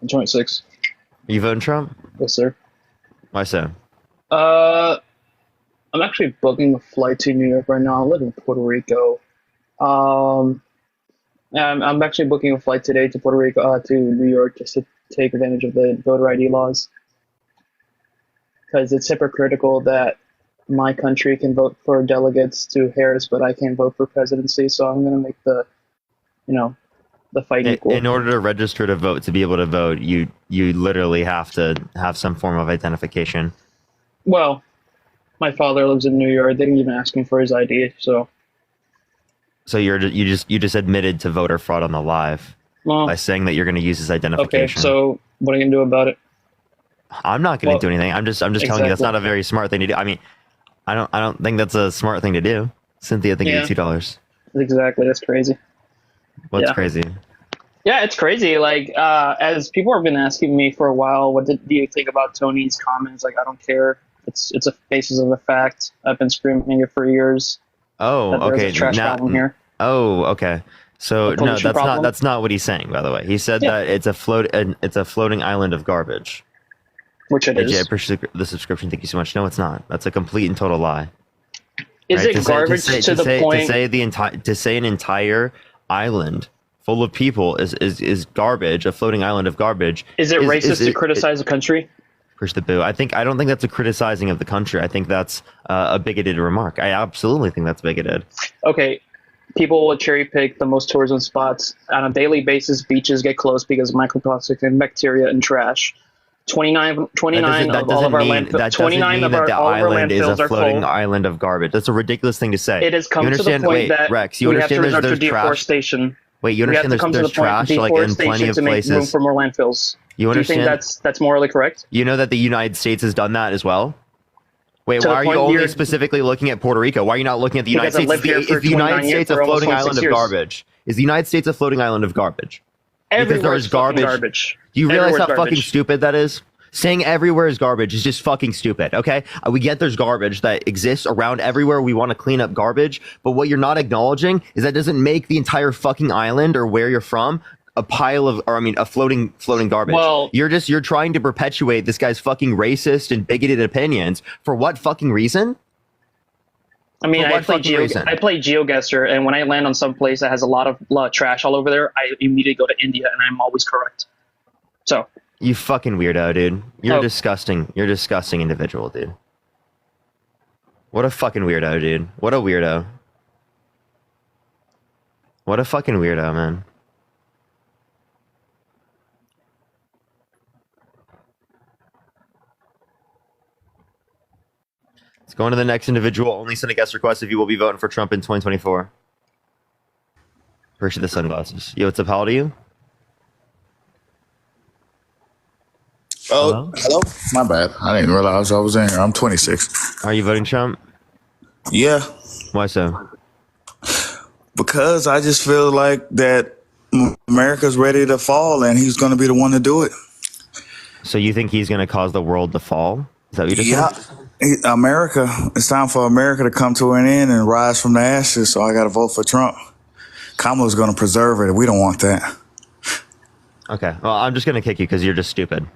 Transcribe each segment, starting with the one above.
I'm 26. Are you voting Trump? Yes, sir. Why so? Uh, I'm actually booking a flight to New York right now. I live in Puerto Rico. Um, I'm actually booking a flight today to Puerto Rico, to New York, just to take advantage of the voter ID laws. Because it's hypocritical that my country can vote for delegates to Harris, but I can't vote for presidency. So I'm going to make you know, the fight equal. In order to register to vote, to be able to vote, you literally have to have some form of identification. Well, my father lives in New York. They didn't even ask him for his ID. So you just admitted to voter fraud on the live by saying that you're going to use his identification. Okay, so what are you going to do about it? I'm not going to do anything. I'm just telling you that's not a very smart thing to do. I mean, I don't think that's a smart thing to do. Cynthia, thank you $2. Exactly, that's crazy. What's crazy? Yeah, it's crazy. Like, as people have been asking me for a while, do you think about Tony's comments? Like, I don't care. It's a basis of a fact. I've been screaming it for years. Oh, okay. There's a trash problem here. Oh, okay. So no, that's not what he's saying. By the way, he said that it's a floating island of garbage. Which it is. I appreciate the subscription. Thank you so much. No, it's not. That's a complete and total lie. Is it garbage to the point? To say an entire island full of people is garbage, a floating island of garbage. Is it racist to criticize a country? Push the boo. I don't think that's a criticizing of the country. I think that's a bigoted remark. I absolutely think that's bigoted. Okay. People will cherry pick the most tourism spots. On a daily basis, beaches get closed because of microplastics and bacteria and trash. 29 of all of our landfills. That doesn't mean that the island is a floating island of garbage. That's a ridiculous thing to say. It has come to the point that Rex, you understand there's deforestation. Wait, you understand there's trash like in plenty of places. Room for more landfills. You understand? Do you think that's morally correct? You know that the United States has done that as well? Wait, why are you only specifically looking at Puerto Rico? Why are you not looking at the United States? Is the United States a floating island of garbage? Is the United States a floating island of garbage? Because there's garbage. Do you realize how fucking stupid that is? Saying everywhere is garbage is just fucking stupid, okay? We get there's garbage that exists around everywhere. We want to clean up garbage. But what you're not acknowledging is that doesn't make the entire fucking island or where you're from a floating garbage. Well, you're trying to perpetuate this guy's fucking racist and bigoted opinions for what fucking reason? I mean, I play GeoGuessr, and when I land on some place that has a lot of trash all over there, I immediately go to India, and I'm always correct. So. You fucking weirdo, dude. You're disgusting. You're a disgusting individual, dude. What a fucking weirdo, dude. What a weirdo. What a fucking weirdo, man. Let's go on to the next individual. Only send a guest request if you will be voting for Trump in 2024. Appreciate the sunglasses. Yo, what's up? How old are you? Oh, hello? My bad. I didn't realize I was in here. I'm 26. Are you voting Trump? Yeah. Why so? Because I just feel like that America's ready to fall and he's going to be the one to do it. So you think he's going to cause the world to fall? Is that what you just said? America. It's time for America to come to an end and rise from the ashes. So I got to vote for Trump. Kamala's going to preserve it. We don't want that. Okay. Well, I'm just going to kick you because you're just stupid.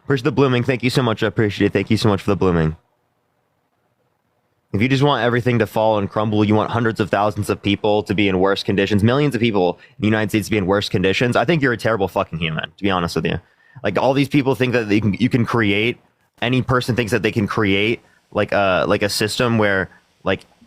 Appreciate the blooming. Thank you so much. I appreciate it. Thank you so much for the blooming. If you just want everything to fall and crumble, you want hundreds of thousands of people to be in worse conditions, millions of people in the United States to be in worse conditions, I think you're a terrible fucking human, to be honest with you. Like, all these people think that you can create, any person thinks that they can create like a system where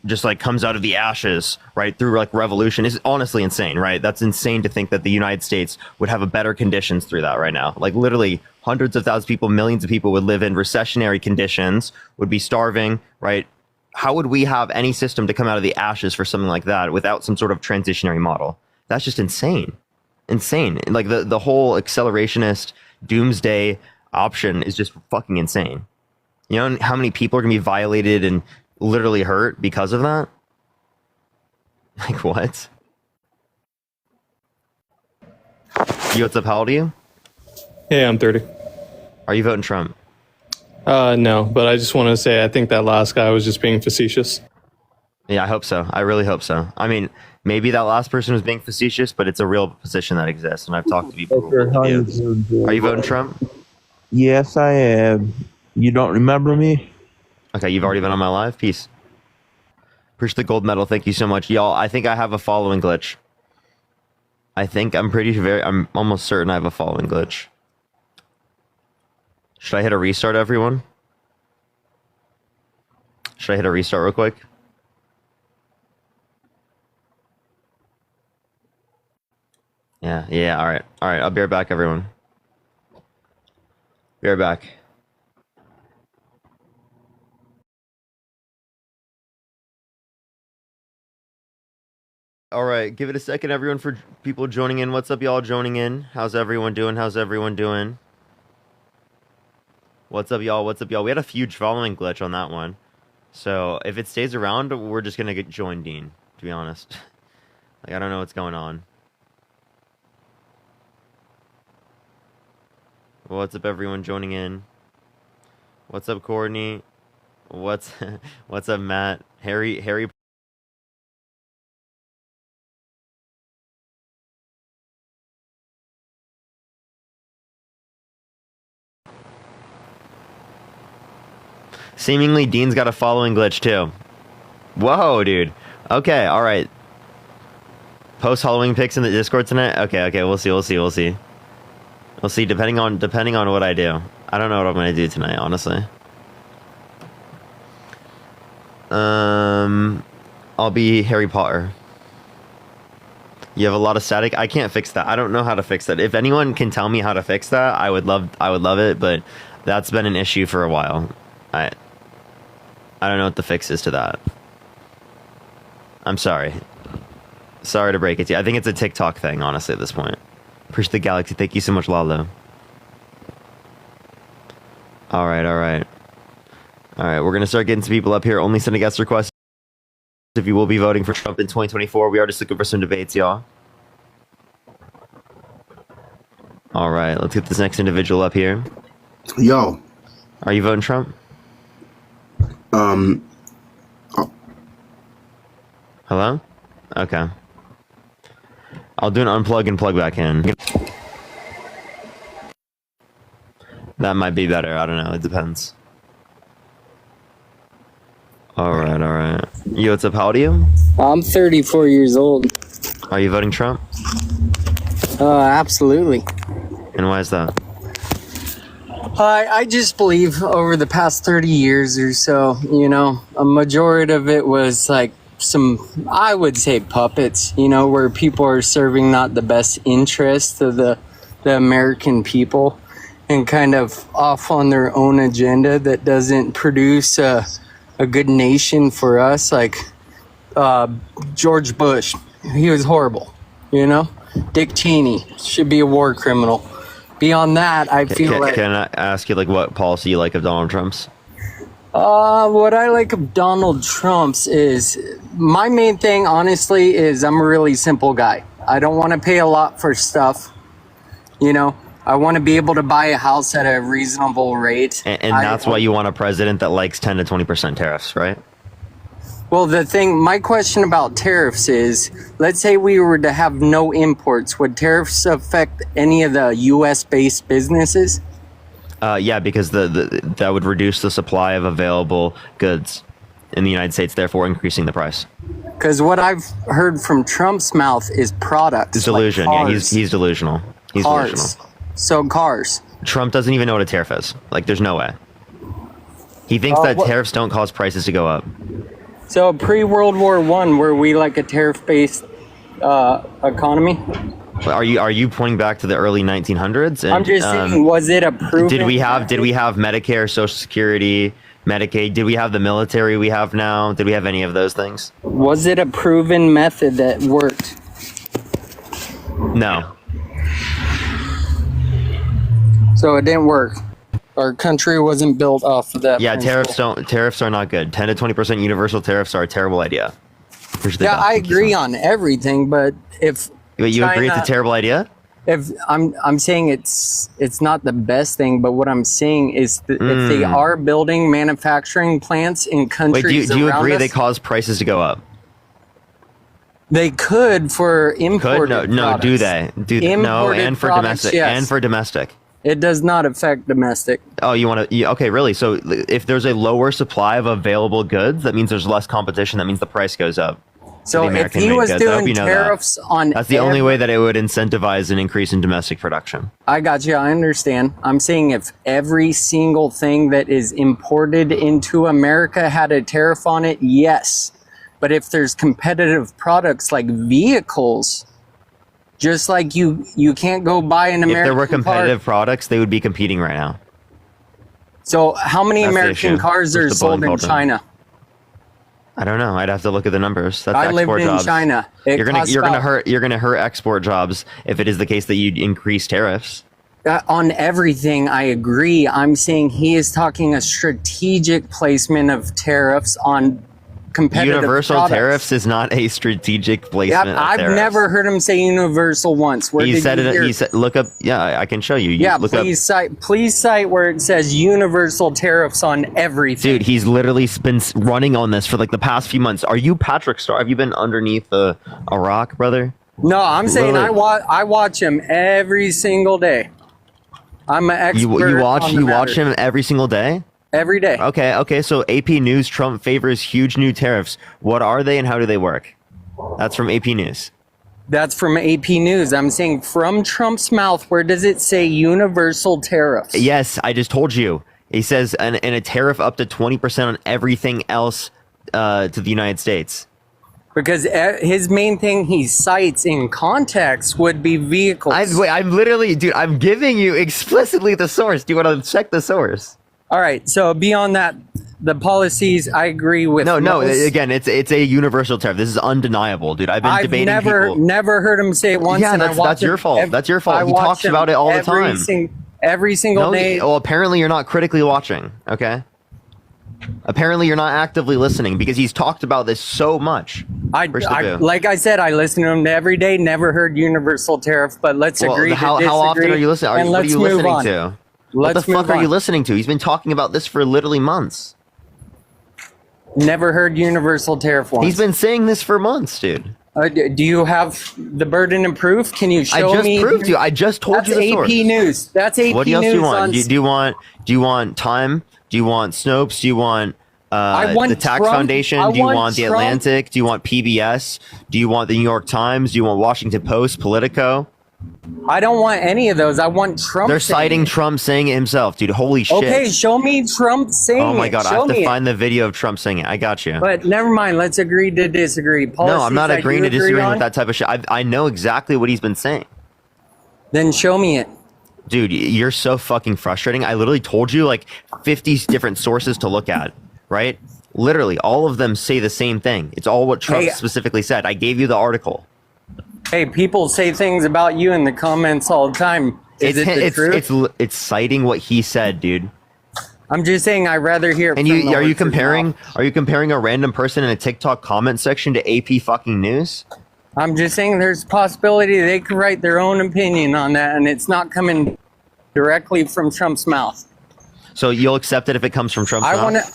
just comes out of the ashes, right, through revolution is honestly insane, right? That's insane to think that the United States would have a better conditions through that right now. Like, literally hundreds of thousands of people, millions of people would live in recessionary conditions, would be starving, right? How would we have any system to come out of the ashes for something like that without some sort of transitionary model? That's just insane. Insane. Like, the whole accelerationist doomsday option is just fucking insane. You know how many people are going to be violated and literally hurt because of that? Like, what? Yo, what's up? How old are you? Hey, I'm 30. Are you voting Trump? No, but I just want to say I think that last guy was just being facetious. Yeah, I hope so. I really hope so. I mean, maybe that last person was being facetious, but it's a real position that exists, and I've talked to people who How you believe it. doing, Joe? Are you voting Trump? Yes, I am. You don't remember me? Okay, you've already been on my live. Peace. Appreciate the gold medal. Thank you so much, y'all. I think I have a following glitch. I'm almost certain I have a following glitch. Should I hit a restart, everyone? Should I hit a restart real quick? Yeah, alright. Alright, I'll be right back, everyone. Be right back. Alright, give it a second, everyone, for people joining in. What's up, y'all joining in? How's everyone doing? How's everyone doing? What's up, y'all? What's up, y'all? We had a huge following glitch on that one. So, if it stays around, we're just gonna get join Dean, to be honest. Like, I don't know what's going on. What's up, everyone joining in? What's up, Courtney? What's what's up, Matt? Harry. Seemingly, Dean's got a following glitch too. Whoa, dude. Okay, all right. Post Halloween pics in the Discord tonight. Okay. We'll see. Depending on what I do. I don't know what I'm gonna do tonight, honestly. I'll be Harry Potter. You have a lot of static. I can't fix that. I don't know how to fix that. If anyone can tell me how to fix that, I would love it. But that's been an issue for a while. I don't know what the fix is to that. I'm sorry. Sorry to break it to you. I think it's a TikTok thing, honestly, at this point. Appreciate the galaxy. Thank you so much, Lalo. All right. We're gonna start getting some people up here. Only send a guest request if you will be voting for Trump in 2024. We are just looking for some debates, y'all. All right, let's get this next individual up here. Yo. Are you voting Trump? Hello? Okay. I'll do an unplug and plug back in. That might be better. I don't know. It depends. All right. Yo, what's up? How old are you? I'm 34 years old. Are you voting Trump? Absolutely. And why is that? I just believe over the past 30 years or so, a majority of it was like I would say puppets, where people are serving not the best interest of the American people and kind of off on their own agenda that doesn't produce a good nation for us. Like George Bush, he was horrible, Dick Cheney should be a war criminal. Beyond that, I feel like... Can I ask you, what policy you like of Donald Trump's? What I like of Donald Trump's is... My main thing, honestly, is I'm a really simple guy. I don't want to pay a lot for stuff, I want to be able to buy a house at a reasonable rate. And that's why you want a president that likes 10 to 20% tariffs, right? Well, my question about tariffs is, let's say we were to have no imports. Would tariffs affect any of the U.S.-based businesses? Yeah, because that would reduce the supply of available goods in the United States, therefore increasing the price. Because what I've heard from Trump's mouth is products. It's delusion. Like yeah, he's delusional. He's delusional. So cars. Trump doesn't even know what a tariff is. There's no way. He thinks that tariffs don't cause prices to go up. So pre-World War I, were we like a tariff-based economy? Are you pointing back to the early 1900s? And, I'm just saying, was it a proven... Did we have Medicare, Social Security, Medicaid? Did we have the military we have now? Did we have any of those things? Was it a proven method that worked? No. So it didn't work. Our country wasn't built off of that. Yeah, tariffs are not good. 10 to 20% universal tariffs are a terrible idea. Yeah, I agree on everything, but if you agree it's a terrible idea? if I'm saying it's not the best thing, but what I'm saying is that if they are building manufacturing plants in countries Wait, do you agree us, they cause prices to go up? They could for imported No, products. do they? No, and for products, domestic, yes. and for domestic. It does not affect domestic. Oh, you want to? Okay, really? So if there's a lower supply of available goods, that means there's less competition. That means the price goes up. So if he was doing tariffs on, that's the only way that it would incentivize an increase in domestic production. I got you. I understand. I'm saying if every single thing that is imported into America had a tariff on it, yes. But if there's competitive products like vehicles, just like you can't go buy an American car. If there were competitive products, they would be competing right now. So how many American cars are sold in China? I don't know. I'd have to look at the numbers. That's I export lived in jobs. China. You're gonna hurt export jobs if it is the case that you increase tariffs. On everything, I agree. I'm saying he is talking a strategic placement of tariffs on competitive universal products. Tariffs is not a strategic placement. Yep, I've never heard him say universal once. Where he said it. He said, "Look up." Yeah, I can show you. Yeah, look please cite where it says universal tariffs on everything. Dude, he's literally been running on this for like the past few months. Are you Patrick Star? Have you been underneath a rock, brother? No, I'm saying I watch him every single day. I'm an expert. You watch him every single day. Every day. Okay. So AP News: Trump favors huge new tariffs. What are they and how do they work? That's from AP News. That's from AP News. I'm saying from Trump's mouth, where does it say universal tariffs? Yes, I just told you. He says and a tariff up to 20% on everything else to the United States. Because his main thing he cites in context would be vehicles. I'm literally, dude, I'm giving you explicitly the source. Do you want to check the source? All right, so beyond that, the policies I agree with. No. Again, it's a universal tariff. This is undeniable, dude. I've been debating. I've never heard him say it once. Yeah, that's your fault. That's your fault. He talks about it all the time. Every single day. Well, apparently you're not critically watching. Okay. Apparently you're not actively listening because he's talked about this so much. Like I said, I listen to him every day. Never heard universal tariff, but let's agree. How often are you listening? What are you listening to? What the fuck are you listening to? He's been talking about this for literally months. Never heard universal tariff once. He's been saying this for months, dude. Do you have the burden of proof? Can you show me? I just proved you. I just told you the source. That's AP News. That's AP News. What else do you want? Do you want Time? Do you want Snopes? Do you want the Tax Foundation? Do you want the Atlantic? Do you want PBS? Do you want the New York Times? Do you want Washington Post, Politico? I don't want any of those. I want Trump. They're citing Trump saying it himself, dude. Holy shit. Okay, show me Trump saying it. Oh my god, I have to find the video of Trump saying it. I got you. But never mind. Let's agree to disagree. No, I'm not agreeing to disagree with that type of shit. I know exactly what he's been saying. Then show me it. Dude, you're so fucking frustrating. I literally told you like 50 different sources to look at, right? Literally, all of them say the same thing. It's all what Trump specifically said. I gave you the article. Hey, people say things about you in the comments all the time. Is it the truth? It's citing what he said, dude. I'm just saying I'd rather hear. And are you comparing a random person in a TikTok comment section to AP fucking news? I'm just saying there's a possibility they could write their own opinion on that, and it's not coming directly from Trump's mouth. So you'll accept it if it comes from Trump's mouth?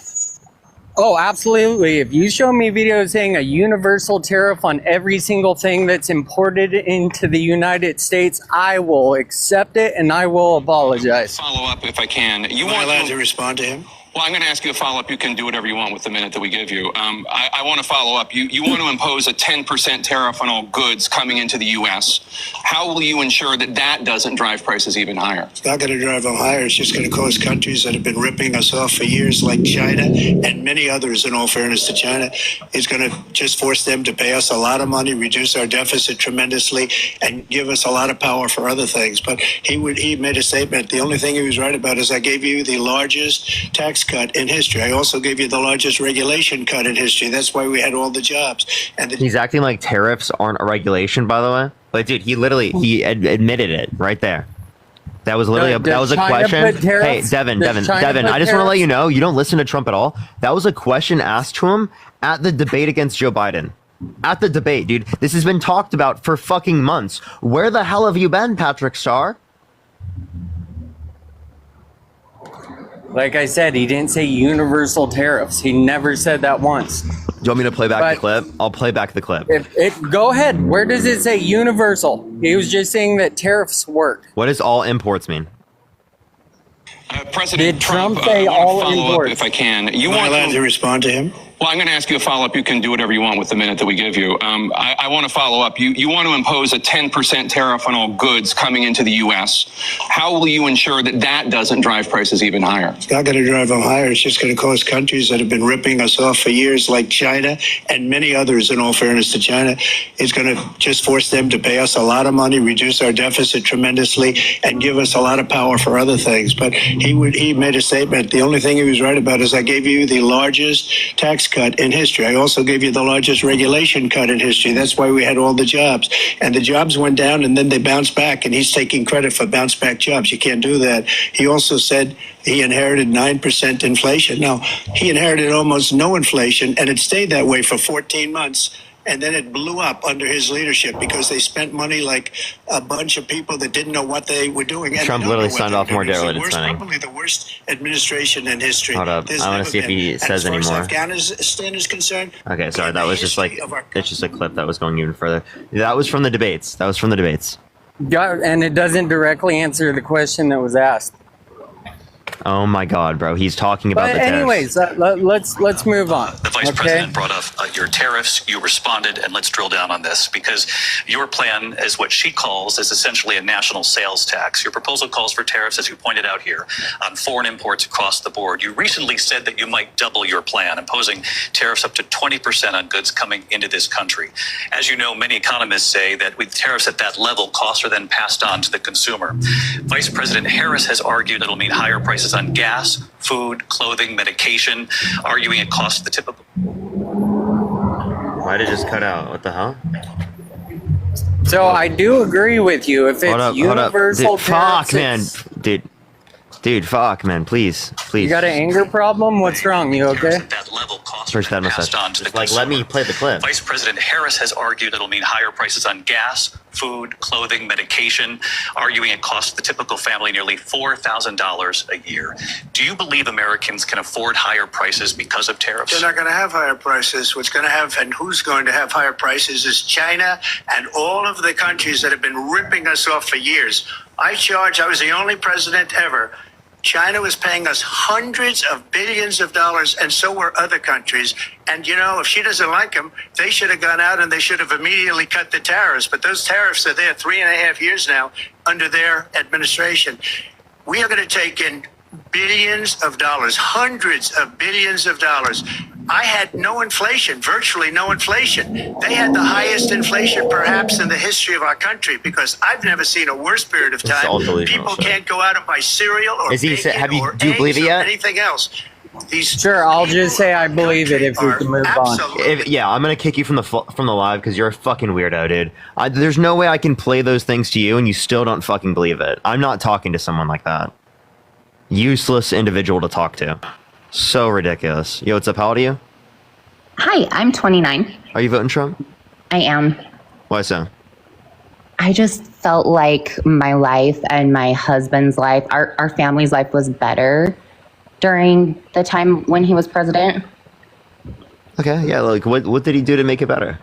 Oh, absolutely. If you show me videos saying a universal tariff on every single thing that's imported into the United States, I will accept it and I will apologize. Follow up if I can. Am I allowed to respond to him? Well, I'm going to ask you a follow-up. You can do whatever you want with the minute that we give you. I want to follow up. You want to impose a 10% tariff on all goods coming into the U.S. How will you ensure that that doesn't drive prices even higher? It's not going to drive them higher. It's just going to cause countries that have been ripping us off for years, like China and many others, in all fairness to China, is going to just force them to pay us a lot of money, reduce our deficit tremendously, and give us a lot of power for other things. But he made a statement. The only thing he was right about is I gave you the largest tax cut in history. I also gave you the largest regulation cut in history. That's why we had all the jobs. And he's acting like tariffs aren't a regulation, by the way. But dude, he admitted it right there. That was literally that was a question. Hey, Devin, I just want to let you know, you don't listen to Trump at all. That was a question asked to him at the debate against Joe Biden. At the debate, dude. This has been talked about for fucking months. Where the hell have you been, Patrick Starr? Like I said, he didn't say universal tariffs. He never said that once. Do you want me to play back the clip? I'll play back the clip. Go ahead. Where does it say universal? He was just saying that tariffs work. What does all imports mean? President Did Trump I say wanna all follow up imports? if I can. Am I allowed to respond to him? Well, I'm going to ask you a follow-up. You can do whatever you want with the minute that we give you. I want to follow up. You want to impose a 10% tariff on all goods coming into the U.S. How will you ensure that that doesn't drive prices even higher? It's not going to drive them higher. It's just going to cause countries that have been ripping us off for years, like China and many others, in all fairness to China, it's going to just force them to pay us a lot of money, reduce our deficit tremendously, and give us a lot of power for other things. But he made a statement. The only thing he was right about is I gave you the largest tax cut in history. I also gave you the largest regulation cut in history. That's why we had all the jobs. And the jobs went down and then they bounced back, and he's taking credit for bounce back jobs. You can't do that. He also said he inherited 9% inflation. Now, he inherited almost no inflation, and it stayed that way for 14 months. And then it blew up under his leadership because they spent money like a bunch of people that didn't know what they were doing. And Trump literally signed off more daylight spending. Probably the worst administration in history. Hold up. I want to see if he says any more. Afghanistan is concerned. Okay, sorry. That was just like, it's just a clip that was going even further. That was from the debates. Yeah, and it doesn't directly answer the question that was asked. Oh my God, bro. He's talking about the tariffs. Anyways, let's move on. The vice president brought up your tariffs. You responded, and let's drill down on this because your plan is what she calls is essentially a national sales tax. Your proposal calls for tariffs, as you pointed out here, on foreign imports across the board. You recently said that you might double your plan, imposing tariffs up to 20% on goods coming into this country. As you know, many economists say that with tariffs at that level, costs are then passed on to the consumer. Vice President Harris has argued it'll mean higher prices on gas, food, clothing, medication, arguing it costs the typical. Why did it just cut out? What the hell? So I do agree with you. If it's universal tariffs, tariffs, fuck, man. Dude, fuck, man. Please. You got an anger problem? What's wrong? You okay? That level costs First time message. Like, let me play the clip. Vice President Harris has argued it'll mean higher prices on gas, food, clothing, medication, arguing it costs the typical family nearly $4,000 a year. Do you believe Americans can afford higher prices because of tariffs? They're not going to have higher prices. What's going to have and who's going to have higher prices is China and all of the countries that have been ripping us off for years. I was the only president ever. China was paying us hundreds of billions of dollars, and so were other countries. And, you know, if she doesn't like them, they should have gone out and they should have immediately cut the tariffs. But those tariffs are there 3.5 years now under their administration. We are going to take in billions of dollars, hundreds of billions of dollars. I had no inflation, virtually no inflation. They had the highest inflation perhaps in the history of our country because I've never seen a worse period of time. People can't go out and buy cereal or bacon or do you believe it yet? Anything else. Sure, I'll just say I believe it if we can move on. I'm gonna kick you from the live because you're a fucking weirdo, dude. There's no way I can play those things to you and you still don't fucking believe it. I'm not talking to someone like that. Useless individual to talk to. So ridiculous. Yo, what's up? How old are you? Hi, I'm 29. Are you voting Trump? I am. Why so? I just felt like my life and my husband's life, our family's life was better during the time when he was president. Okay, yeah, like what did he do to make it better?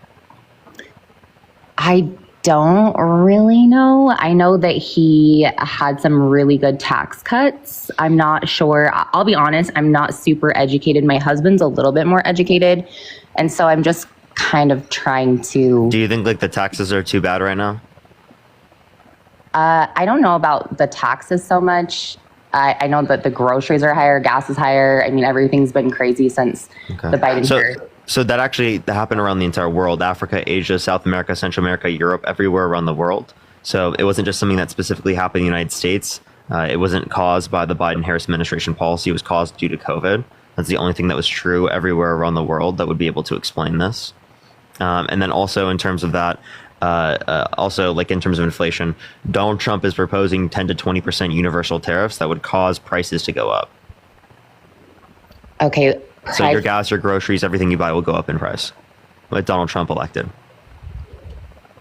I don't really know. I know that he had some really good tax cuts. I'm not sure. I'll be honest, I'm not super educated. My husband's a little bit more educated. And so I'm just kind of trying to... Do you think like the taxes are too bad right now? I don't know about the taxes so much. I know that the groceries are higher, gas is higher. I mean, everything's been crazy since the Biden period. So that actually happened around the entire world: Africa, Asia, South America, Central America, Europe, everywhere around the world. So it wasn't just something that specifically happened in the United States. It wasn't caused by the Biden-Harris administration policy. It was caused due to COVID. That's the only thing that was true everywhere around the world that would be able to explain this. And then also in terms of that, also like in terms of inflation, Donald Trump is proposing 10 to 20% universal tariffs that would cause prices to go up. Okay. So your gas, your groceries, everything you buy will go up in price. with Donald Trump elected.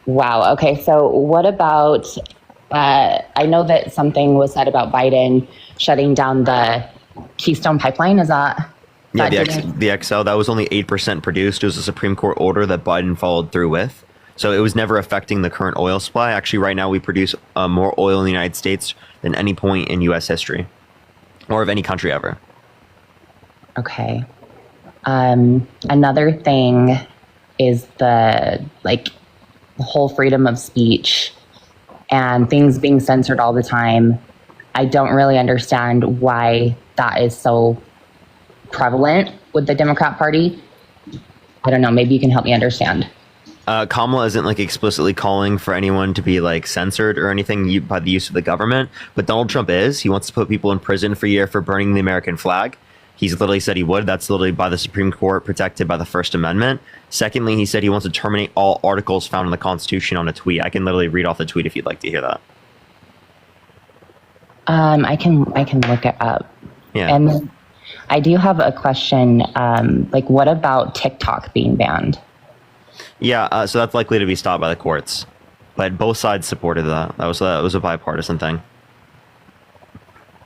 Wow. Okay. So what about, I know that something was said about Biden shutting down the Keystone Pipeline. Is that? Yeah, the XL, that was only 8% produced. It was a Supreme Court order that Biden followed through with. So it was never affecting the current oil supply. Actually, right now we produce more oil in the United States than any point in U.S. history or of any country ever. Okay. Another thing is the whole freedom of speech and things being censored all the time. I don't really understand why that is so prevalent with the Democrat Party. I don't know. Maybe you can help me understand. Kamala isn't explicitly calling for anyone to be censored or anything by the use of the government, but Donald Trump is. He wants to put people in prison for a year for burning the American flag. He's literally said he would. That's literally by the Supreme Court, protected by the First Amendment. Secondly, he said he wants to terminate all articles found in the Constitution on a tweet. I can literally read off the tweet if you'd like to hear that. I can look it up. Yeah. And then I do have a question. What about TikTok being banned? Yeah, so that's likely to be stopped by the courts. But both sides supported that. That was a bipartisan thing.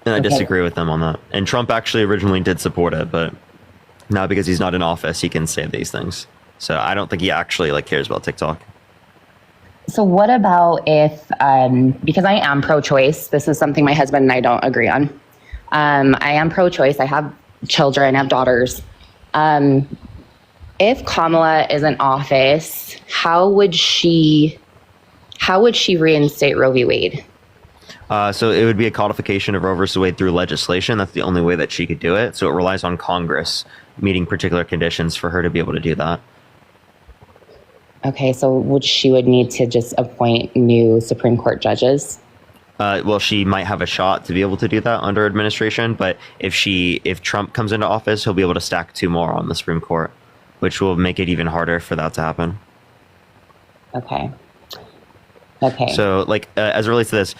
And I disagree with them on that. And Trump actually originally did support it, but now because he's not in office, he can say these things. So I don't think he actually cares about TikTok. So what about if, because I am pro-choice, this is something my husband and I don't agree on. I am pro-choice. I have children, I have daughters. If Kamala is in office, how would she reinstate Roe v. Wade? So it would be a codification of Roe versus Wade through legislation. That's the only way that she could do it. So it relies on Congress meeting particular conditions for her to be able to do that. Okay, so she would need to just appoint new Supreme Court judges? Well, she might have a shot to be able to do that under administration, but if Trump comes into office, he'll be able to stack 2 more on the Supreme Court, which will make it even harder for that to happen. Okay. So, as it relates to this,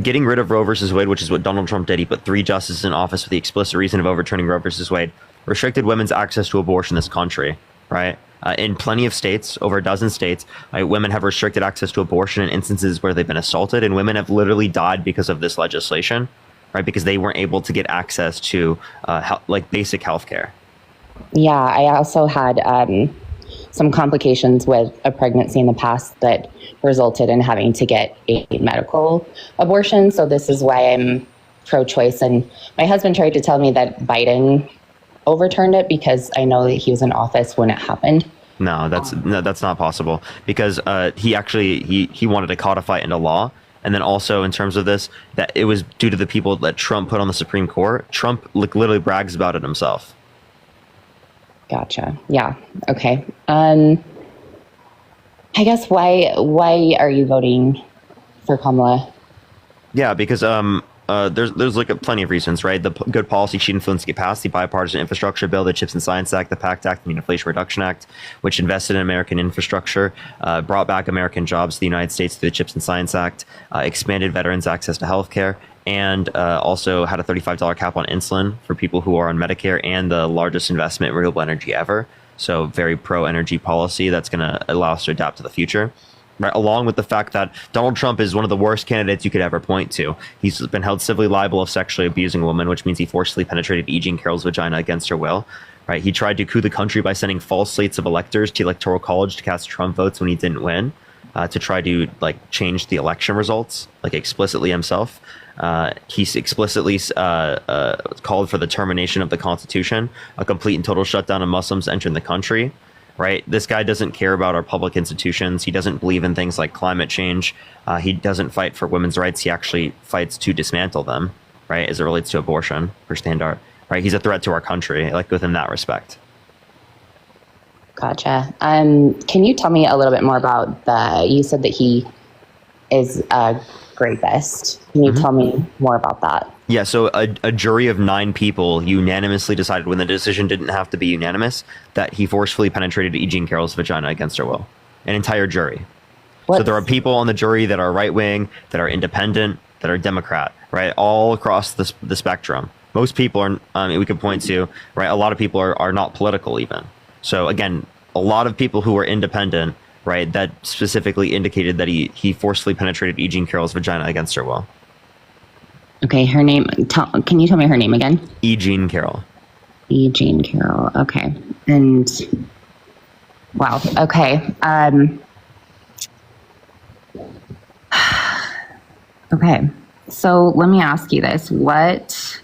getting rid of Roe versus Wade, which is what Donald Trump did, he put 3 justices in office with the explicit reason of overturning Roe versus Wade, restricted women's access to abortion in this country, right? In plenty of states, over a dozen states, women have restricted access to abortion in instances where they've been assaulted, and women have literally died because of this legislation, right? Because they weren't able to get access to basic health care. Yeah, I also had some complications with a pregnancy in the past that resulted in having to get a medical abortion. So this is why I'm pro-choice. And my husband tried to tell me that Biden overturned it because I know that he was in office when it happened. No, that's not possible because he wanted to codify it into law. And then also in terms of this, that it was due to the people that Trump put on the Supreme Court. Trump literally brags about it himself. Gotcha. Yeah. Okay. I guess why are you voting for Kamala? Yeah, because there's plenty of reasons, right? The good policy she influenced to get passed, the bipartisan infrastructure bill, the CHIPS and Science Act, the PACT Act, the Inflation Reduction Act, which invested in American infrastructure, brought back American jobs to the United States through the CHIPS and Science Act, expanded veterans' access to health care, and also had a $35 cap on insulin for people who are on Medicare, and the largest investment in renewable energy ever. So very pro-energy policy that's going to allow us to adapt to the future. Right, along with the fact that Donald Trump is one of the worst candidates you could ever point to. He's been held civilly liable of sexually abusing a woman, which means he forcibly penetrated E. Jean Carroll's vagina against her will. Right, he tried to coup the country by sending false slates of electors to Electoral College to cast Trump votes when he didn't win, to try to change the election results, explicitly himself. He's explicitly called for the termination of the Constitution, a complete and total shutdown of Muslims entering the country. Right, this guy doesn't care about our public institutions. He doesn't believe in things like climate change. He doesn't fight for women's rights. He actually fights to dismantle them. Right, as it relates to abortion for Standard. Right, he's a threat to our country, within that respect. Gotcha. Can you tell me a little bit more about you said that he is a rapist. Can you tell me more about that? Yeah, so a jury of 9 people unanimously decided, when the decision didn't have to be unanimous, that he forcefully penetrated E. Jean Carroll's vagina against her will. An entire jury. So there are people on the jury that are right-wing, that are independent, that are Democrat, right? All across the spectrum. Most people are, we could point to, right? A lot of people are not political even. So again, a lot of people who were independent, right, that specifically indicated that he forcefully penetrated E. Jean Carroll's vagina against her will. Okay, her name. Can you tell me her name again? E. Jean Carroll. E. Jean Carroll. Okay, and wow. Okay. Okay. So let me ask you this: what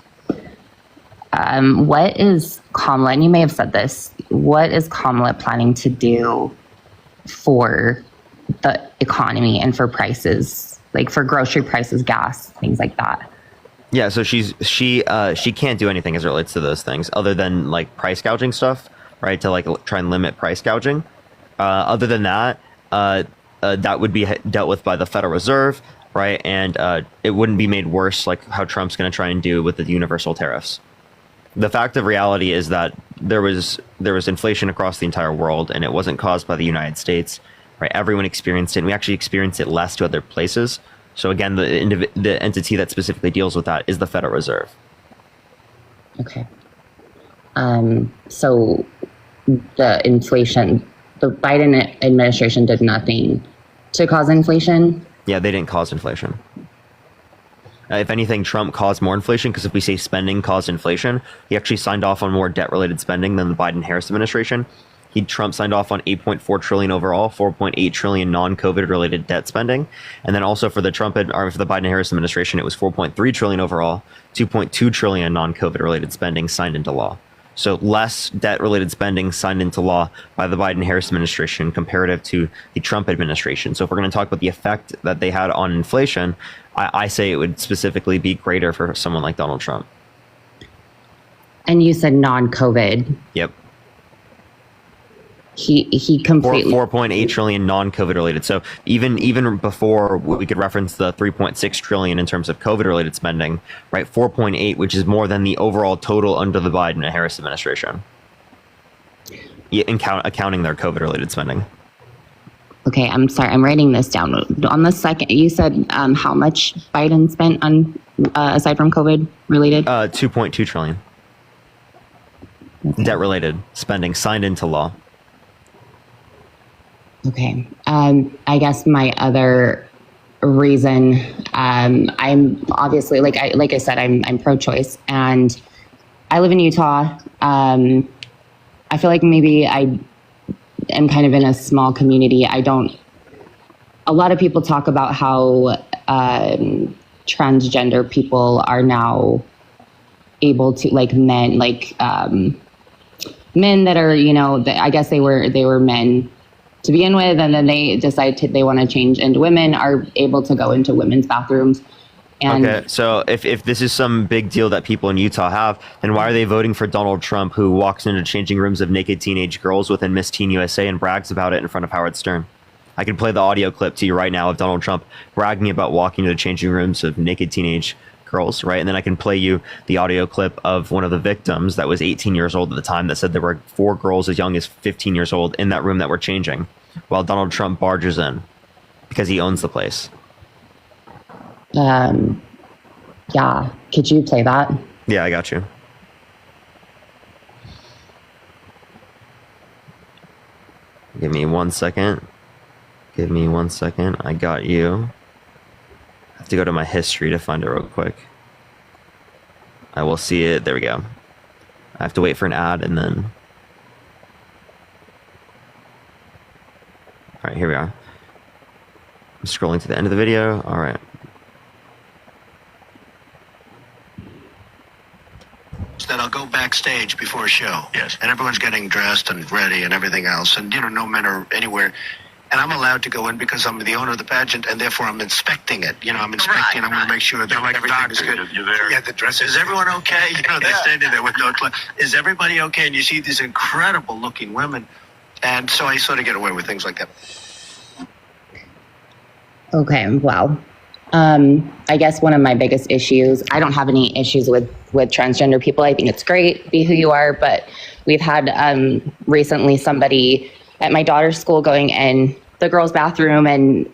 is Kamala? And you may have said this. What is Kamala planning to do for the economy and for prices, like for grocery prices, gas, things like that? Yeah, so she can't do anything as it relates to those things other than like price gouging stuff, right? To like try and limit price gouging. Other than that, that would be dealt with by the Federal Reserve, right? And it wouldn't be made worse like how Trump's going to try and do with the universal tariffs. The fact of reality is that there was inflation across the entire world, and it wasn't caused by the United States, right? Everyone experienced it, and we actually experienced it less to other places. So again, the entity that specifically deals with that is the Federal Reserve. Okay. So the inflation, the Biden administration did nothing to cause inflation? Yeah, they didn't cause inflation. If anything, Trump caused more inflation, because if we say spending caused inflation, he actually signed off on more debt-related spending than the Biden-Harris administration. Trump signed off on $8.4 trillion overall, $4.8 trillion non-COVID related debt spending. And then also for the for the Biden-Harris administration, it was $4.3 trillion overall, $2.2 trillion non-COVID related spending signed into law. So less debt-related spending signed into law by the Biden-Harris administration comparative to the Trump administration. So if we're going to talk about the effect that they had on inflation, I say it would specifically be greater for someone like Donald Trump. And you said non-COVID. Yep. He completely 4.8 trillion non-COVID related. So even before we could reference the 3.6 trillion in terms of COVID related spending, right? 4.8, which is more than the overall total under the Biden and Harris administration, accounting their COVID related spending. Okay, I'm sorry. I'm writing this down. On the second, you said how much Biden spent on aside from COVID related? 2.2 trillion. Okay. Debt related spending signed into law. Okay. I guess my other reason, I'm obviously, like I said, I'm pro-choice, and I live in Utah. I feel like maybe I am kind of in a small community. A lot of people talk about how transgender people are now able to, like men, men that are, I guess they were men to begin with, and then they decide they want to change into women, are able to go into women's bathrooms. And okay, so if this is some big deal that people in Utah have, then why are they voting for Donald Trump, who walks into changing rooms of naked teenage girls within Miss Teen USA and brags about it in front of Howard Stern? I can play the audio clip to you right now of Donald Trump bragging about walking into changing rooms of naked teenage girls, right? And then I can play you the audio clip of one of the victims that was 18 years old at the time that said there were 4 girls as young as 15 years old in that room that were changing, while Donald Trump barges in because he owns the place. Yeah, could you play that? Yeah, I got you. Give me 1 second. I got you. I have to go to my history to find it real quick. I will see it. There we go. I have to wait for an ad and then... All right, here we are. I'm scrolling to the end of the video. All right. That I'll go backstage before a show. Yes. And everyone's getting dressed and ready and everything else. And, no men are anywhere. And I'm allowed to go in because I'm the owner of the pageant, and therefore I'm inspecting it. I'm inspecting. Right, I want to make sure that everything is good. You're there. Yeah, the dress. Is everyone okay? They're standing there with no clothes. Is everybody okay? And you see these incredible looking women. And so I sort of get away with things like that. Okay, wow. I guess one of my biggest issues, I don't have any issues with transgender people. I think it's great, be who you are. But we've had recently somebody at my daughter's school going in the girls' bathroom, and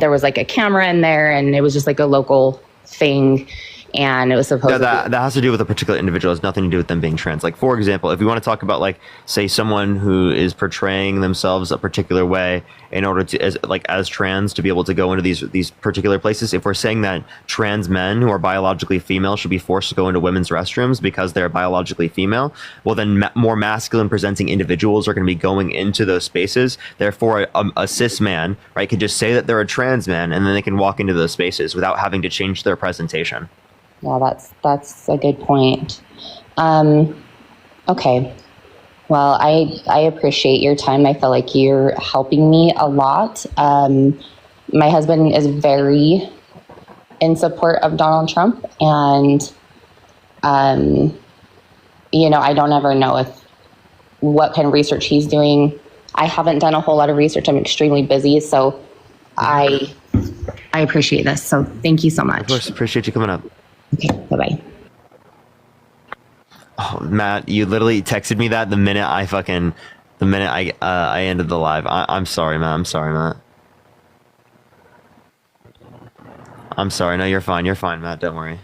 there was like a camera in there, and it was just like a local thing. and it was No, supposed that has to do with a particular individual. It has nothing to do with them being trans. Like, for example, if we want to talk about, like, say someone who is portraying themselves a particular way in order to, as trans, to be able to go into these particular places, if we're saying that trans men who are biologically female should be forced to go into women's restrooms because they're biologically female, well, then more masculine presenting individuals are going to be going into those spaces. Therefore, a cis man, right, can just say that they're a trans man, and then they can walk into those spaces without having to change their presentation. Yeah, that's a good point. Okay. Well, I appreciate your time. I feel like you're helping me a lot. My husband is very in support of Donald Trump, and I don't ever know what kind of research he's doing. I haven't done a whole lot of research. I'm extremely busy, so I appreciate this. So thank you so much. Of course, appreciate you coming up. Okay, bye-bye. Oh, Matt, you literally texted me that the minute I ended the live. I'm sorry, Matt. I'm sorry, Matt. I'm sorry. No, you're fine. You're fine, Matt. Don't worry.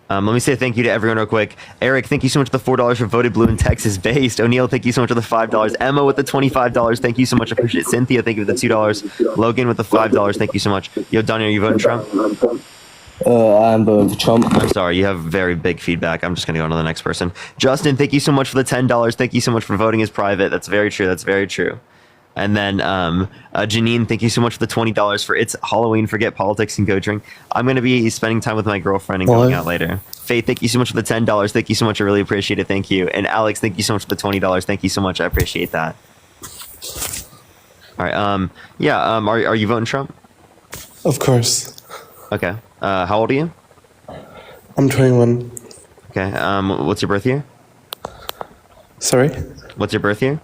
Let me say thank you to everyone real quick. Eric, thank you so much for the $4 for Voted Blue in Texas based. O'Neill, thank you so much for the $5. Emma with the $25. Thank you so much. I appreciate it. Cynthia, thank you for the $2. Logan with the $5. Thank you so much. Yo, Donnie, are you voting Trump? I'm voting for Trump. I'm sorry, you have very big feedback. I'm just going to go on to the next person. Justin, thank you so much for the $10. Thank you so much for voting as private. That's very true. That's very true. And then Janine, thank you so much for the $20 for It's Halloween, Forget Politics and Go Drink. I'm going to be spending time with my girlfriend and going out later. Faith, thank you so much for the $10. Thank you so much. I really appreciate it. Thank you. And Alex, thank you so much for the $20. Thank you so much. I appreciate that. All right. Are you voting Trump? Of course. Okay. How old are you? I'm 21. Okay. What's your birth year? Sorry? What's your birth year?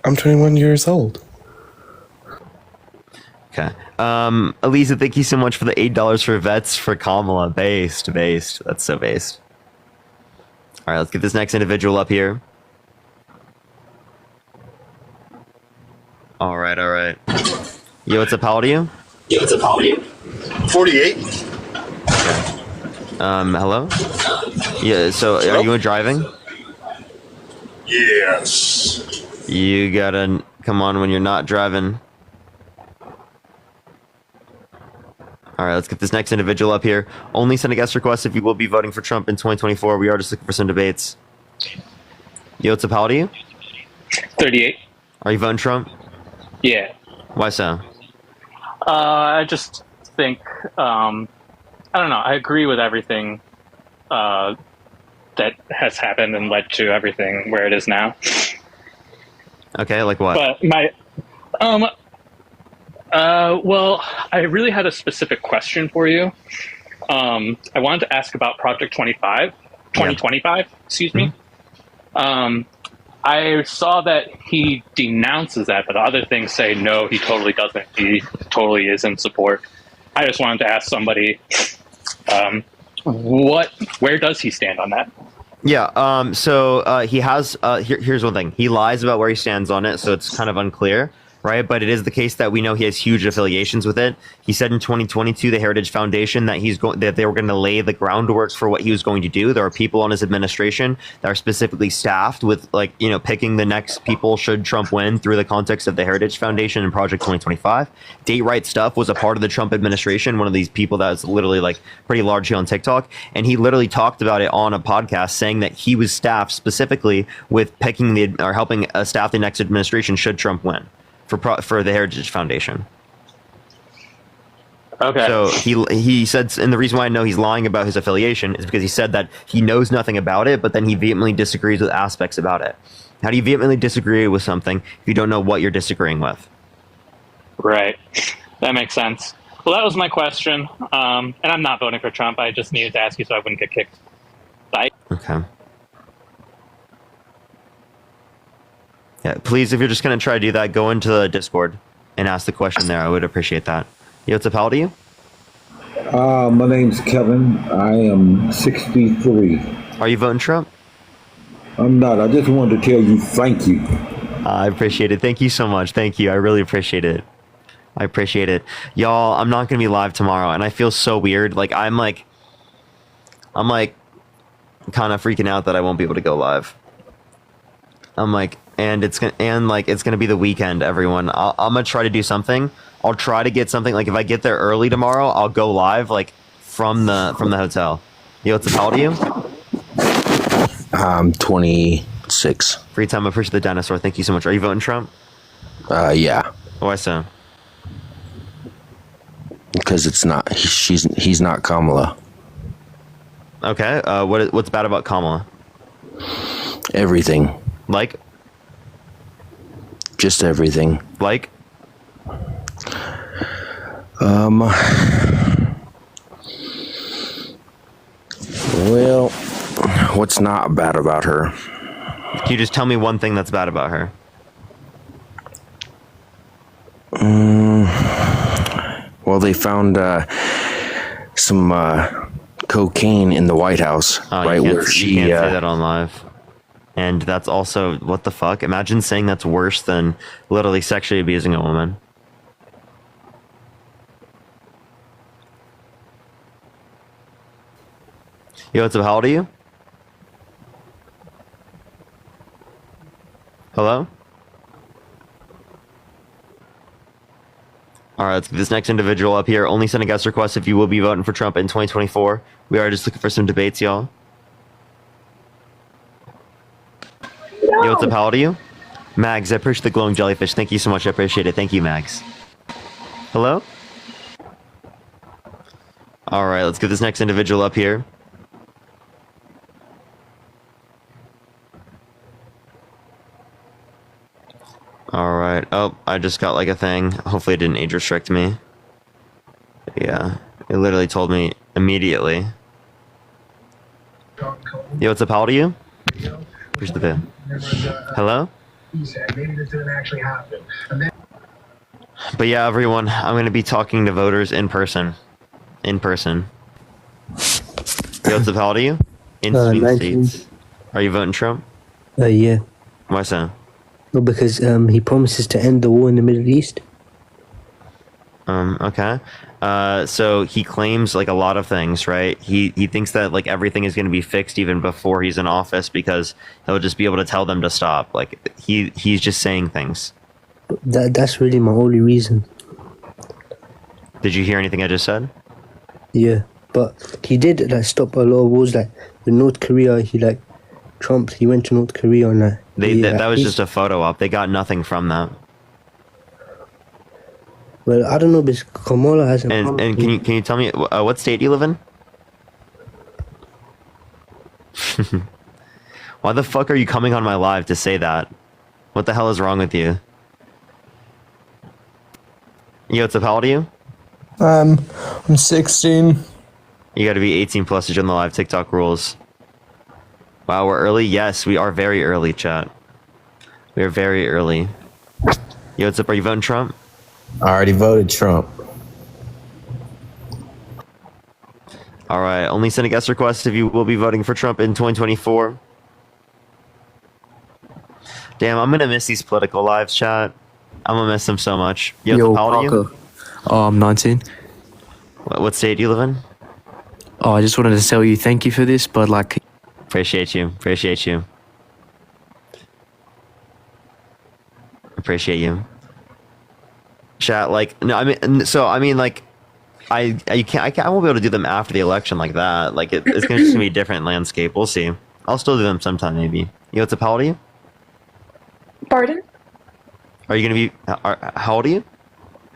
I'm 21 years old. Okay. Elisa, thank you so much for the $8 for vets for Kamala. Based. That's so based. All right, let's get this next individual up here. All right. Yo, what's up? How old are you? 48. Hello? Yeah, so are you driving? Yes. You gotta come on when you're not driving. All right, let's get this next individual up here. Only send a guest request if you will be voting for Trump in 2024. We are just looking for some debates. Yo, what's up? How old are you? 38. Are you voting Trump? Yeah. Why so? I just think, I don't know, I agree with everything that has happened and led to everything where it is now. Okay, like what? But well, I really had a specific question for you. I wanted to ask about Project 2025, excuse me. I saw that he denounces that, but other things say no, he totally doesn't. He totally is in support. I just wanted to ask somebody, where does he stand on that? Yeah, so he has, here's one thing. He lies about where he stands on it, so it's kind of unclear, right? But it is the case that we know he has huge affiliations with it. He said in 2022, the Heritage Foundation, that that they were going to lay the groundwork for what he was going to do. There are people on his administration that are specifically staffed with, picking the next people should Trump win through the context of the Heritage Foundation and Project 2025. Date Right Stuff was a part of the Trump administration, one of these people that is literally pretty large here on TikTok. And he literally talked about it on a podcast, saying that he was staffed specifically with helping staff the next administration should Trump win for the Heritage Foundation. Okay. So he said, and the reason why I know he's lying about his affiliation is because he said that he knows nothing about it, but then he vehemently disagrees with aspects about it. How do you vehemently disagree with something if you don't know what you're disagreeing with? Right. That makes sense. Well, that was my question. And I'm not voting for Trump. I just needed to ask you so I wouldn't get kicked. Bye. Okay. Yeah, please, if you're just going to try to do that, go into the Discord and ask the question there. I would appreciate that. Yo, what's up? How old are you? My name's Kevin. I am 63. Are you voting Trump? I'm not. I just wanted to tell you thank you. I appreciate it. Thank you so much. Thank you. I really appreciate it. I appreciate it. Y'all, I'm not going to be live tomorrow, and I feel so weird. Like, I'm kind of freaking out that I won't be able to go live. It's gonna be the weekend, everyone. I'm gonna try to do something. I'll try to get something, like, if I get there early tomorrow, I'll go live, like, from the hotel. Yo, what's the call to you? I'm 26. Free time, I appreciate the dinosaur. Thank you so much. Are you voting Trump? Yeah. Why so? Because he's not Kamala. Okay. What's bad about Kamala? Everything. Like? Just everything. Like? Well, what's not bad about her? Can you just tell me one thing that's bad about her? Well, they found some cocaine in the White House, right where she. You can't say that on live. And that's also, what the fuck? Imagine saying that's worse than literally sexually abusing a woman. Yo, what's up? How old are you? Hello? Alright, let's get this next individual up here. Only send a guest request if you will be voting for Trump in 2024. We are just looking for some debates, y'all. Yo, what's up? How old are you? Mags, I appreciate the glowing jellyfish. Thank you so much. I appreciate it. Thank you, Mags. Hello? Alright, let's get this next individual up here. Alright. Oh, I just got like a thing. Hopefully it didn't age restrict me. Yeah. It literally told me immediately. Yo, what's up? How old are you? Where's the bit? Hello? But yeah, everyone, I'm going to be talking to voters in person. In person. Yo, what's up? How old are you? In swing 19. states. Are you voting Trump? Yeah. Why so? Well, because he promises to end the war in the Middle East. Okay. So he claims like a lot of things, right? He thinks that like everything is going to be fixed even before he's in office because he'll just be able to tell them to stop. Like he's just saying things. That's really my only reason. Did you hear anything I just said? Yeah, but he did like stop a lot of wars, like with North Korea. He went to North Korea and that was just a photo op. They got nothing from that. Well, I don't know, because Kamala hasn't. And can you tell me what state do you live in? Why the fuck are you coming on my live to say that? What the hell is wrong with you? Yo, what's up? How old are you? I'm 16. You got to be 18 plus to join the live TikTok rules. Wow, we're early. Yes, we are very early, chat. We are very early. Yo, what's up? Are you voting Trump? I already voted Trump. All right. Only send a guest request if you will be voting for Trump in 2024. Damn, I'm gonna miss these political lives, chat. I'm gonna miss them so much. Yo, how old are you? I'm 19. What state do you live in? Oh, I just wanted to tell you thank you for this, but like... Appreciate you. Appreciate you. Appreciate you. Chat, like, no, I mean, like, I won't be able to do them after the election like that. Like, it's just gonna be a different landscape. We'll see. I'll still do them sometime, maybe. Yo, what's up? How old are you? Pardon? Are you gonna be? How old are you?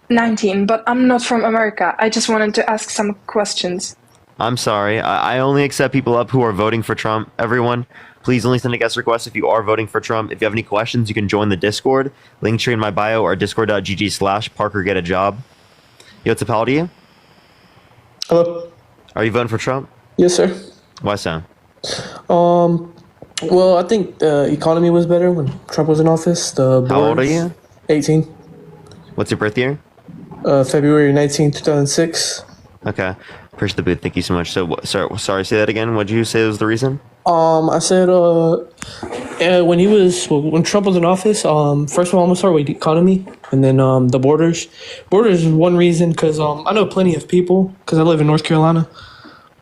19, but I'm not from America. I just wanted to ask some questions. I'm sorry. I only accept people up who are voting for Trump. Everyone, please only send a guest request if you are voting for Trump. If you have any questions, you can join the Discord. Link tree in my bio or discord.gg/ParkerGetAJob. Yo, what's up? How old are you? Hello. Are you voting for Trump? Yes, sir. Why so? Well, I think the economy was better when Trump was in office. How old are you? 18. What's your birth year? February 19, 2006. Okay. Push the booth. Thank you so much. So, sorry, say that again. What did you say was the reason? I said, When Trump was in office, first of all, I'm gonna start with the economy, and then the borders. Borders is one reason because I know plenty of people because I live in North Carolina.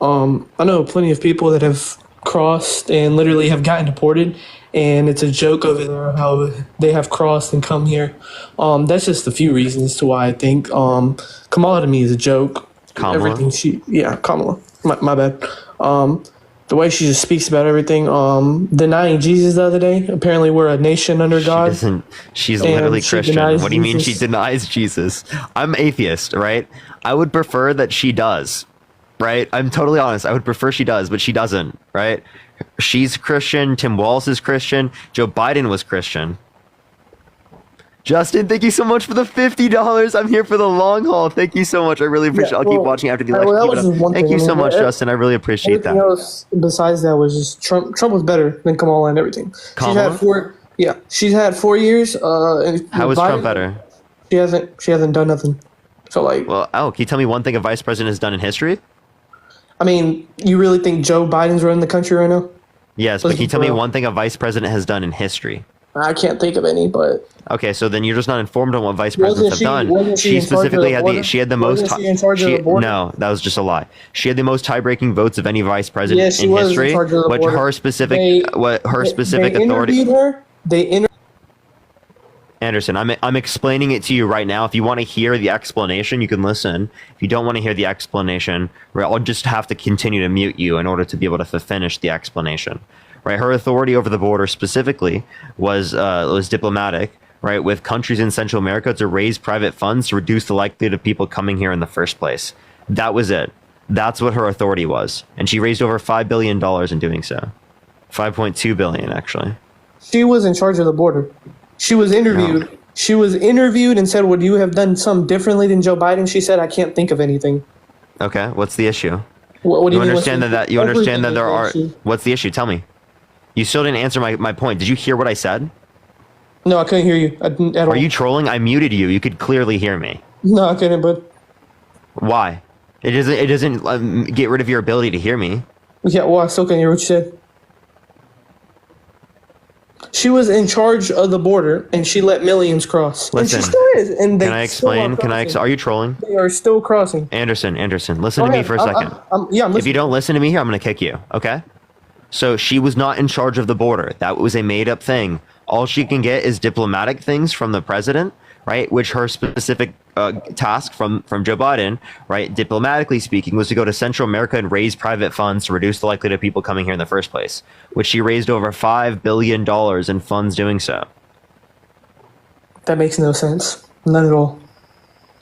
I know plenty of people that have crossed and literally have gotten deported, and it's a joke over there how they have crossed and come here. That's just a few reasons to why I think Kamala to me is a joke. Kamala? Kamala. My bad. The way she just speaks about everything, denying Jesus the other day. Apparently, we're a nation under God. She's literally Christian. What do you mean she denies Jesus? I'm atheist, right? I would prefer that she does, right? I'm totally honest. I would prefer she does, but she doesn't, right? She's Christian. Tim Walz is Christian. Joe Biden was Christian. Justin, thank you so much for the $50. I'm here for the long haul. Thank you so much. I really appreciate it. I'll keep watching after the election. Thank you so much, Justin. I really appreciate that. Everything else besides that was just Trump. Trump was better than Kamala and everything. Kamala? She's had 4 years. How is Trump better? She hasn't done nothing. So like, can you tell me one thing a vice president has done in history? I mean, you really think Joe Biden's running the country right now? Yes, but can you tell me one thing a vice president has done in history? I can't think of any, but okay, so then you're just not informed on what vice presidents have done. She specifically had the most. No, that was just a lie. She had the most tie-breaking votes of any vice president in history. What her specific authority? Anderson, I'm explaining it to you right now. If you want to hear the explanation, you can listen. If you don't want to hear the explanation, I'll just have to continue to mute you in order to be able to finish the explanation. Right, her authority over the border specifically was diplomatic, right, with countries in Central America to raise private funds to reduce the likelihood of people coming here in the first place. That was it. That's what her authority was, and she raised over $5 billion in doing so. 5.2 billion, actually. She was in charge of the border. She was interviewed. No. She was interviewed and said, "Would you have done something differently than Joe Biden?" She said, "I can't think of anything." Okay, what's the issue? What do you understand that you understand that there are? What's the issue? Tell me. You still didn't answer my point. Did you hear what I said? No, I couldn't hear you at all. Are you trolling? I muted you. You could clearly hear me. No, I couldn't, but... Why? It doesn't get rid of your ability to hear me. Yeah, well, I still can't hear what you said. She was in charge of the border, and she let millions cross. Listen, and she still is. And can I explain? Are you trolling? They are still crossing. Anderson, listen to me for a second. I'm listening. If you don't listen to me here, I'm going to kick you, okay? So she was not in charge of the border. That was a made-up thing. All she can get is diplomatic things from the president, right? Which her specific task from Joe Biden, right? Diplomatically speaking, was to go to Central America and raise private funds to reduce the likelihood of people coming here in the first place, which she raised over $5 billion in funds doing so. That makes no sense. None at all.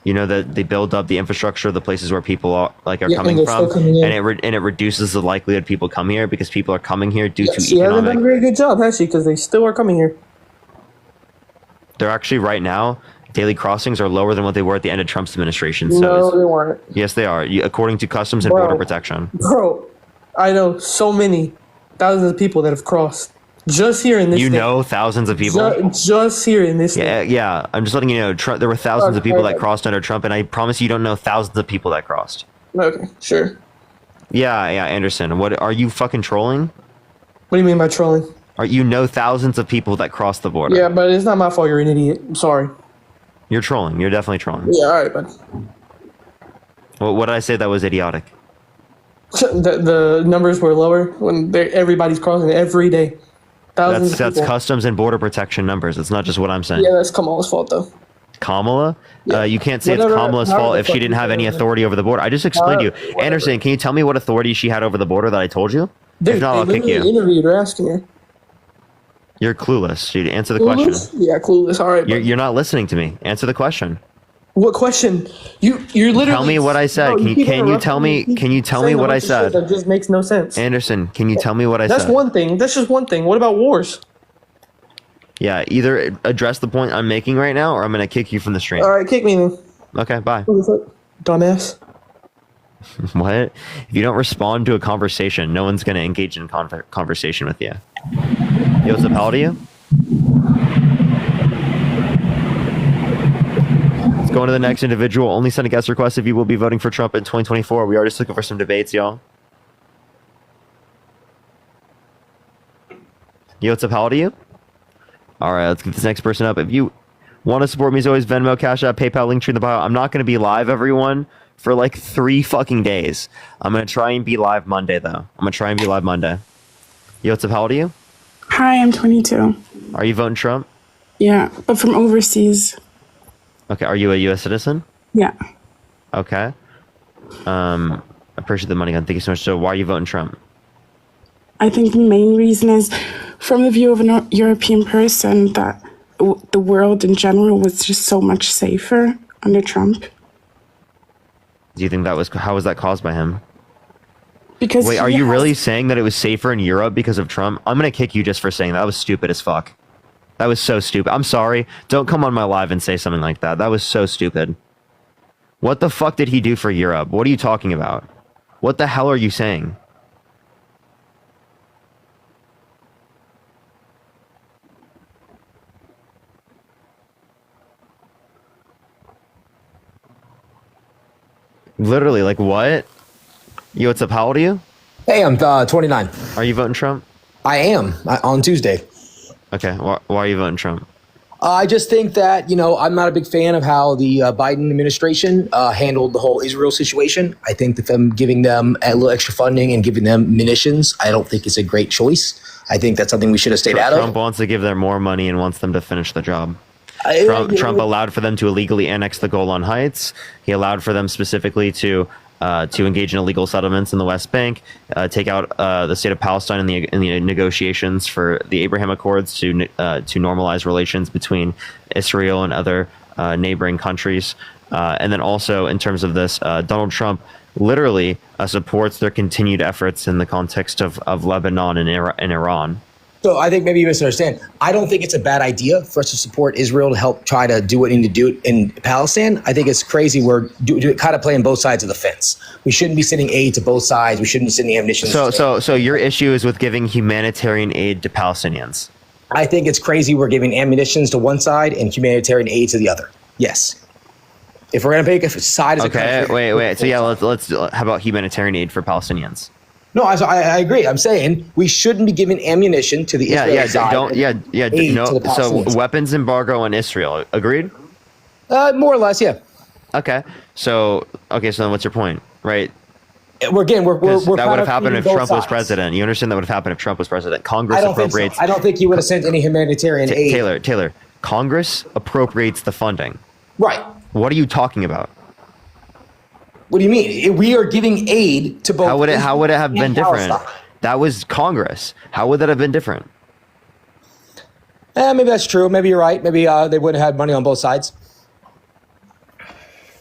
You know that they build up the infrastructure of the places where people are coming from, and it reduces the likelihood of people come here because people are coming here due to economic. She hasn't done a very good job, has she? Because they still are coming here. They're actually right now. Daily crossings are lower than what they were at the end of Trump's administration. So no, they weren't. Yes, they are. According to Customs and Border Protection. Bro, I know so many thousands of people that have crossed. Just here in this You know thousands of people? Just here in this Yeah. I'm just letting you know, there were thousands of people that crossed under Trump, and I promise you don't know thousands of people that crossed. Okay, sure. Yeah, Anderson. What, are you fucking trolling? What do you mean by trolling? You know thousands of people that crossed the border. Yeah, but it's not my fault you're an idiot. I'm sorry. You're trolling. You're definitely trolling. Yeah, alright, bud. Well, what did I say that was idiotic? The numbers were lower when everybody's crossing every day. That's Customs and Border Protection numbers. It's not just what I'm saying. Yeah, that's Kamala's fault, though. Kamala? Yeah. You can't say it's Kamala's fault if she didn't have any authority over the border. I just explained to you. Anderson, can you tell me what authority she had over the border that I told you? Dude, if not, I'll kick you. Interviewed her asking her. You're clueless, dude. Answer the question. Yeah, clueless. All right. You're not listening to me. Answer the question. What question? You're literally. Tell me what I said. Can you tell me? Can you tell me what I said? That just makes no sense. Anderson, can you tell me what I said? That's one thing. That's just one thing. What about wars? Yeah, either address the point I'm making right now, or I'm gonna kick you from the stream. All right, kick me then. Okay, bye. Dumbass. What? If you don't respond to a conversation, no one's gonna engage in conversation with you. Yo, what's up? How old are you? Let's go on to the next individual. Only send a guest request if you will be voting for Trump in 2024. We are just looking for some debates, y'all. Yo, what's up? How old are you? All right, let's get this next person up. If you want to support me, as always, Venmo, Cash App, PayPal, link tree in the bio. I'm not going to be live, everyone, for like 3 fucking days. I'm going to try and be live Monday, though. I'm going to try and be live Monday. Yo, what's up? How old are you? Hi, I'm 22. Are you voting Trump? Yeah, but from overseas. Okay, are you a U.S. citizen? Yeah. Okay. I appreciate the money gun. Thank you so much. So why are you voting Trump? I think the main reason is, from the view of a European person, that the world in general was just so much safer under Trump. Do you think how was that caused by him? Because wait, are you really saying that it was safer in Europe because of Trump? I'm gonna kick you just for saying that. That was stupid as fuck. That was so stupid. I'm sorry. Don't come on my live and say something like that. That was so stupid. What the fuck did he do for Europe? What are you talking about? What the hell are you saying? Literally, like what? Yo, what's up? How old are you? Hey, I'm 29. Are you voting Trump? I am on Tuesday. Okay, why are you voting Trump? I just think that, I'm not a big fan of how the Biden administration handled the whole Israel situation. I think that them giving them a little extra funding and giving them munitions, I don't think it's a great choice. I think that's something we should have stayed out of. Trump wants to give them more money and wants them to finish the job. Trump allowed for them to illegally annex the Golan Heights. He allowed for them specifically to engage in illegal settlements in the West Bank, take out the state of Palestine in the negotiations for the Abraham Accords to normalize relations between Israel and other neighboring countries. And then also in terms of this, Donald Trump literally supports their continued efforts in the context of Lebanon and Iran. So I think maybe you misunderstand. I don't think it's a bad idea for us to support Israel to help try to do what we need to do in Palestine. I think it's crazy we're kind of playing both sides of the fence. We shouldn't be sending aid to both sides. We shouldn't be sending ammunition. So your issue is with giving humanitarian aid to Palestinians. I think it's crazy we're giving ammunitions to one side and humanitarian aid to the other. Yes. If we're going to pick a side as a country. Wait. So yeah, let's how about humanitarian aid for Palestinians? No, I agree. I'm saying we shouldn't be giving ammunition to the Israeli side. So weapons embargo on Israel. Agreed? More or less, yeah. Okay. So then what's your point, right? We're that would have happened if Trump was president. You understand that would have happened if Trump was president. Congress appropriates. I don't think you would have sent any humanitarian aid. Taylor, Congress appropriates the funding. Right. What are you talking about? What do you mean? We are giving aid to both. How would it have been different? That was Congress. How would that have been different? Maybe that's true. Maybe you're right. Maybe they wouldn't have had money on both sides.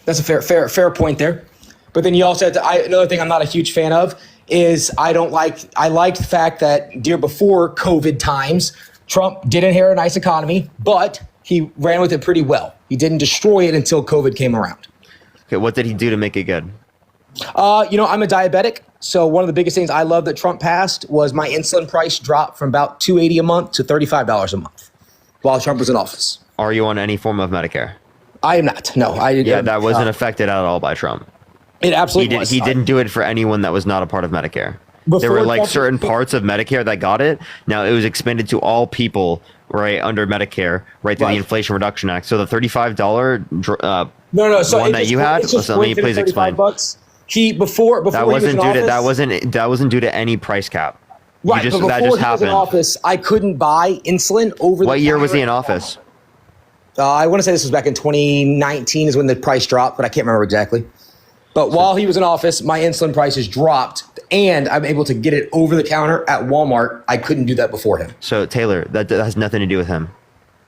That's a fair point there. But then you also have to, another thing I'm not a huge fan of is I like the fact that before COVID times, Trump did inherit a nice economy, but he ran with it pretty well. He didn't destroy it until COVID came around. Okay, what did he do to make it good? I'm a diabetic. So one of the biggest things I love that Trump passed was my insulin price dropped from about $280 a month to $35 a month while Trump was in office. Are you on any form of Medicare? I am not. No, that wasn't affected at all by Trump. It absolutely was. He didn't do it for anyone that was not a part of Medicare. There were like certain parts of Medicare that got it. Now it was expanded to all people, right, under Medicare, right, through the Inflation Reduction Act. So the $35 So one that you had. Let me please explain. Before that wasn't due to any price cap. Right, but before he was in office, I couldn't buy insulin over. What year was he in office? I want to say this was back in 2019 is when the price dropped, but I can't remember exactly. But while he was in office, my insulin prices dropped, and I'm able to get it over the counter at Walmart. I couldn't do that before him. So Taylor, that has nothing to do with him.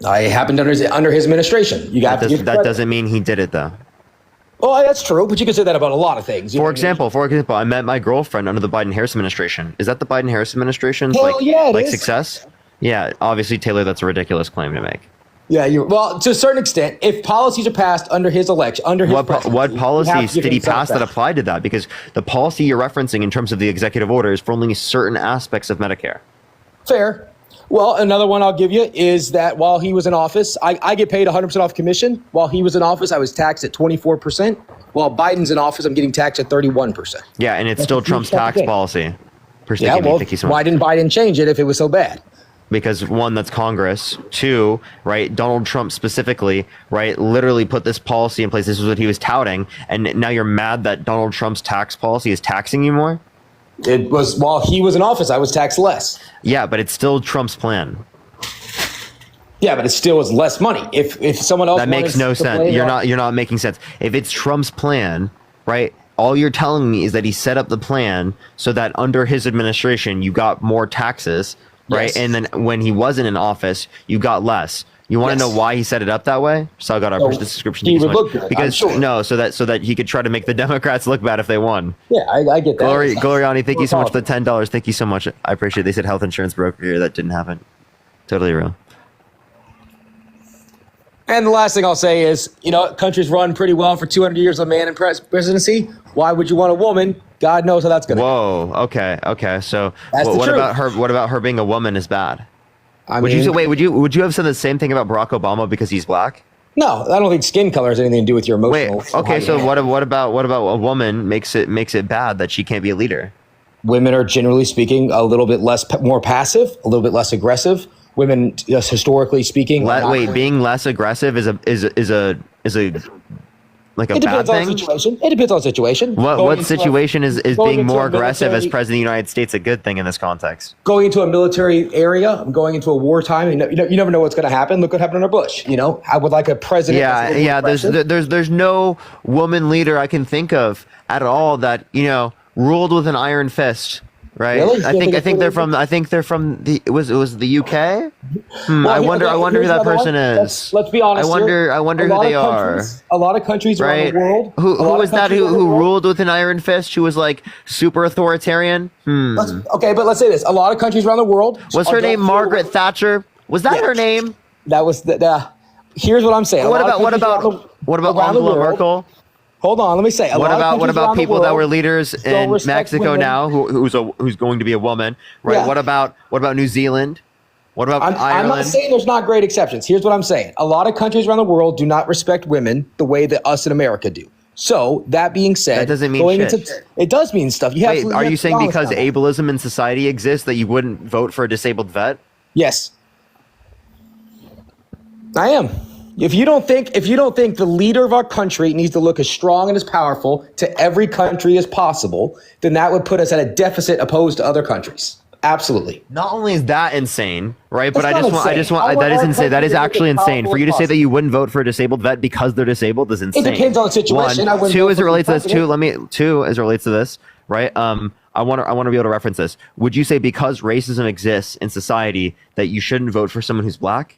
It happened under his administration. That doesn't mean he did it though. Oh, that's true, but you can say that about a lot of things. For example, I met my girlfriend under the Biden-Harris administration. Is that the Biden-Harris administration's success? Yeah, obviously, Taylor, that's a ridiculous claim to make. Yeah, well, to a certain extent, if policies are passed under his election, what policies did he pass that applied to that? Because the policy you're referencing in terms of the executive order is for only certain aspects of Medicare. Fair. Well, another one I'll give you is that while he was in office, I get paid 100% off commission. While he was in office, I was taxed at 24%. While Biden's in office, I'm getting taxed at 31%. Yeah, and it's still Trump's tax policy. Why didn't Biden change it if it was so bad? because one, that's Congress. Two, right, Donald Trump specifically, right, literally put this policy in place. This is what he was touting, and now you're mad that Donald Trump's tax policy is taxing you more? It was while he was in office, I was taxed less. Yeah, but it's still Trump's plan. Yeah, but it still is less money. If someone else that makes no sense. You're not making sense. If it's Trump's plan, right? All you're telling me is that he set up the plan so that under his administration you got more taxes, right? Yes. And then when he wasn't in office, you got less. You want to know why he set it up that way? So I got our description. He would look good, because I'm sure. so that he could try to make the Democrats look bad if they won. Yeah, I get that. Gloriani, thank you so much for the $10. Thank you so much. I appreciate it. They said health insurance broker here. That didn't happen. Totally real. And the last thing I'll say is, countries run pretty well for 200 years of man in presidency. Why would you want a woman? God knows how that's going to go. Whoa. Okay. So what about her? What about her being a woman is bad? Would you have said the same thing about Barack Obama because he's black? No, I don't think skin color has anything to do with your emotional. Wait. Okay. So what about a woman makes it bad that she can't be a leader? Women are generally speaking a little bit more passive, a little bit less aggressive. Women, just historically speaking, being less aggressive is a like a bad thing? It depends on the situation. What situation is being more aggressive as president of the United States a good thing in this context? Going into a military area, going into a wartime, you never know what's going to happen. Look what happened under Bush. I would like a president. Yeah. There's no woman leader I can think of at all that ruled with an iron fist. Right. Really? I think they're from the it was the UK. I wonder who that person is. Let's be honest. I wonder who they are. A lot of countries around the world. Who was that who ruled with an iron fist? Who was like super authoritarian? Okay, but let's say this: a lot of countries around the world. Was her name Margaret Thatcher? Was that her name? That was the. Here's what I'm saying. What about Angela Merkel? Hold on, let me say. What about people that were leaders in Mexico now, who's going to be a woman, right? Yeah. What about New Zealand? What about Ireland? I'm not saying there's not great exceptions. Here's what I'm saying: a lot of countries around the world do not respect women the way that us in America do. So that being said, that doesn't mean shit. It does mean stuff. Are you saying because ableism in society exists that you wouldn't vote for a disabled vet? Yes, I am. If you don't think the leader of our country needs to look as strong and as powerful to every country as possible, then that would put us at a deficit opposed to other countries. Absolutely. Not only is that insane, right? But that is insane. That is actually insane. For you to say that you wouldn't vote for a disabled vet because they're disabled is insane. It depends on the situation. One, two, as it relates to this, two, as it relates to this, right? I want to be able to reference this. Would you say because racism exists in society that you shouldn't vote for someone who's black?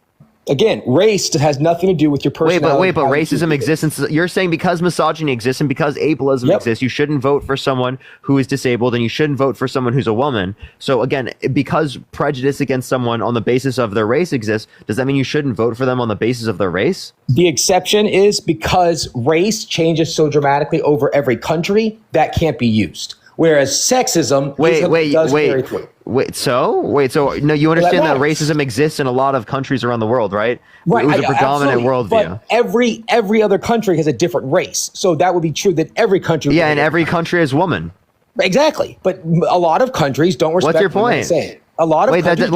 Again, race has nothing to do with your personality. But racism exists. You're saying because misogyny exists and because ableism exists, you shouldn't vote for someone who is disabled and you shouldn't vote for someone who's a woman. So again, because prejudice against someone on the basis of their race exists, does that mean you shouldn't vote for them on the basis of their race? The exception is because race changes so dramatically over every country, that can't be used. Whereas sexism So no, you understand that racism exists in a lot of countries around the world, right? Right. It was a predominant worldview. But every other country has a different race. So that would be true that every country. Yeah, and every country is woman. Exactly. But a lot of countries don't respect. What's your point? A lot of countries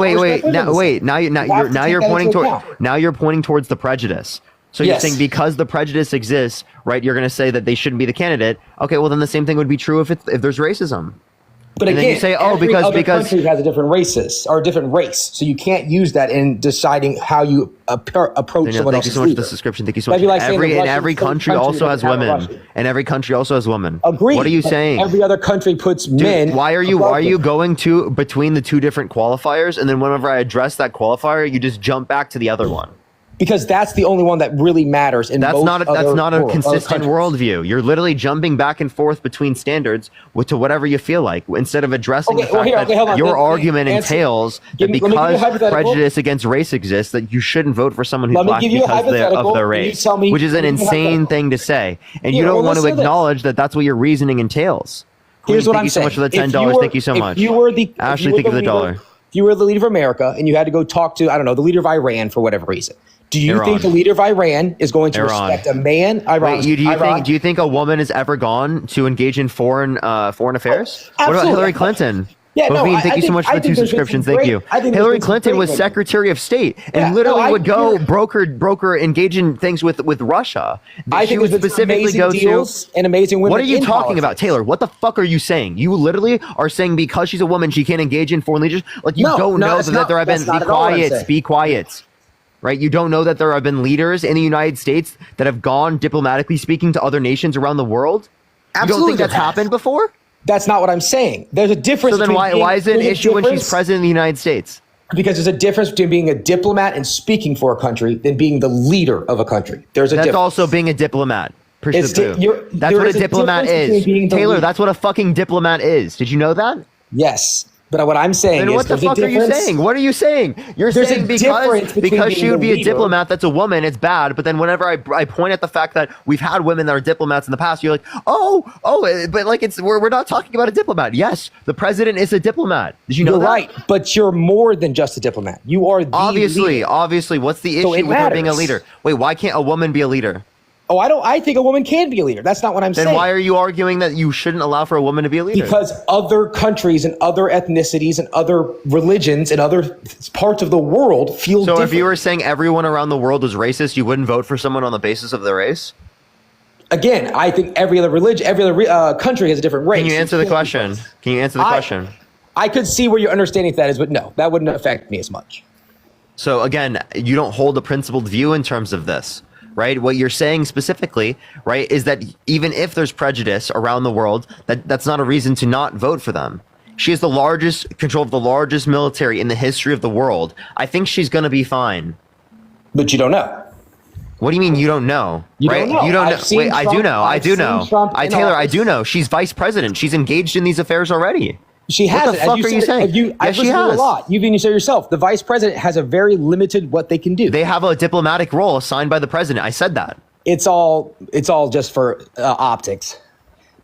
now you're pointing towards the prejudice. So you're saying because the prejudice exists, right? You're going to say that they shouldn't be the candidate. Okay, well then the same thing would be true if there's racism. But and again, then you say, because country has a different race, so you can't use that in deciding how you approach someone else's Thank you so much for the subscription. Thank you so much. Every country also has women, and every country also has women. Agreed. What are you saying? Every other country puts men. Why are you going between the two different qualifiers, and then whenever I address that qualifier, you just jump back to the other one? Because that's the only one that really matters. That's not a consistent worldview. You're literally jumping back and forth between standards to whatever you feel like, instead of addressing the fact that your argument entails that because prejudice against race exists, that you shouldn't vote for someone who's black because of their race, which is an insane thing to say, and you don't want to acknowledge that that's what your reasoning entails. Here's what I'm saying. Thank you so much for the $10. Thank you so much. Ashley, thank you for the $1. If you were the leader of America and you had to go talk to, the leader of Iran for whatever reason. Do you think the leader of Iran is going to respect a man? Do you think a woman has ever gone to engage in foreign affairs? Absolutely. What about Hillary Clinton? Yeah, no, Bovine, thank you so much for the 2 there's been some subscriptions. Thank great- you. I think there's Hillary been some Clinton great was women. Secretary of State and Yeah, literally no, would go broker, engage in things with Russia. I She think would there's been some specifically amazing go deals to. and amazing women. What are you in talking about, politics. Taylor? What the fuck are you saying? You literally are saying because she's a woman, she can't engage in foreign leaders. Like you No, don't no, know that's that not- there have been. that's not Be at all what I'm quiet. saying. Be quiet. Right? You don't know that there have been leaders in the United States that have gone diplomatically speaking to other nations around the world. Absolutely, You don't think there that's has. happened before? That's not what I'm saying. There's a difference. So then between why is it an there's a issue when she's difference- president of the United States? Because there's a difference between being a diplomat and speaking for a country than being the leader of a country. There's a That's difference. also being a diplomat. Push It's the di- boo. you're- That's there what a is a diplomat difference between being is. the Taylor, leader. that's what a fucking diplomat is. Did you know that? Yes. But what I'm saying Then is what the there's a fuck are you difference- saying? What are you saying? You're There's a saying difference between because she being would the be a leader- diplomat that's a woman, it's bad. But then whenever I point at the fact that we've had women that are diplomats in the past, you're like, but like we're not talking about a diplomat. Yes, the president is a diplomat. Did you know You're that? right, but you're more than just a diplomat. You are the leader. Obviously. What's the issue So it with her being a matters. leader? Wait, why can't a woman be a leader? Oh, I think a woman can be a leader. That's not what I'm Then saying. why are you arguing that you shouldn't allow for a woman to be a leader? Because other countries and other ethnicities and other religions and other parts of the world feel So different. if you were saying everyone around the world was racist, you wouldn't vote for someone on the basis of their race? Again, I think every other religion, every other country has a different race. Can you answer the question? Can you answer the question? I could see where your understanding of that is, but no, that wouldn't affect me as much. So again, you don't hold a principled view in terms of this, right? What you're saying specifically, right, is that even if there's prejudice around the world, that's not a reason to not vote for them. She has the largest control of the largest military in the history of the world. I think she's going to be fine. But you don't know. What do you mean you don't know? You right? don't know. You don't I've know. seen Wait, I do Trump- know. I I've do seen know. Trump in Taylor, I office. do know. She's vice president. She's engaged in these affairs already. She has. What the fuck are you saying? I've listened to you a lot. You even say yourself. The vice president has a very limited what they can do. They have a diplomatic role assigned by the president. I said that. It's all just for optics.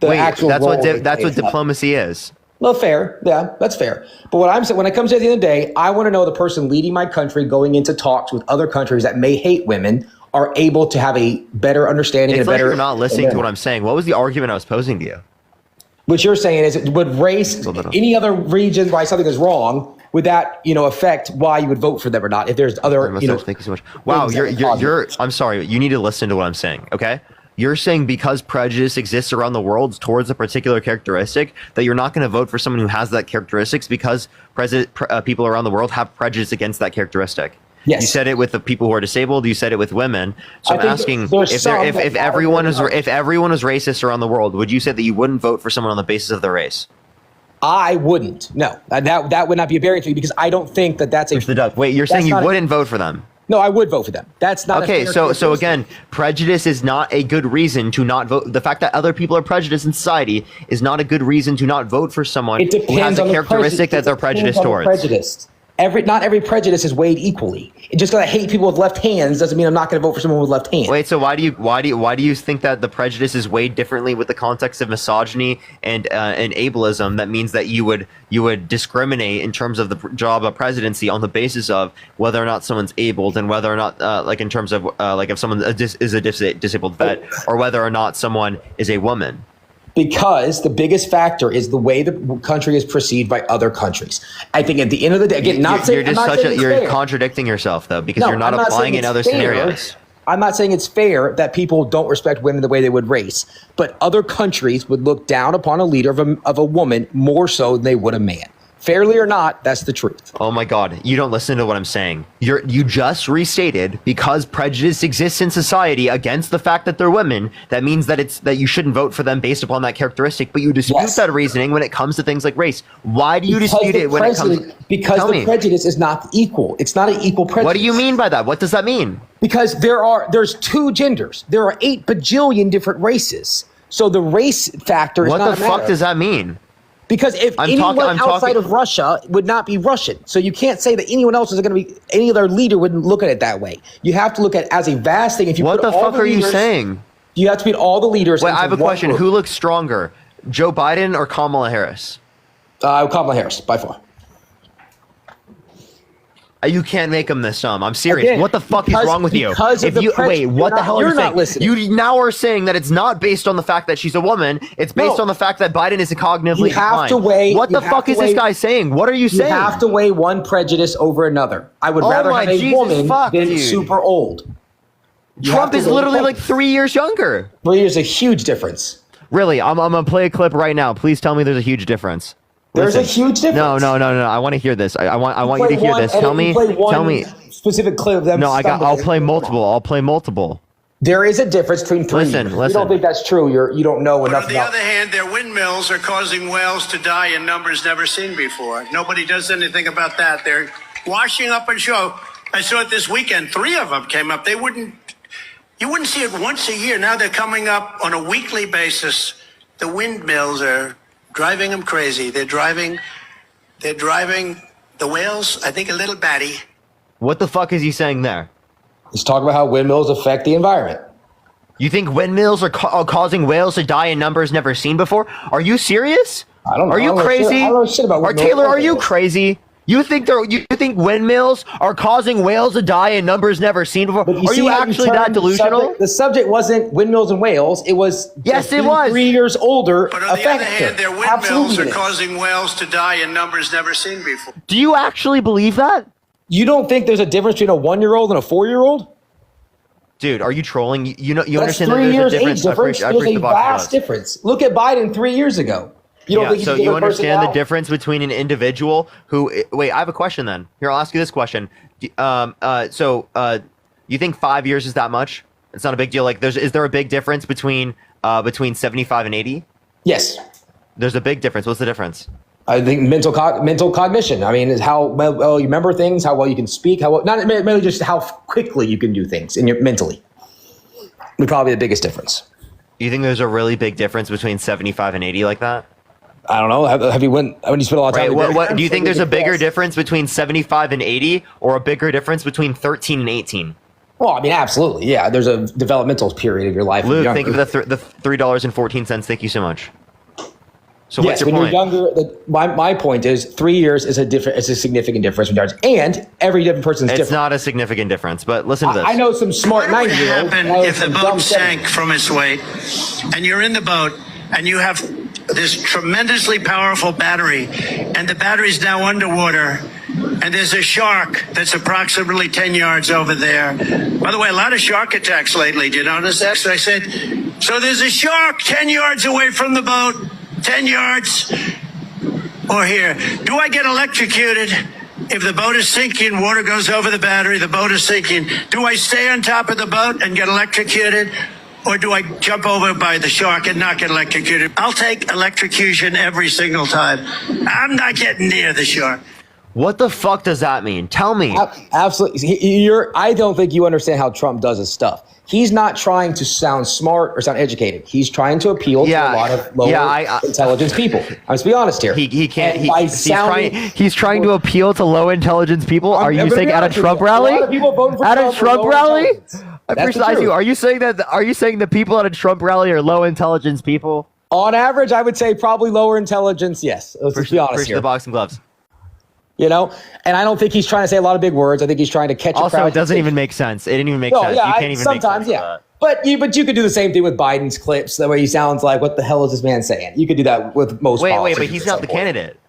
The actual that's what role that's they what play. diplomacy is. No, fair. Yeah, that's fair. But what I'm saying, when it comes to the end of the day, I want to know the person leading my country going into talks with other countries that may hate women are able to have a better understanding It's and a like better. you're not listening to what I'm saying. What was the argument I was posing to you? What you're saying is, would race, any other region why something is wrong, would that affect why you would vote for them or not? If there's other, Thank you so much. Wow, things that would you're. I'm sorry, you need to listen to what I'm saying. Okay, you're saying because prejudice exists around the world towards a particular characteristic that you're not going to vote for someone who has that characteristics because people around the world have prejudice against that characteristic. Yes. You said it with the people who are disabled. You said it with women. So I'm asking if everyone was racist around the world, would you say that you wouldn't vote for someone on the basis of their race? I wouldn't. No, that would not be a barrier to me because I don't think that's a. The duck. Wait, you're saying you wouldn't vote for them? No, I would vote for them. That's not okay. A fair So characteristic. again, prejudice is not a good reason to not vote. The fact that other people are prejudiced in society is not a good reason to not vote for someone It depends who has a on the characteristic that they're prejudiced towards. Prejudiced. Not every prejudice is weighed equally. Just because I hate people with left hands doesn't mean I'm not going to vote for someone with left hands. Wait, so why do you think that the prejudice is weighed differently with the context of misogyny and ableism? That means that you would discriminate in terms of the job of presidency on the basis of whether or not someone's abled and whether or not like in terms of like if someone is a disabled vet or whether or not someone is a woman. Because the biggest factor is the way the country is perceived by other countries. I think at the end of the day, again, you're contradicting yourself though because you're not applying in other scenarios. I'm not saying it's fair that people don't respect women the way they would race, but other countries would look down upon a leader of a woman more so than they would a man. Fairly or not, that's the truth. Oh my God, you don't listen to what I'm saying. You just restated because prejudice exists in society against the fact that they're women. That means that you shouldn't vote for them based upon that characteristic. But you dispute that reasoning when it comes to things like race. Why do you dispute it when it comes? Because the prejudice is not equal. It's not an equal prejudice. What do you mean by that? What does that mean? Because there's two genders. There are 8 bajillion different races. So the race factor is what not the a matter. fuck does that mean? Because if anyone outside of Russia would not be Russian. So you can't say that anyone else is going to be, any other leader wouldn't look at it that way. You have to look at it as a vast thing. If you what put the all fuck the are you leaders, saying? You have to put all the leaders. Wait, I have a into one question. group. Who looks stronger, Joe Biden or Kamala Harris? Kamala Harris, by far. You can't make them this dumb. I'm serious. Again, what the fuck is wrong with you? because of If the you pres- wait, what the hell are you're you not saying? listening. You now are saying that it's not based on the fact that she's a woman. It's based No. on the fact that Biden is cognitively You have declined. to weigh. What you the have fuck to is weigh- this guy saying? What are you saying? You have to weigh one prejudice over another. I would Oh rather my have a Jesus woman fuck, than dude. super old. You Trump have to is weigh literally the like 3 years younger. 3 years a huge difference. Really, I'm gonna play a clip right now. Please tell me there's a huge difference. There's a huge difference. No. I want to hear this. I want you to hear this. Tell me. Specific clip of them. No, I'll stumbling. play multiple. I'll play multiple. There is a difference between 3 years. You don't think that's true? You don't know enough On the about. other hand, their windmills are causing whales to die in numbers never seen before. Nobody does anything about that. They're washing up on shore. I saw it this weekend. 3 of them came up. You wouldn't see it once a year. Now they're coming up on a weekly basis. The windmills are driving them crazy. They're driving the whales, I think, a little batty. What the fuck is he saying there? He's talking about how windmills affect the environment. You think windmills are causing whales to die in numbers never seen before? Are you serious? I don't know. Are you crazy? I don't know shit about Or windmills. Taylor, are you crazy? You think windmills are causing whales to die in numbers never seen before? Are you actually that delusional? The subject wasn't windmills and whales. It was yes, it was 3 years older. But on the other hand, their windmills are causing whales to die in numbers never seen before. Do you actually believe that? You don't think there's a difference between a 1-year-old and a 4-year-old? Dude, are you trolling? You That's understand that 3 there's years a difference? age difference. I There's appreciate a the box vast difference. Look at Biden 3 years ago. You don't think he's so a different you understand the person now? difference between an individual who? Wait, I have a question then. Here, I'll ask you this question. You think 5 years is that much? It's not a big deal. Like, is there a big difference between 75 and 80? Yes. There's a big difference. What's the difference? I think mental cognition. I mean, is how well you remember things, how well you can speak, how well, not merely just how quickly you can do things in your mentally. Would probably be the biggest difference. You think there's a really big difference between 75 and 80 like that? I don't know. Have you when you spent a lot of time? What do you think? There's a bigger difference between 75 and 80, or a bigger difference between 13 and 18? Well, I mean, absolutely. Yeah, there's a developmental period of your life. Luke, thank you for the $3.14. Thank you so much. So yes, what's your when point? you're younger, my point is 3 years is a significant difference in yards, and every different person is different. It's not a significant difference, but listen to this. I know some smart What would 9-year-olds. happen if the boat sank from its weight and you're in the boat and you have this tremendously powerful battery and the battery's now underwater and there's a shark that's approximately 10 yards over there. By the way, a lot of shark attacks lately. Do you notice that? So I said, so there's a shark 10 yards away from the boat, 10 yards, or here. Do I get electrocuted? If the boat is sinking, water goes over the battery, the boat is sinking. Do I stay on top of the boat and get electrocuted? Or do I jump over by the shark and not get electrocuted? I'll take electrocution every single time. I'm not getting near the shark. What the fuck does that mean? Tell me. Absolutely. I don't think you understand how Trump does his stuff. He's not trying to sound smart or sound educated. He's trying to appeal to a lot of lower intelligence people. Let's be honest here. He can't. He's trying to appeal to low intelligence people. Are you saying at a Trump rally? A lot of people voting for At Trump a Trump are low rally? intelligence. I That's the precise you. truth. Are you saying that? Are you saying the people at a Trump rally are low intelligence people? On average, I would say probably lower intelligence. Yes. Let's be honest here. The boxing gloves. You know, and I don't think he's trying to say a lot of big words. I think he's trying to catch a crowd. Also, it doesn't even make sense. It didn't even make sense. Yeah, You can't even sometimes, make sense of that. But you could do the same thing with Biden's clips. That way he sounds like, what the hell is this man saying? You could do that with most Wait, politicians but he's at not some the point. candidate.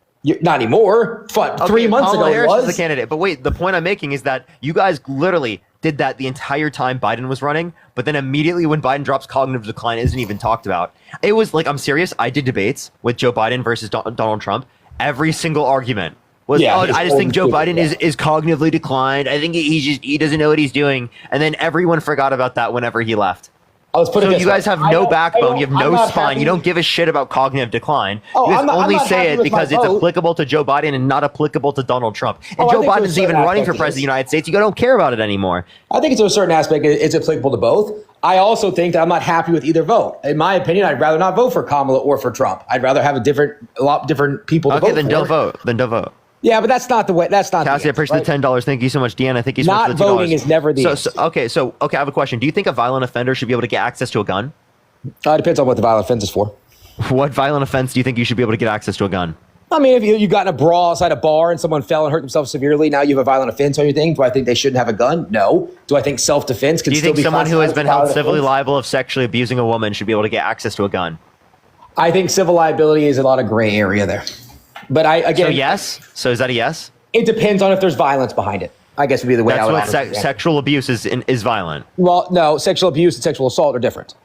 Not anymore. What, 3 months ago Kamala he Harris was. is the candidate. But wait, the point I'm making is that you guys literally did that the entire time Biden was running, but then immediately when Biden drops cognitive decline, it isn't even talked about. It was like, I'm serious, I did debates with Joe Biden versus Donald Trump. Every single argument was, I just think Joe Biden is cognitively declined. I think he doesn't know what he's doing. And then everyone forgot about that whenever he left. Let's put it So this you guys way. have I no don't- backbone. You have I'm no not spine. happy- You don't give a shit about cognitive decline. Oh, You guys I'm not only happy say it with because my it's vote. applicable to Joe Biden and not applicable to Donald Trump. And Oh, I Joe think to a Biden's even certain running for aspect it president of is. the United States. You don't care about it anymore. I think to a certain aspect it's applicable to both. I also think that I'm not happy with either vote. In my opinion, I'd rather not vote for Kamala or for Trump. I'd rather have a lot different people to vote Okay, then for. don't vote. Then don't vote. Yeah, but that's not the way. That's not. Cassie, I the appreciate answer, the $10. Thank you so much, Deanna. Thank you so Not much for the $2. voting is never the answer. Okay, I have a question. Do you think a violent offender should be able to get access to a gun? It depends on what the violent offense is for. What violent offense do you think you should be able to get access to a gun? I mean, if you got in a brawl outside a bar and someone fell and hurt themselves severely, now you have a violent offense on your thing. Do I think they shouldn't have a gun? No. Do I think self-defense can still be? Do you think someone who has been held classified as civilly violent liable of sexually abusing a woman should be able to get access to a gun? I think civil liability is a lot of gray area there. But So yes? So is that a yes? It depends on if there's violence behind it, I guess would be the way I would That's what sexual abuse is violent. Well, no, sexual abuse and sexual assault are different.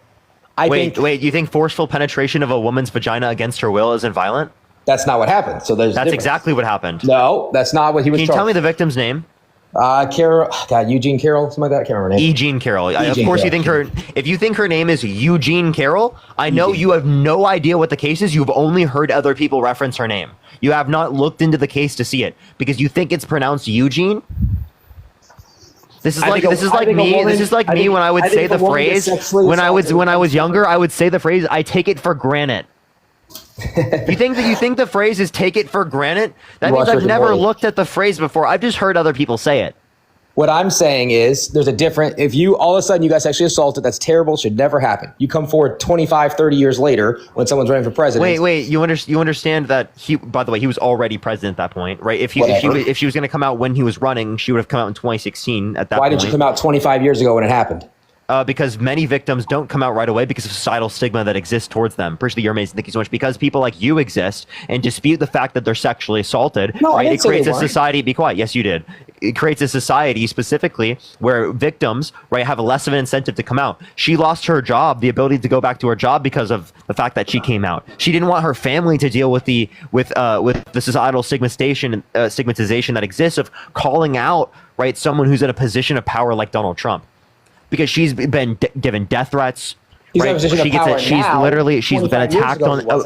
Wait, you think forceful penetration of a woman's vagina against her will isn't violent? That's not what happened. So that's exactly what happened. No, that's not what he was. Can you tell me the victim's name? Eugene Carroll, something like that. I can't remember her name. Eugene Carroll. Of course, you think if you think her name is Eugene Carroll, I know you have no idea what the case is. You've only heard other people reference her name. You have not looked into the case to see it because you think it's pronounced Eugene. This is like me when I would say the phrase when I was younger. I would say the phrase "I take it for granted." You think the phrase is "take it for granted"? That means I've never looked at the phrase before. I've just heard other people say it. What I'm saying is there's a different, if you all of a sudden you guys sexually assaulted, that's terrible, should never happen. You come forward 25, 30 years later when someone's running for president. Wait, you understand that by the way, he was already president at that point, right? If she was going to come out when he was running, she would have come out in 2016 at that point. Why didn't you come out 25 years ago when it happened? Because many victims don't come out right away because of societal stigma that exists towards them. Personally, you're amazing. Thank you so much. Because people like you exist and dispute the fact that they're sexually assaulted, right? It creates a society. Be quiet. Yes, you did. It creates a society specifically where victims, right, have less of an incentive to come out. She lost her job, the ability to go back to her job because of the fact that she came out. She didn't want her family to deal with the societal stigmatization that exists of calling out, right, someone who's in a position of power like Donald Trump. Because she's been given death threats. Right? She's been attacked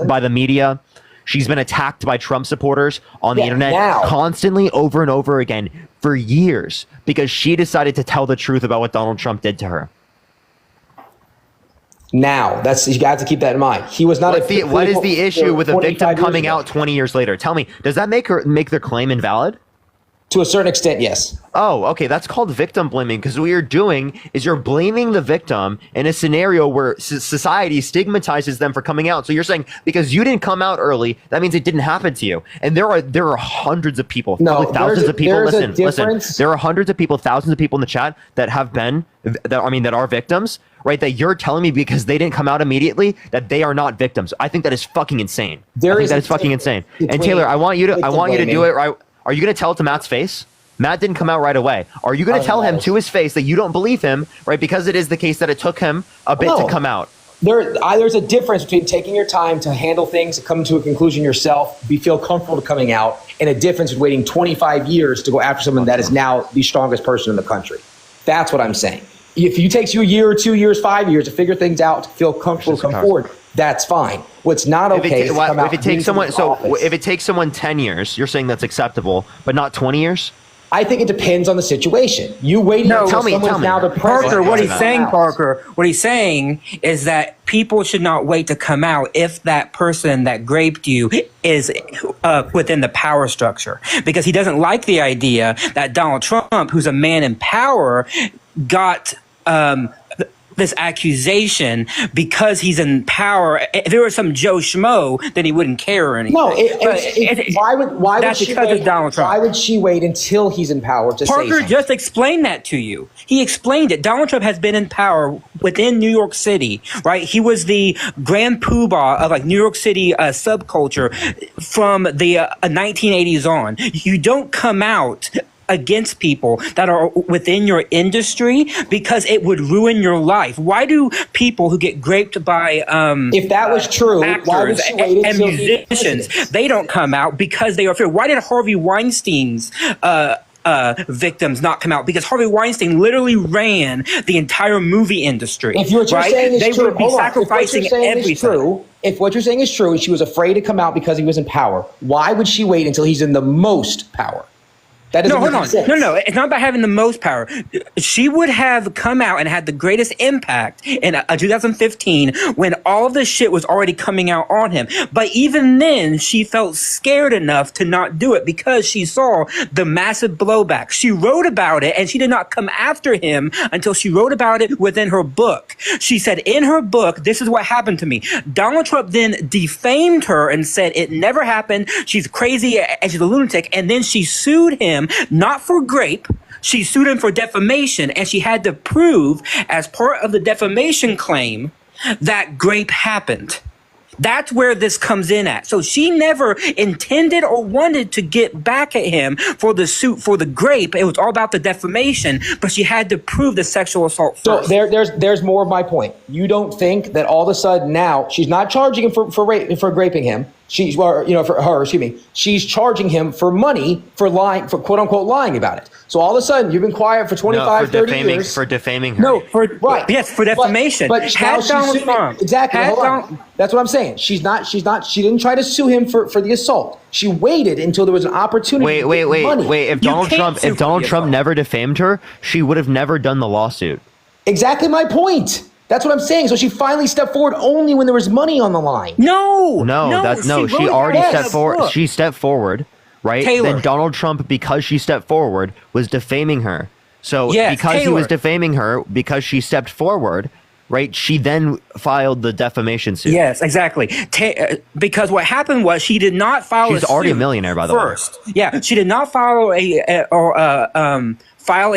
by the media. She's been attacked by Trump supporters on the internet constantly, over and over again for years because she decided to tell the truth about what Donald Trump did to her. Now, you got to keep that in mind. He was not. What is the issue with a victim coming out 20 years later? Tell me, does that make their claim invalid? To a certain extent, yes. Oh, okay. That's called victim blaming because what you're doing is you're blaming the victim in a scenario where society stigmatizes them for coming out. So you're saying because you didn't come out early, that means it didn't happen to you. And there are hundreds of people, thousands of people. Listen. There are hundreds of people, thousands of people in the chat that are victims, right? That you're telling me because they didn't come out immediately that they are not victims. I think that is fucking insane. That is fucking insane. And Taylor, I want you to do it right. Are you going to tell it to Matt's face? Matt didn't come out right away. Are you going to tell him to his face that you don't believe him, right? Because it is the case that it took him a bit to come out. There's a difference between taking your time to handle things, come to a conclusion yourself, feel comfortable to coming out, and a difference in waiting 25 years to go after someone that is now the strongest person in the country. That's what I'm saying. If it takes you a year or 2 years, 5 years to figure things out, to feel comfortable to come forward, that's fine. What's not okay is come out. If it takes someone 10 years, you're saying that's acceptable, but not 20 years? I think it depends on the situation. You waiting until someone's now the president. Parker, what he's saying is that people should not wait to come out if that person that raped you is within the power structure. Because he doesn't like the idea that Donald Trump, who's a man in power, got this accusation because he's in power. If there was some Joe Schmo, then he wouldn't care or anything. No, why would she wait until he's in power to say something? Parker just explained that to you. He explained it. Donald Trump has been in power within New York City, right? He was the grand poobah of like New York City subculture from the 1980s on. You don't come out against people that are within your industry because it would ruin your life. Why do people who get raped by if that was true, actors and musicians, they don't come out because they are feared? Why did Harvey Weinstein's victims not come out? Because Harvey Weinstein literally ran the entire movie industry. If what you're saying is they true, would be sacrificing everything. If what you're saying is true and she was afraid to come out because he was in power, why would she wait until he's in the most power? That doesn't No, hold make on. sense. No. It's not about having the most power. She would have come out and had the greatest impact in 2015 when all of this shit was already coming out on him. But even then, she felt scared enough to not do it because she saw the massive blowback. She wrote about it, and she did not come after him until she wrote about it within her book. She said in her book, this is what happened to me. Donald Trump then defamed her and said it never happened. She's crazy and she's a lunatic. And then she sued him, not for grape. She sued him for defamation, and she had to prove as part of the defamation claim that grape happened. That's where this comes in at. So she never intended or wanted to get back at him for the suit for the grape. It was all about the defamation, but she had to prove the sexual assault first. So there's more of my point. You don't think that all of a sudden now she's not charging him for graping him. She's She's charging him for money for lying, for quote unquote lying about it. So all of a sudden you've been quiet for 25, 30 years. For defaming her. No, for defamation. But now she's Donald suing Trump. exactly. Hold on. That's what I'm saying. She didn't try to sue him for the assault. She waited until there was an opportunity. Wait. If Donald Trump never defamed her, she would have never done the lawsuit. Exactly my point. That's what I'm saying. So she finally stepped forward only when there was money on the line. No. She already stepped forward. She stepped forward, right? Taylor. Then Donald Trump, because she stepped forward, was defaming her. So Yes, because he was Taylor. defaming her, because she stepped forward, right? She then filed the defamation suit. Yes, exactly. Because what happened was she did not file. She's already a millionaire, by the way. First, yeah, she did not file a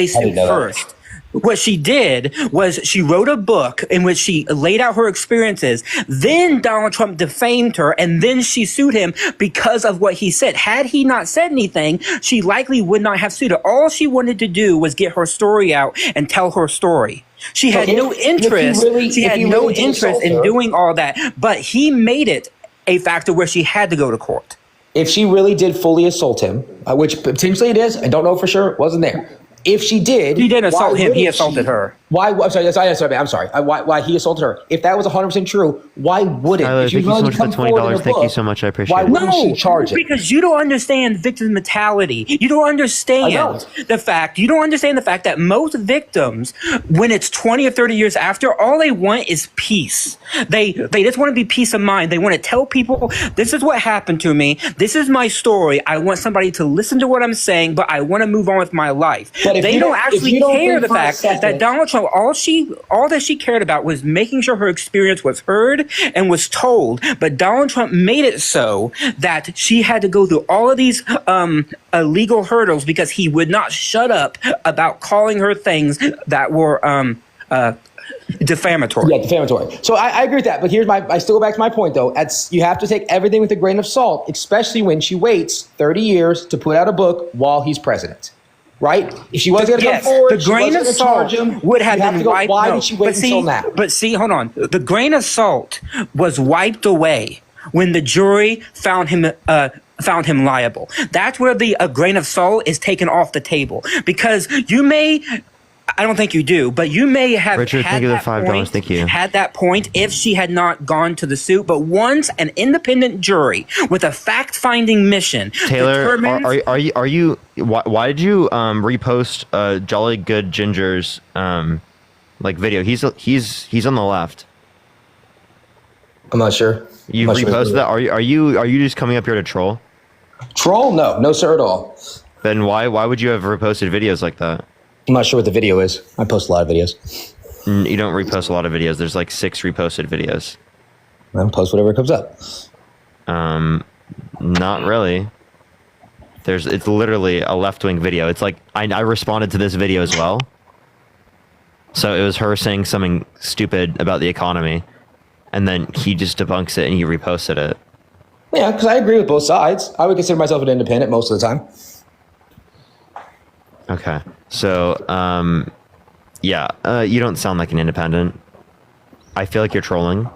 suit first. What she did was she wrote a book in which she laid out her experiences. Then Donald Trump defamed her, and then she sued him because of what he said. Had he not said anything, she likely would not have sued her. All she wanted to do was get her story out and tell her story. She had no interest. She had no interest in doing all that, but he made it a factor where she had to go to court. If she really did fully assault him, which potentially it is, I don't know for sure, it wasn't there. If she did, he didn't assault him. He assaulted her. Why? I'm sorry. Why he assaulted her? If that was 100% true, why wouldn't? Tyler, thank you so much for the $20. Thank you so much. I appreciate it. Why wouldn't she charge it? Because you don't understand victim mentality. You don't understand the fact. You don't understand the fact that most victims, when it's 20 or 30 years after, all they want is peace. They just want to be peace of mind. They want to tell people, this is what happened to me. This is my story. I want somebody to listen to what I'm saying, but I want to move on with my life. They don't actually care the fact that Donald Trump, all that she cared about was making sure her experience was heard and was told. But Donald Trump made it so that she had to go through all of these legal hurdles because he would not shut up about calling her things that were defamatory. Yeah, defamatory. So I agree with that. But I still go back to my point though. You have to take everything with a grain of salt, especially when she waits 30 years to put out a book while he's president. Right? If she wasn't going to come forward, the grain of salt would have been wiped. Why did she wait until now? But see, hold on. The grain of salt was wiped away when the jury found him liable. That's where the grain of salt is taken off the table. Because you may, I don't think you do, but you may have Richard, thank you for the $5. Thank you. Had that point if she had not gone to the suit. But once an independent jury with a fact-finding mission, Taylor, are you? Why did you repost Jolly Good Ginger's video? He's on the left. I'm not sure. You reposted that? Are you just coming up here to troll? Troll? No, sir, at all. Then why would you have reposted videos like that? I'm not sure what the video is. I post a lot of videos. You don't repost a lot of videos. There's like 6 reposted videos. I post whatever comes up. Not really. It's literally a left-wing video. It's like I responded to this video as well. So it was her saying something stupid about the economy, and then he just debunks it and he reposted it. Yeah, because I agree with both sides. I would consider myself an independent most of the time. Okay. So, you don't sound like an independent. I feel like you're trolling.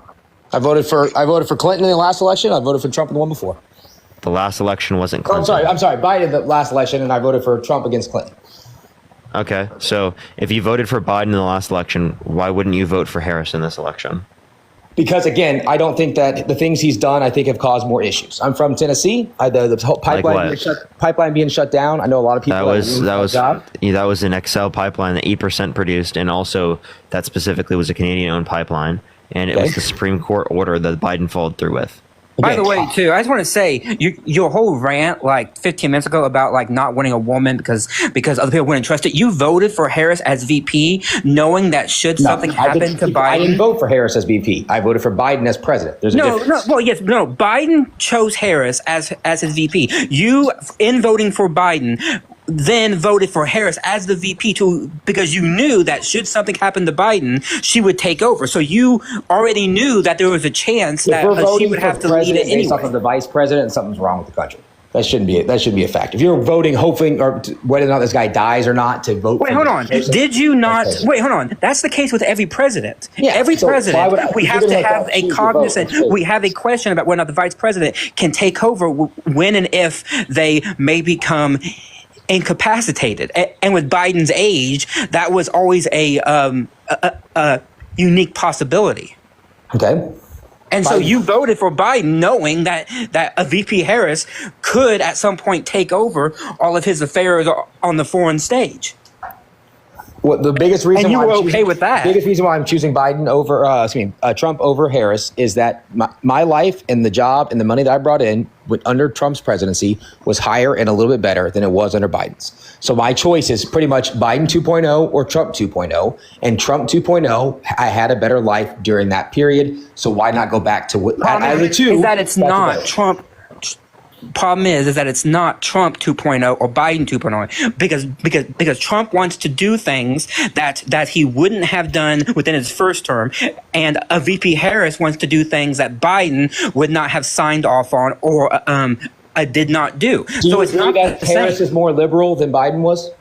I voted for Clinton in the last election. I voted for Trump in the one before. The last election wasn't Clinton. I'm sorry. Biden the last election, and I voted for Trump against Clinton. Okay. So if you voted for Biden in the last election, why wouldn't you vote for Harris in this election? because again, I don't think that the things he's done, I think, have caused more issues. I'm from Tennessee. The whole pipeline being shut down. I know a lot of people. That was an Excel pipeline that 8% produced, and also that specifically was a Canadian-owned pipeline, and it was the Supreme Court order that Biden followed through with. By the way, too, I just want to say your whole rant like 15 minutes ago about like not wanting a woman because other people wouldn't trust it. You voted for Harris as VP, knowing that should something happen to Biden. I didn't vote for Harris as VP. I voted for Biden as president. There's a difference. Biden chose Harris as his VP. You, in voting for Biden, then voted for Harris as the VP because you knew that should something happen to Biden, she would take over. So you already knew that there was a chance that she would have to lead it based off of the vice president, something's wrong with the country. That shouldn't be a fact. If you're voting, hoping, or whether or not this guy dies or not, to vote. Wait, hold on. Did you not? Wait, hold on. That's the case with every president. Yeah, every president. We have to have a cognizant. We have a question about whether or not the vice president can take over when and if they may become incapacitated. And with Biden's age, that was always a unique possibility. Okay. And so you voted for Biden knowing that a VP Harris could at some point take over all of his affairs on the foreign stage. Well, the biggest reason, and you were okay with that. The biggest reason why I'm choosing Biden over, Trump over Harris is that my life and the job and the money that I brought in under Trump's presidency was higher and a little bit better than it was under Biden's. So my choice is pretty much Biden 2.0 or Trump 2.0. And Trump 2.0, I had a better life during that period. So why not go back to either two? Is that it's not Trump. Problem is that it's not Trump 2.0 or Biden 2.0 because Trump wants to do things that he wouldn't have done within his first term, and a VP Harris wants to do things that Biden would not have signed off on or did not do. So it's not that Harris is more liberal than Biden was?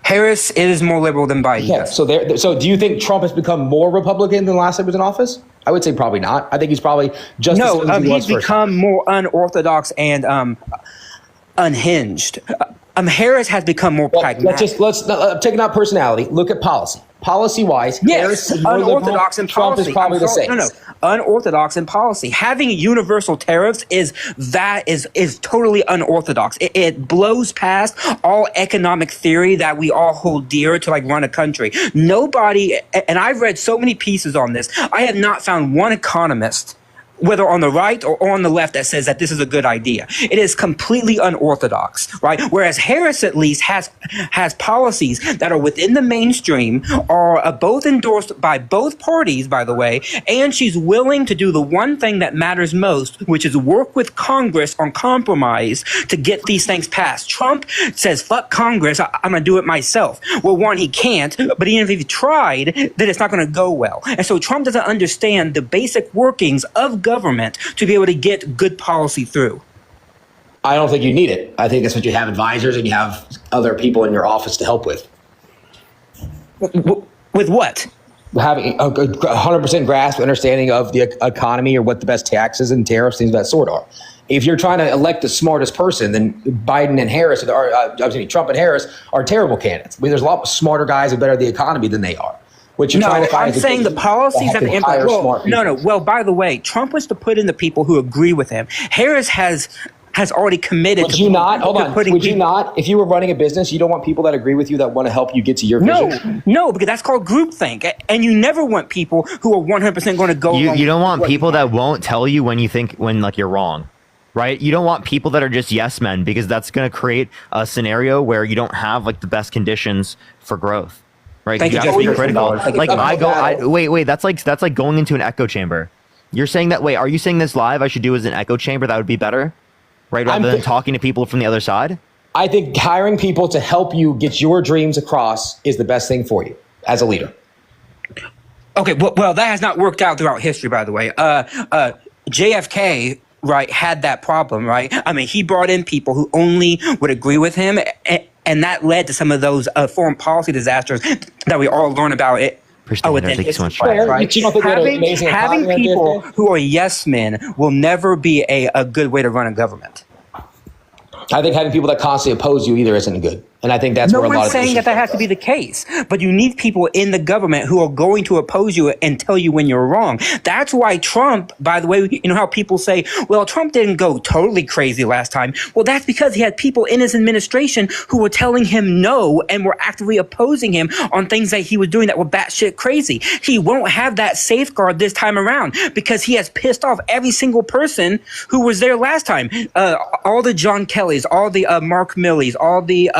Harris is more liberal than Biden. Yeah. So do you think Trump has become more Republican than last time he was in office? I would say probably not. I think he's probably just he's become more unorthodox and unhinged. Harris has become more pragmatic. Let's taking out personality. Look at policy. Policy-wise, yes, unorthodox in Trump policy. is probably the same. No, unorthodox in policy. Having universal tariffs is totally unorthodox. It blows past all economic theory that we all hold dear to run a country. Nobody, and I've read so many pieces on this, I have not found one economist, whether on the right or on the left, that says that this is a good idea. It is completely unorthodox, right? Whereas Harris at least has policies that are within the mainstream, are both endorsed by both parties, by the way, and she's willing to do the one thing that matters most, which is work with Congress on compromise to get these things passed. Trump says, fuck Congress, I'm going to do it myself. Well, one, he can't, but even if he tried, then it's not going to go well. And so Trump doesn't understand the basic workings of government to be able to get good policy through. I don't think you need it. I think that's what you have advisors and you have other people in your office to help with. With what? Having a 100% grasp, understanding of the economy or what the best taxes and tariffs, things of that sort are. If you're trying to elect the smartest person, then Biden and Harris, Trump and Harris are terrible candidates. There's a lot smarter guys who are better at the economy than they are. I'm saying the policies have impact. Well, by the way, Trump was to put in the people who agree with him. Harris has already committed. Would you not? Hold on. Would you not? If you were running a business, you don't want people that agree with you that want to help you get to your vision? No, because that's called groupthink. And you never want people who are 100% going to go. You don't want people that won't tell you when you're wrong. Right? You don't want people that are just yes men, because that's going to create a scenario where you don't have the best conditions for growth. Right, you have to be critical. Wait. That's like going into an echo chamber. You're saying that. Wait, are you saying this live? I should do as an echo chamber. That would be better, right? Rather than talking to people from the other side. I think hiring people to help you get your dreams across is the best thing for you as a leader. Okay, well, that has not worked out throughout history, by the way. JFK. Right, had that problem, right? I mean, he brought in people who only would agree with him, and that led to some of those foreign policy disasters that we all learn about within history. Right? Having people who are yes men will never be a good way to run a government. I think having people that constantly oppose you either isn't good. And I think that's No where a lot one's of saying that has to be the case, but you need people in the government who are going to oppose you and tell you when you're wrong. That's why Trump, by the way, you know how people say, well, Trump didn't go totally crazy last time. Well, that's because he had people in his administration who were telling him no and were actively opposing him on things that he was doing that were batshit crazy. He won't have that safeguard this time around because he has pissed off every single person who was there last time. All the John Kellys, all the Mark Millies, all the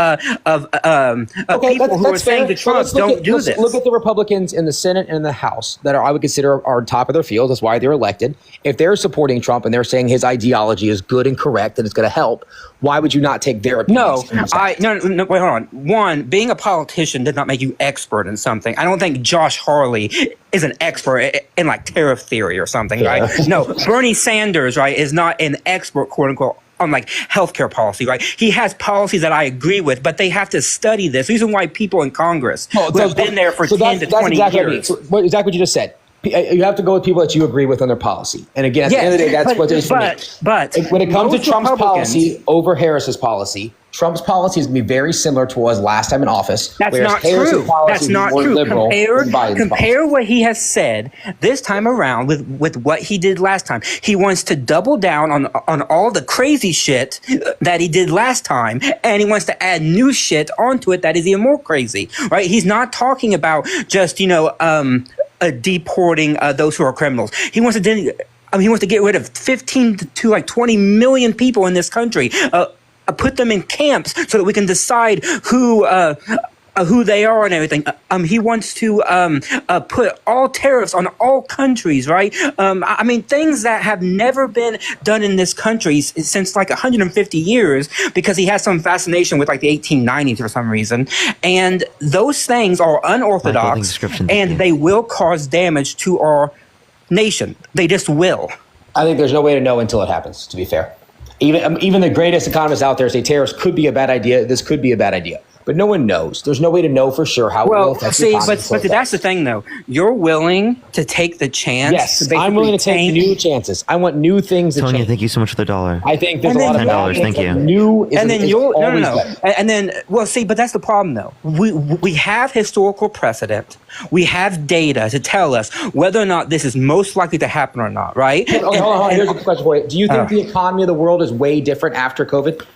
people who are saying to Trump, don't do this. Look at the Republicans in the Senate and in the House that I would consider are top of their field. That's why they're elected. If they're supporting Trump and they're saying his ideology is good and correct and it's going to help, why would you not take their opinions? No, wait, hold on. One, being a politician does not make you expert in something. I don't think Josh Hawley is an expert in like tariff theory or something, right? No, Bernie Sanders, right, is not an expert, quote unquote, on like healthcare policy, right? He has policies that I agree with, but they have to study this. The reason why people in Congress who have been there for 10 to 20 years. Exactly what you just said. You have to go with people that you agree with on their policy. And again, at the end of the day, that's what it is for me. But when it comes to Trump's policy over Harris's policy, Trump's policy is going to be very similar to what was last time in office. That's not true. That's not true. Compare what he has said this time around with what he did last time. He wants to double down on all the crazy shit that he did last time, and he wants to add new shit onto it that is even more crazy. Right? He's not talking about just deporting those who are criminals. He wants to get rid of 15 to like 20 million people in this country. Put them in camps so that we can decide who they are and everything. He wants to put all tariffs on all countries, right? I mean, things that have never been done in this country since like 150 years because he has some fascination with like the 1890s for some reason. And those things are unorthodox and they will cause damage to our nation. They just will. I think there's no way to know until it happens, to be fair. Even the greatest economists out there say tariffs could be a bad idea. This could be a bad idea. But no one knows. There's no way to know for sure how it will affect the economy. But that's the thing, though. You're willing to take the chance. Yes, I'm willing to take new chances. I want new things. Tonya, thank you so much for the $1. I think there's a lot of $10. Thank you. New is, and then and then but that's the problem, though. We have historical precedent. We have data to tell us whether or not this is most likely to happen or not. Right? Hold on. Here's a question for you. Do you think the economy of the world is way different after COVID?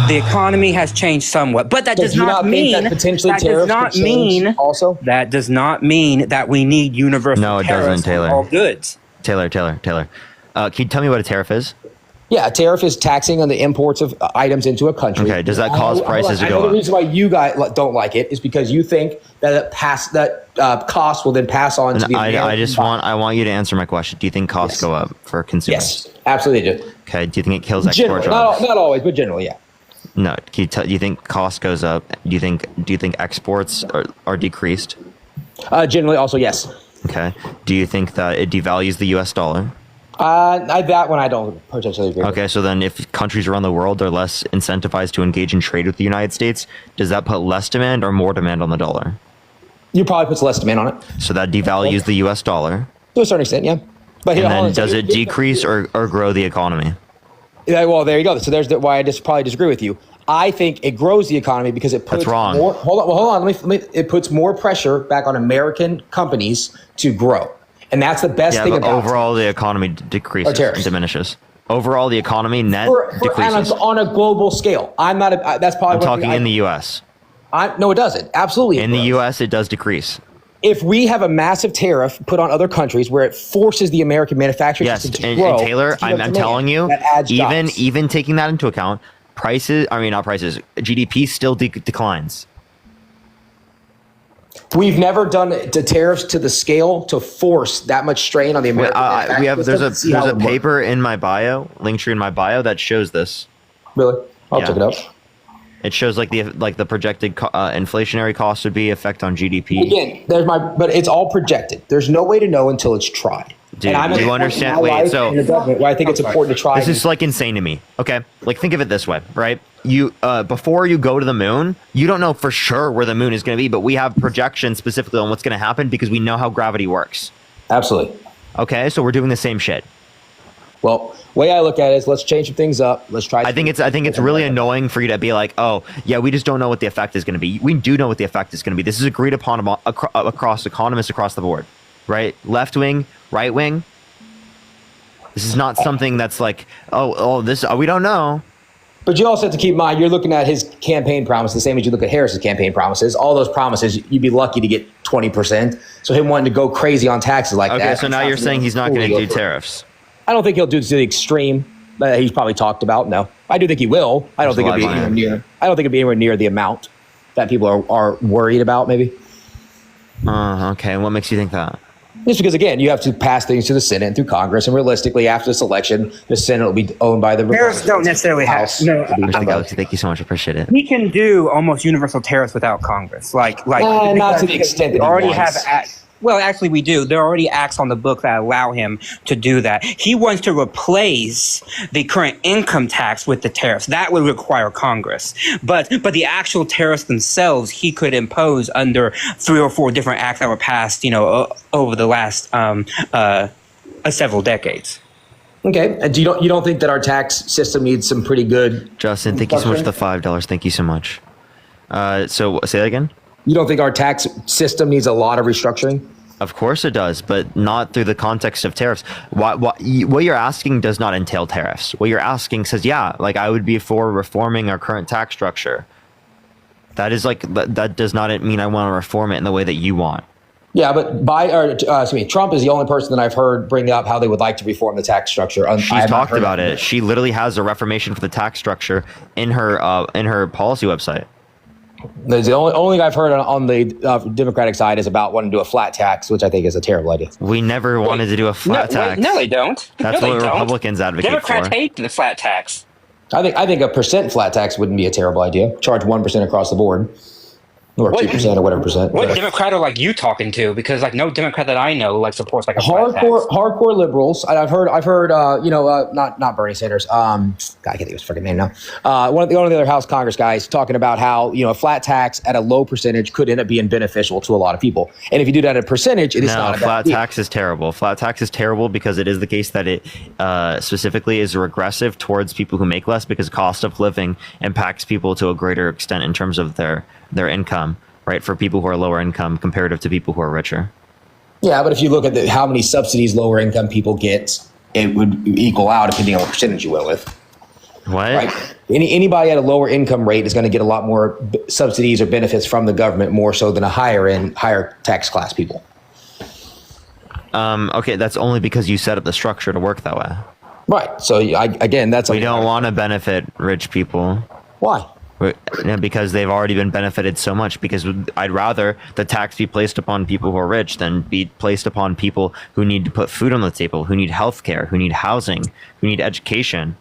The economy has changed somewhat, but that does not mean that does not mean that we need universal tariffs. No, it doesn't, Taylor. On all goods. Taylor. Can you tell me what a tariff is? Yeah, a tariff is taxing on the imports of items into a country. Okay, does that cause prices to go up? The reason why you guys don't like it is because you think that costs will then pass on to the American I want you to answer my question. Do you think costs go up for consumers? Yes, absolutely do. Okay, do you think it kills export jobs? Not always, but generally, yeah. No, do you think cost goes up? Do you think exports are decreased? Generally, also yes. Okay. Do you think that it devalues the U.S. dollar? That one I don't potentially agree with. Okay, so then if countries around the world are less incentivized to engage in trade with the United States, does that put less demand or more demand on the dollar? You probably puts less demand on it. So that devalues the U.S. dollar? To a certain extent, yeah. But and then does it decrease or grow the economy? Yeah, well, there you go. So there's why I probably disagree with you. I think it grows the economy because it puts more. Hold on. It puts more pressure back on American companies to grow, and that's the best thing about overall the economy decreases and diminishes. Overall, the economy net decreases on a global scale. I'm not. That's probably. I'm talking in the U.S. No, it doesn't. Absolutely, in the U.S. it does decrease. If we have a massive tariff put on other countries where it forces the American manufacturing system to grow, and Taylor, I'm telling you, even taking that into account, GDP still declines. We've never done the tariffs to the scale to force that much strain on the American. There's a paper in my bio, Linktree in my bio, that shows this. Really? I'll check it out. It shows like the projected inflationary cost would be effect on GDP. Again, but it's all projected. There's no way to know until it's tried. Dude, do you understand? Wait, so I think it's important to try. This is like insane to me. Okay, like think of it this way, right? You before you go to the moon, you don't know for sure where the moon is going to be, but we have projections specifically on what's going to happen because we know how gravity works. Absolutely. Okay, so we're doing the same shit. Well, way I look at it is let's change some things up. Let's try. I think it's really annoying for you to be like, oh yeah, we just don't know what the effect is going to be. We do know what the effect is going to be. This is agreed upon across economists across the board, right? Left wing, right wing. This is not something that's like, this we don't know. But you also have to keep in mind, you're looking at his campaign promises the same as you look at Harris's campaign promises. All those promises, you'd be lucky to get 20%. So him wanting to go crazy on taxes like that. Okay, so now you're saying he's not going to do tariffs. I don't think he'll do it to the extreme that he's probably talked about. No, I do think he will. I don't think it'll be anywhere near. I don't think it'll be anywhere near the amount that people are worried about. Maybe. Okay. What makes you think that? Just because, again, you have to pass things to the Senate and through Congress, and realistically, after this election, the Senate will be owned by the Tariffs don't necessarily have. No, thank you so much. Appreciate it. He can do almost universal tariffs without Congress, like not to the extent that we he already wants. have. Well, actually, we do. There are already acts on the book that allow him to do that. He wants to replace the current income tax with the tariffs. That would require Congress. But the actual tariffs themselves, he could impose under 3 or 4 different acts that were passed, over the last several decades. Okay. And you don't think that our tax system needs some pretty good? Justin, thank you so much for the $5. Thank you so much. So say that again. You don't think our tax system needs a lot of restructuring? Of course it does, but not through the context of tariffs. What you're asking does not entail tariffs. What you're asking says, yeah, like I would be for reforming our current tax structure. That is like that does not mean I want to reform it in the way that you want. Yeah, but Trump is the only person that I've heard bring up how they would like to reform the tax structure. She's talked about it. She literally has a reformation for the tax structure in her policy website. The only thing I've heard on the Democratic side is about wanting to do a flat tax, which I think is a terrible idea. We never wanted to do a flat tax. No, they don't. That's what Republicans advocate Democrats for. hate the flat tax. I think a percent flat tax wouldn't be a terrible idea. Charge 1% across the board. Or 2% or whatever percent. What Democrat are you talking to? Because no Democrat that I know supports a flat tax. Hardcore liberals. I've heard not Bernie Sanders. I can't think of his freaking name now. One of the other House Congress guys talking about how a flat tax at a low percentage could end up being beneficial to a lot of people. And if you do that at a percentage, it is not a flat tax is terrible. Flat tax is terrible because it is the case that it specifically is regressive towards people who make less because cost of living impacts people to a greater extent in terms of their income, right? For people who are lower income comparative to people who are richer. Yeah, but if you look at how many subsidies lower income people get, it would equal out depending on what percentage you went with. What? Right? Anybody at a lower income rate is going to get a lot more subsidies or benefits from the government more so than a higher tax class people. Okay, that's only because you set up the structure to work that way. Right. So we don't want to benefit rich people. Why? Because they've already been benefited so much. Because I'd rather the tax be placed upon people who are rich than be placed upon people who need to put food on the table, who need health care, who need housing, who need education.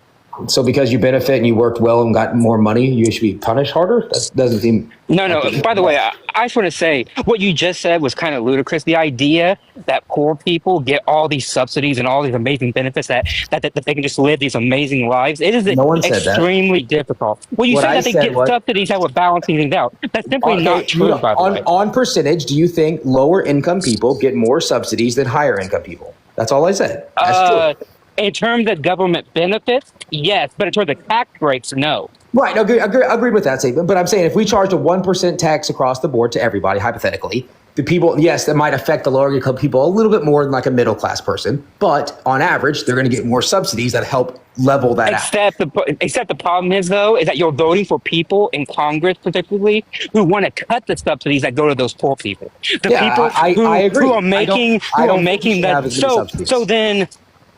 So because you benefit and you worked well and got more money, you should be punished harder? That doesn't seem... No. By the way, I just want to say, what you just said was kind of ludicrous. The idea that poor people get all these subsidies and all these amazing benefits that they can just live these amazing lives, it is extremely difficult. Well, you said that they get subsidies that would balance things out. That's simply not true, by the way. On percentage, do you think lower income people get more subsidies than higher income people? That's all I said. That's true. In terms of government benefits, yes, but in terms of tax breaks, no. Right, agreed with that statement. But I'm saying if we charged a 1% tax across the board to everybody, hypothetically, the people, yes, that might affect the lower income people a little bit more than a middle class person. But on average, they're going to get more subsidies that help level that out. Except the problem is, though, is that you're voting for people in Congress, particularly, who want to cut the subsidies that go to those poor people. I agree. Who are making that.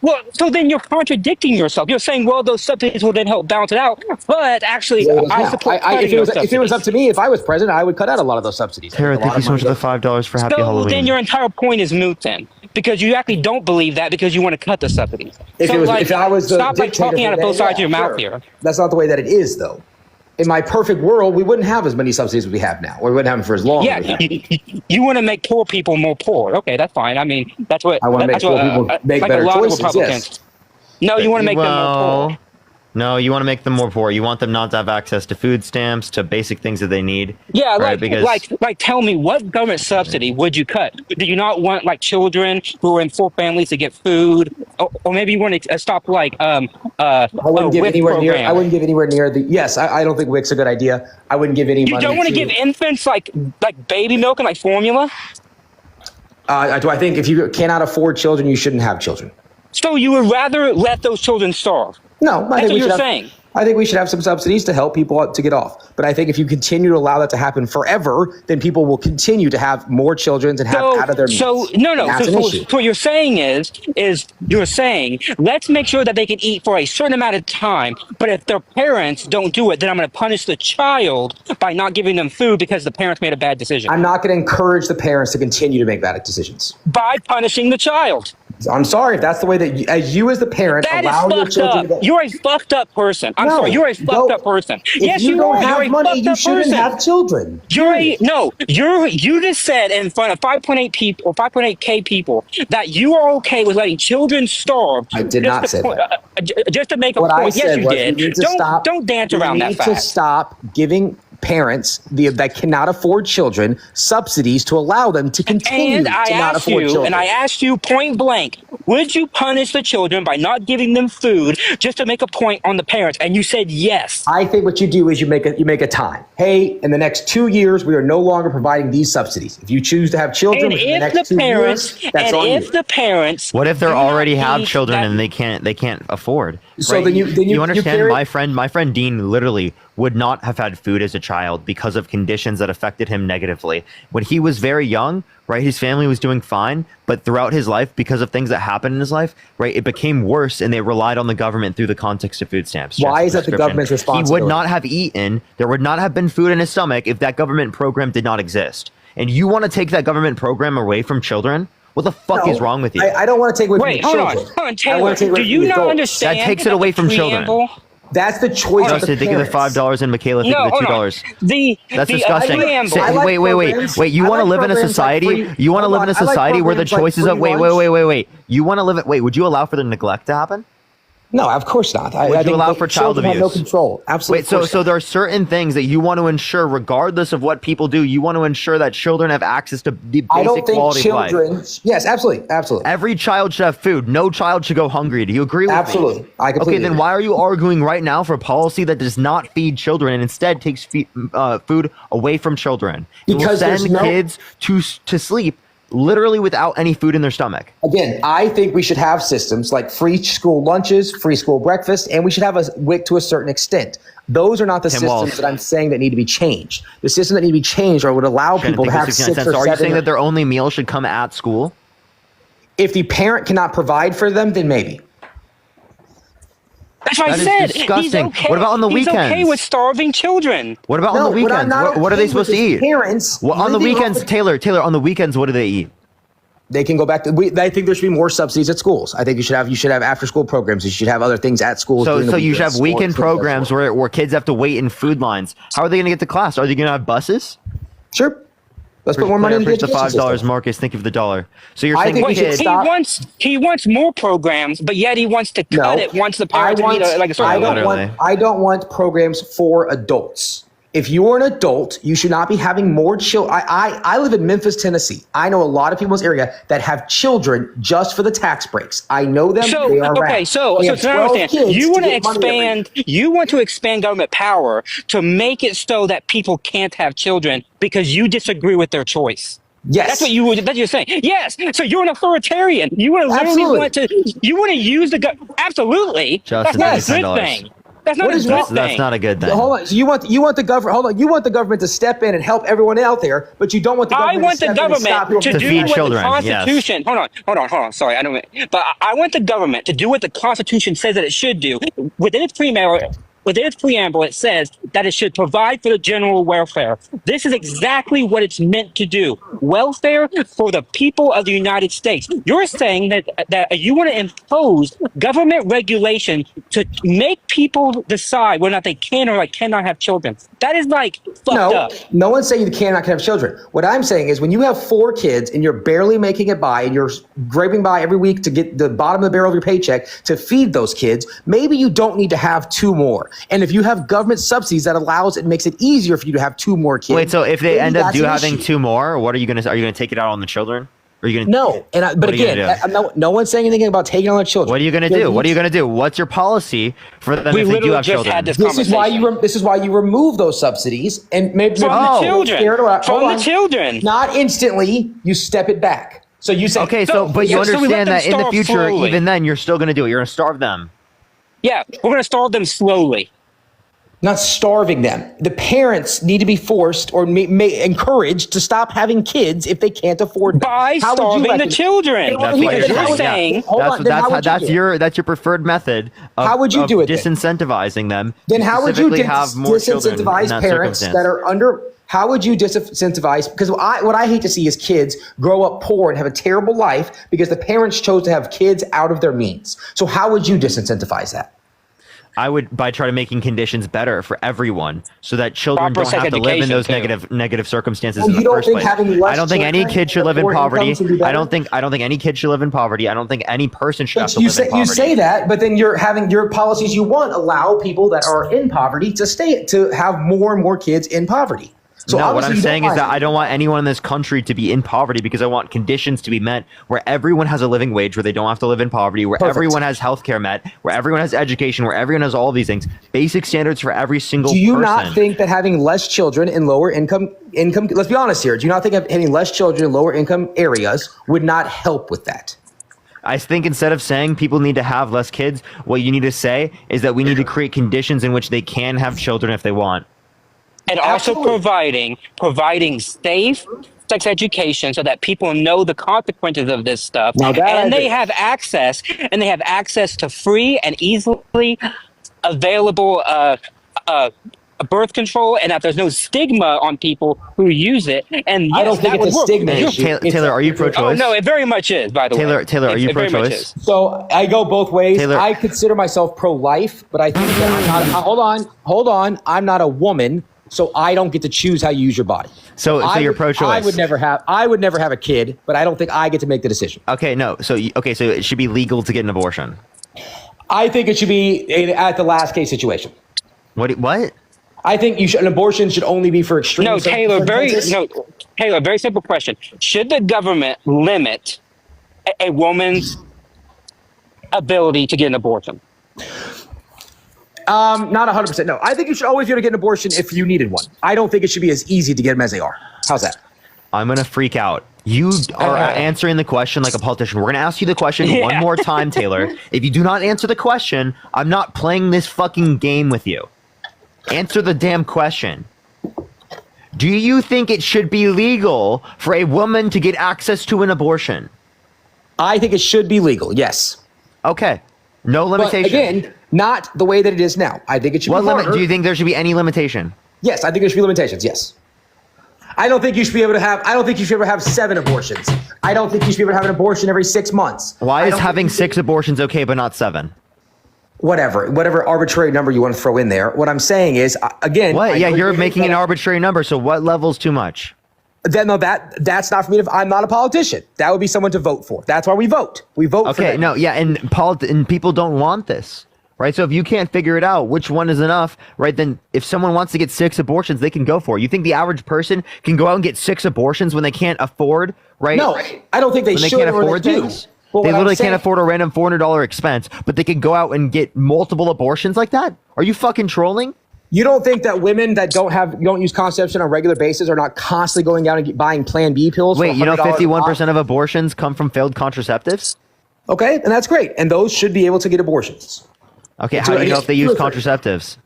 So then you're contradicting yourself. You're saying, well, those subsidies will then help balance it out. But actually, I support if it was up to me, if I was president, I would cut out a lot of those subsidies. Tara, thank you so much for the $5 for Happy Halloween. Then your entire point is moot then. Because you actually don't believe that because you want to cut the subsidies. If I was stop talking out of both sides of your mouth here. That's not the way that it is, though. In my perfect world, we wouldn't have as many subsidies as we have now, or we wouldn't have them for as long. Yeah, you want to make poor people more poor. Okay, that's fine. I mean, that's what I want to make poor people make better choices. Yes. No, you want to make them more poor. No, you want to make them more poor. You want them not to have access to food stamps, to basic things that they need. Yeah, right? Because tell me, what government subsidy would you cut? Do you not want like children who are in poor families to get food, or maybe you want to stop I wouldn't give WIC anywhere near. program? I wouldn't give anywhere near the. Yes, I don't think WIC's a good idea. I wouldn't give any You money. don't want to give infants like baby milk and like formula. Do I think if you cannot afford children, you shouldn't have children? So you would rather let those children starve? No, that's what you're saying. I think we should have some subsidies to help people to get off. But I think if you continue to allow that to happen forever, then people will continue to have more children and have out of their means. So what you're saying is you're saying let's make sure that they can eat for a certain amount of time. But if their parents don't do it, then I'm going to punish the child by not giving them food because the parents made a bad decision. I'm not going to encourage the parents to continue to make bad decisions by punishing the child. I'm sorry if that's the way that you as the parent allow your children to go. You're a fucked up person. I'm sorry. You're a fucked up person. If you don't have money, you shouldn't have children. You just said in front of 5.8 people or 5.8K people that you are okay with letting children starve. I did not say that. Just to make a point. Yes, you did. Don't dance around that fact. We need to stop giving parents that cannot afford children subsidies to allow them to continue to not afford children. And I asked you point blank, would you punish the children by not giving them food just to make a point on the parents? And you said yes. I think what you do is you make a time. Hey, in the next 2 years, we are no longer providing these subsidies. If you choose to have children in the next 2 years, that's on you. The parents, what if they already have children and they can't afford? So right? then you understand. My friend Dean literally would not have had food as a child because of conditions that affected him negatively. When he was very young, right, his family was doing fine, but throughout his life, because of things that happened in his life, right, it became worse, and they relied on the government through the context of food stamps. Why is that the government's responsibility? He would not have eaten, there would not have been food in his stomach if that government program did not exist. And you want to take that government program away from children? What the fuck is wrong with you? I don't want to take away from children. Hold on, Taylor. Do you not understand that takes it away from children? That's the choice of the Justin, think of the $5 and Michaela think of the $2. That's disgusting. Wait, you want to live in a society? You want to live in a society where the choices of wait. You want to live it? Wait, would you allow for the neglect to happen? No, of course not. Would you allow for child abuse? Have no control. Absolutely. Wait, so there are certain things that you want to ensure, regardless of what people do. You want to ensure that children have access to the basic quality of life. Yes, absolutely. Every child should have food. No child should go hungry. Do you agree with me? Absolutely. I completely agree. Then why are you arguing right now for a policy that does not feed children and instead takes food away from children? Because it will send kids to sleep literally without any food in their stomach. Again, I think we should have systems like free school lunches, free school breakfast, and we should have a WIC to a certain extent. Those are not the systems that I'm saying that need to be changed. The systems that need to be changed would allow people to have 6 or 7. Are you saying that their only meal should come at school? If the parent cannot provide for them, then maybe. That's what I said. Disgusting. He's okay. What about on the weekends? He's okay with starving children. What about on the weekends? What are they supposed to eat? Parents on the weekends, Taylor, on the weekends, what do they eat? They can go back to. I think there should be more subsidies at schools. I think you should have after school programs. You should have other things at schools. So you should have weekend programs where kids have to wait in food lines. How are they going to get to class? Are they going to have buses? Sure. Let's put more money into the $5. Marcus, think of the dollar. So you're saying he wants more programs, but yet he wants to cut it once the parents meet a certain level. I don't want programs for adults. If you're an adult, you should not be having more children. I live in Memphis, Tennessee. I know a lot of people in this area that have children just for the tax breaks. I know them. They are okay. So to understand, you want to expand government power to make it so that people can't have children because you disagree with their choice. Yes, that's what you're saying. Yes, so you're an authoritarian. You want to literally use the government. Absolutely, Justin, that's not a good thing. That's not a good thing. That's not a good thing. Hold on. So you want the government? Hold on. You want the government to step in and help everyone out there, but you don't want the government to do what the Constitution. Yes. Hold on. Sorry, I don't. But I want the government to do what the Constitution says that it should do within its within its preamble, it says that it should provide for the general welfare. This is exactly what it's meant to do. Welfare for the people of the United States. You're saying that you want to impose government regulation to make people decide whether or not they can or cannot have children. That is fucked up. No one's saying you cannot have children. What I'm saying is when you have 4 kids and you're barely making it by and you're scraping by every week to get the bottom of the barrel of your paycheck to feed those kids, maybe you don't need to have 2 more. And if you have government subsidies that allows it makes it easier for you to have 2 more kids. Wait, so if they end up having 2 more, what are you gonna take it out on the children? Are you gonna No, but again, no one's saying anything about taking on their children. What are you gonna do? What are you gonna do? What's your policy for them if they do have children? This is why you remove those subsidies and maybe from the children. Not instantly. You step it back. So you say okay. So, but you understand that in the future, even then, you're still gonna do it. You're gonna starve them. Yeah, we're gonna starve them slowly. Not starving them. The parents need to be forced or encouraged to stop having kids if they can't afford them. By starving the children. That's what you're saying. That's your preferred method. How would you do it? Disincentivizing them. Then how would you have more disincentivize parents that are under? How would you disincentivize? Because what I hate to see is kids grow up poor and have a terrible life because the parents chose to have kids out of their means. So how would you disincentivize that? I would by trying to making conditions better for everyone, so that children don't have to live in those negative circumstances in the first place. I don't think any kid should live in poverty. I don't think any kid should live in poverty. I don't think any person should have to live in poverty. You say that, but then you're having your policies you want allow people that are in poverty to have more and more kids in poverty. So no, what I'm saying is that I don't want anyone in this country to be in poverty because I want conditions to be met where everyone has a living wage, where they don't have to live in poverty, where everyone has healthcare met, where everyone has education, where everyone has all these things, basic standards for every single person. Do you not think that having less children in lower income, let's be honest here, do you not think having less children in lower income areas would not help with that? I think instead of saying people need to have less kids, what you need to say is that we need to create conditions in which they can have children if they want. And also providing safe sex education so that people know the consequences of this stuff. And they have access to free and easily available birth control, and that there's no stigma on people who use it. And yes, I don't think it's a stigma issue. Taylor, are you pro-choice? Oh, no, it very much is, by the way. Taylor, are you pro-choice? So I go both ways. Taylor, I consider myself pro-life, but I think that I'm not, hold on. I'm not a woman. So I don't get to choose how you use your body. So you're pro-choice. I would never have a kid, but I don't think I get to make the decision. Okay, no. So it should be legal to get an abortion. I think it should be at the last case situation. What? I think an abortion should only be for extreme. No, Taylor. Very simple question. Should the government limit a woman's ability to get an abortion? Not 100%. No, I think you should always be able to get an abortion if you needed one. I don't think it should be as easy to get them as they are. How's that? I'm going to freak out. You are answering the question like a politician. We're going to ask you the question one more time, Taylor. If you do not answer the question, I'm not playing this fucking game with you. Answer the damn question. Do you think it should be legal for a woman to get access to an abortion? I think it should be legal, yes. Okay. No limitation. But again, not the way that it is now. I think it should be harder. Do you think there should be any limitation? Yes, I think there should be limitations, yes. I don't think you should be able to have 7 abortions. I don't think you should be able to have an abortion every 6 months. Why is having 6 abortions okay but not 7? Whatever arbitrary number you want to throw in there. What I'm saying is, again... What? Yeah, you're making an arbitrary number, so what level's too much? That's not for me. I'm not a politician. That would be someone to vote for. That's why we vote. We vote for them. Okay, no, yeah, and people don't want this, right? So if you can't figure it out, which one is enough, right, then if someone wants to get 6 abortions, they can go for it. You think the average person can go out and get 6 abortions when they can't afford, right? No, I don't think they should can't afford things? Well, they literally can't afford a random $400 expense, but they can go out and get multiple abortions like that? Are you fucking trolling? You don't think that women that don't use contraception on a regular basis are not constantly going out and buying Plan B pills? Wait, you know 51% of abortions come from failed contraceptives? Okay, and that's great. And those should be able to get abortions. Okay, how do you know if they use contraceptives?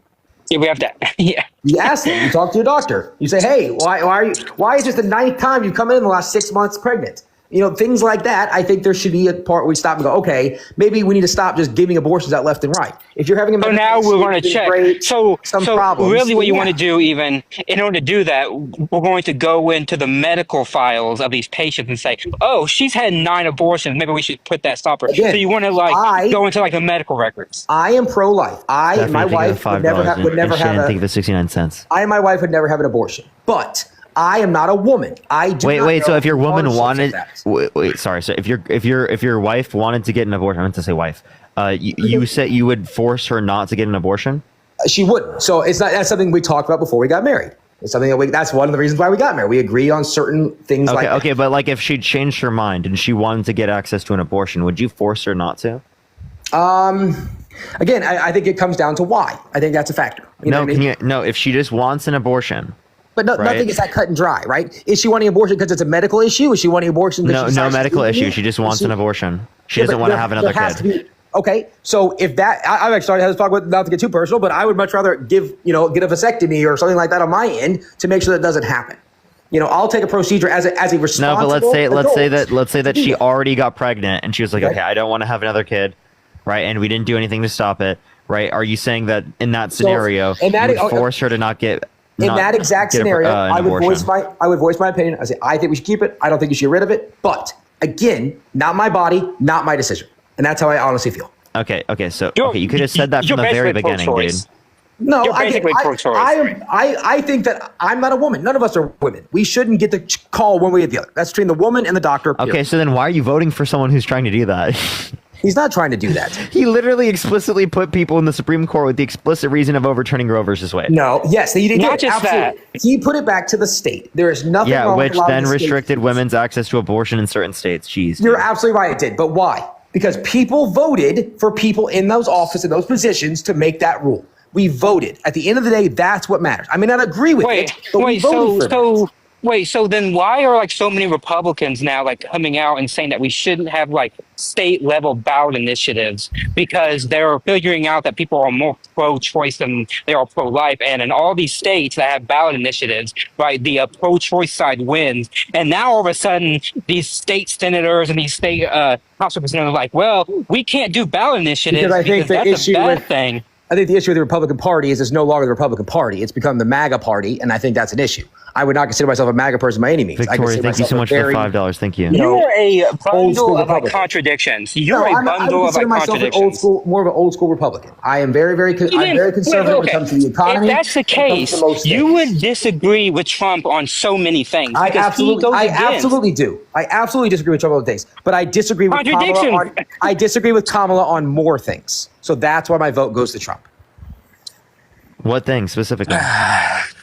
Yeah, we have to. Yeah. You ask them. You talk to your doctor. You say, "Hey, why is this the 9th time you've come in the last 6 months pregnant?" Things like that. I think there should be a part where we stop and go, okay, maybe we need to stop just giving abortions out left and right. If you're having a So now we're going to check. So problems, really what you yeah. want to do, even in order to do that, we're going to go into the medical files of these patients and say, oh, she's had 9 abortions. Maybe we should put that stopper. Again, so you want to go into the medical records. I am pro-life. I and my wife would never have think of the 69 cents. I and my wife would never have an abortion. But I am not a woman. I do wait. not So know if your woman hardships of wanted, that. sorry. So if your wife wanted to get an abortion, I meant to say wife. You said you would force her not to get an abortion. She wouldn't. So that's something we talked about before we got married. It's something that's one of the reasons why we got married. We agreed on certain things. Okay, but like if she changed her mind and she wanted to get access to an abortion, would you force her not to? Again, I think it comes down to why. I think that's a factor. No, if she just wants an abortion. But nothing is that cut and dry, right? Is she wanting abortion because it's a medical issue? Is she wanting abortion because no medical issue? She just wants an abortion. She doesn't want to have another kid. Okay, so if that, I've actually started to talk about, not to get too personal, but I would much rather get a vasectomy or something like that on my end to make sure that doesn't happen. I'll take a procedure as a responsible. No, but let's say that she already got pregnant and she was like, okay, I don't want to have another kid, right? And we didn't do anything to stop it, right? Are you saying that in that scenario, you would force her to not get? In that exact scenario, I would voice my opinion. I say I think we should keep it. I don't think you should get rid of it. But again, not my body, not my decision. And that's how I honestly feel. Okay. So you could have said that from the very beginning, dude. No, I think that I'm not a woman. None of us are women. We shouldn't get the call one way or the other. That's between the woman and the doctor. Period. Okay, so then why are you voting for someone who's trying to do that? He's not trying to do that. He literally explicitly put people in the Supreme Court with the explicit reason of overturning Roe versus Wade. No, yes, he did. Not just absolutely. That. He put it back to the state. There is nothing wrong with which then restricted women's access to abortion in certain states. Jeez. You're absolutely right, it did. But why? Because people voted for people in those offices, in those positions to make that rule. We voted. At the end of the day, that's what matters. I may not agree with it, but we voted for it. So then why are so many Republicans now coming out and saying that we shouldn't have state level ballot initiatives because they're figuring out that people are more pro-choice than they are pro-life, and in all these states that have ballot initiatives, right, the pro-choice side wins, and now all of a sudden these state senators and these state House representatives are like, well, we can't do ballot initiatives because I think that's a bad thing. I think the issue with the Republican Party is it's no longer the Republican Party. It's become the MAGA Party, and I think that's an issue. I would not consider myself a MAGA person by any means. Victoria, thank you so much for the $5. Thank you. You're a bundle of contradictions. You're a bundle of contradictions. More of an old school Republican. I am very conservative when it comes to the economy. If that's the case, you would disagree with Trump on so many things. I absolutely do. I absolutely disagree with Trump on things, but I disagree with Kamala. I disagree with Kamala on more things. So that's why my vote goes to Trump. What thing specifically?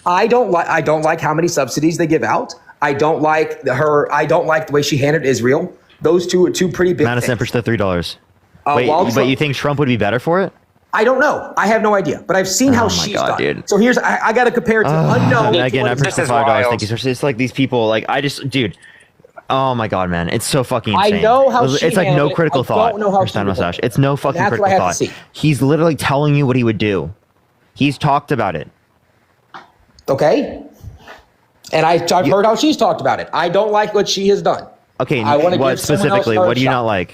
I don't like how many subsidies they give out. I don't like the way she handled Israel. Those two are two pretty big Madison things. for the $3. But you think Trump would be better for it? I don't know. I have no idea. But I've seen how she's done. Dude. So here's I got to compare it to unknown. Again, I pushed the $5. Thank you. It's like these people. Dude. Oh my god, man! It's so fucking insane. I know how it's like no critical thought. I don't know how she mustache. It's no fucking that's critical thought. He's literally telling you what he would do. He's talked about it. Okay. And I've heard how she's talked about it. I don't like what she has done. Okay, what specifically? What do you not like?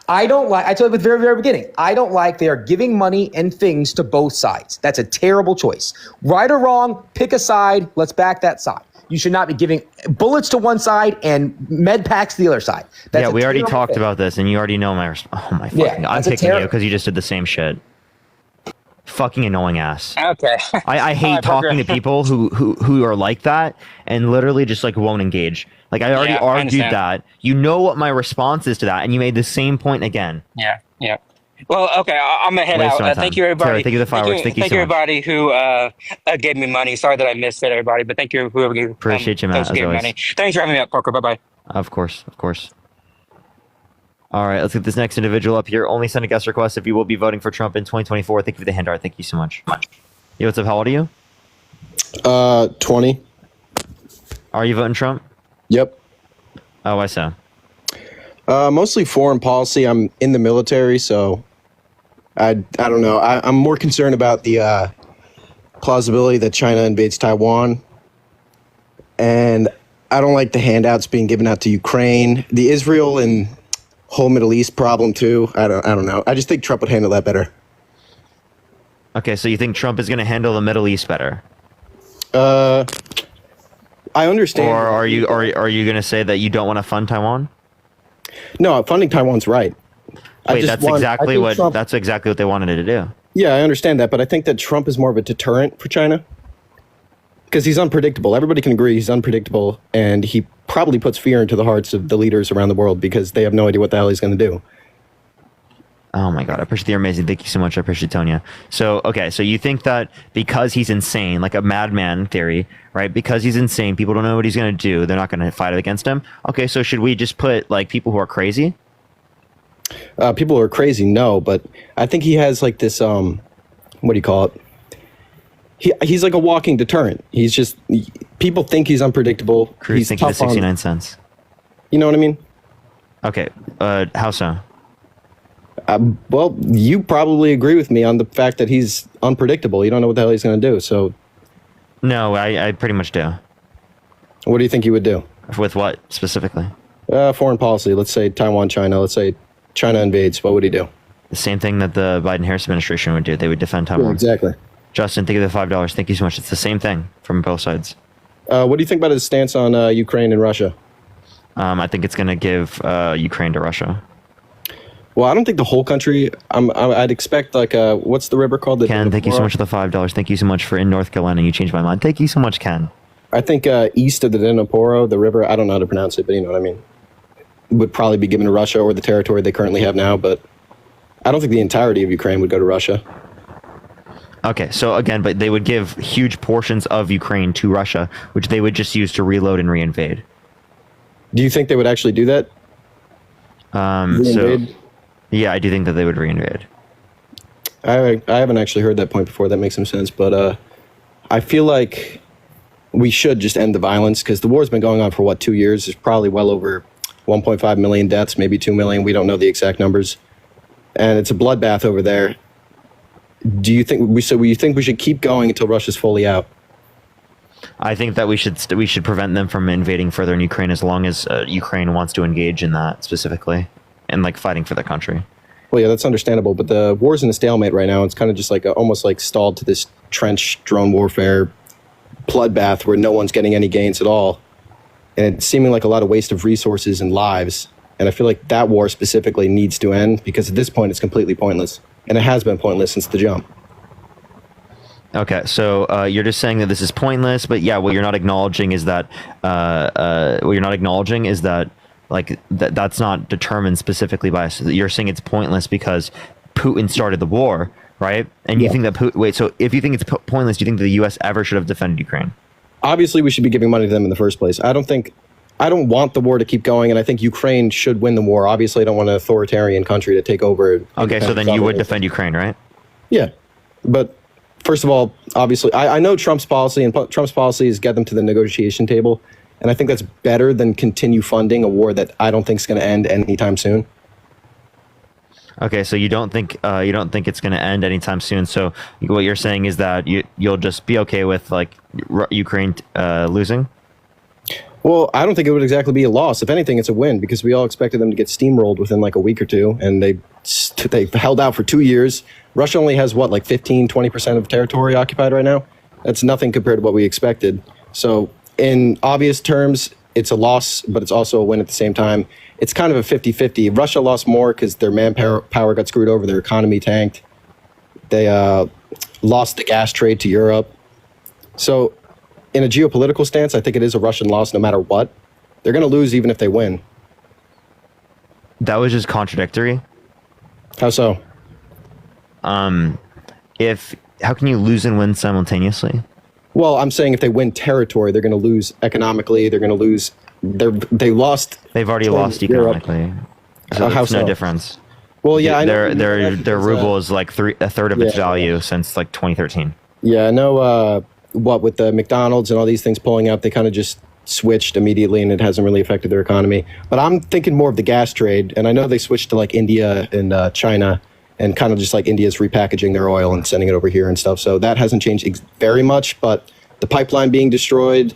I told you at the very, very beginning, I don't like they are giving money and things to both sides. That's a terrible choice. Right or wrong, pick a side. Let's back that side. You should not be giving bullets to one side and med packs to the other side. That's we already talked about this, and you already know my response. Oh my fucking! I'm picking you because you just did the same shit. Fucking annoying ass. Okay. I hate talking to people who are like that and literally just won't engage. I already argued that. You know what my response is to that, and you made the same point again. Yeah. Well, okay, I'm gonna head out. Thank you, everybody. Sarah, thank you for the fireworks. Thank you so everybody who gave me money. Sorry that I missed it, everybody, but thank you whoever gave. Appreciate you, Matt. As always. Money. Thanks for having me up, Parker. Bye bye. Of course. All right, let's get this next individual up here. Only send a guest request if you will be voting for Trump in 2024. Thank you for the hand art. Thank you so much. Yo, what's up? How old are you? 20. Are you voting Trump? Yep. Oh, why so? Mostly foreign policy. I'm in the military, so I don't know. I'm more concerned about the plausibility that China invades Taiwan. And I don't like the handouts being given out to Ukraine, the Israel and whole Middle East problem too. I don't know. I just think Trump would handle that better. Okay, so you think Trump is going to handle the Middle East better? I understand. Or are you going to say that you don't want to fund Taiwan? No, funding Taiwan's right. Wait, that's exactly what they wanted to do. Yeah, I understand that, but I think that Trump is more of a deterrent for China because he's unpredictable. Everybody can agree he's unpredictable, and he probably puts fear into the hearts of the leaders around the world because they have no idea what the hell he's going to do. Oh my God, I appreciate you're amazing. Thank you so much. I appreciate Tonya. So, okay, so you think that because he's insane, like a madman theory, right? Because he's insane, people don't know what he's going to do. They're not going to fight against him. Okay, so should we just put like people who are crazy? People who are crazy, no, but I think he has like this, what do you call it? He's like a walking deterrent. He's just, people think he's unpredictable. Cruz He's thinking the tough on, 69 cents. you know what I mean? Okay, how so? Well, you probably agree with me on the fact that he's unpredictable. You don't know what the hell he's going to do. So, no, I pretty much do. What do you think he would do? With what specifically? Foreign policy. Let's say Taiwan, China. Let's say China invades. What would he do? The same thing that the Biden-Harris administration would do. They would defend Taiwan. Yeah, exactly. Justin, thank you for the $5. Thank you so much. It's the same thing from both sides. What do you think about his stance on Ukraine and Russia? I think it's going to give Ukraine to Russia. Well, I don't think the whole country. I'd expect like what's the river called? Ken, thank you so much for the $5. Thank you so much for in North Carolina. You changed my mind. Thank you so much, Ken. I think east of the Dnipro, the river. I don't know how to pronounce it, but you know what I mean. Would probably be given to Russia or the territory they currently have now. But I don't think the entirety of Ukraine would go to Russia. Okay, so again, but they would give huge portions of Ukraine to Russia, which they would just use to reload and reinvade. Do you think they would actually do that? So, yeah, I do think that they would reinvade. I haven't actually heard that point before. That makes some sense, but I feel like we should just end the violence because the war's been going on for what, 2 years? There's probably well over 1.5 million deaths, maybe 2 million. We don't know the exact numbers, and it's a bloodbath over there. Do you think we should keep going until Russia's fully out? I think that we should prevent them from invading further in Ukraine as long as Ukraine wants to engage in that specifically and like fighting for their country. Well, yeah, that's understandable, but the war's in a stalemate right now. It's kind of just like almost like stalled to this trench drone warfare bloodbath where no one's getting any gains at all, and it's seeming like a lot of waste of resources and lives. And I feel like that war specifically needs to end because at this point it's completely pointless, and it has been pointless since the jump. Okay, so you're just saying that this is pointless, but yeah, what you're not acknowledging is that like that's not determined specifically by us. You're saying it's pointless because Putin started the war, right? And you think that wait, so if you think it's pointless, do you think that the U.S. ever should have defended Ukraine? Obviously, we should be giving money to them in the first place. I don't want the war to keep going, and I think Ukraine should win the war. Obviously, I don't want an authoritarian country to take over. Okay, so then you would defend Ukraine, right? Yeah, but first of all, obviously, I know Trump's policy, and Trump's policy is get them to the negotiation table, and I think that's better than continue funding a war that I don't think is going to end anytime soon. Okay, so you don't think it's going to end anytime soon. So what you're saying is that you'll just be okay with like Ukraine losing? Well, I don't think it would exactly be a loss. If anything, it's a win because we all expected them to get steamrolled within like a week or two, and they held out for 2 years. Russia only has what, like 15-20% of territory occupied right now? That's nothing compared to what we expected. So in obvious terms, it's a loss, but it's also a win at the same time. It's kind of a 50-50. Russia lost more because their manpower got screwed over, their economy tanked. They lost the gas trade to Europe. So in a geopolitical stance, I think it is a Russian loss no matter what. They're going to lose even if they win. That was just contradictory. How so? How can you lose and win simultaneously? Well, I'm saying if they win territory, they're going to lose economically. They're going to lose. They've already lost economically. So how it's no so? difference. Well, yeah, I know their ruble is like a third of its value since like 2013. Yeah, I know. What with the McDonald's and all these things pulling out, they kind of just switched immediately, and it hasn't really affected their economy. But I'm thinking more of the gas trade, and I know they switched to like India and China, and kind of just like India's repackaging their oil and sending it over here and stuff. So that hasn't changed very much, but the pipeline being destroyed,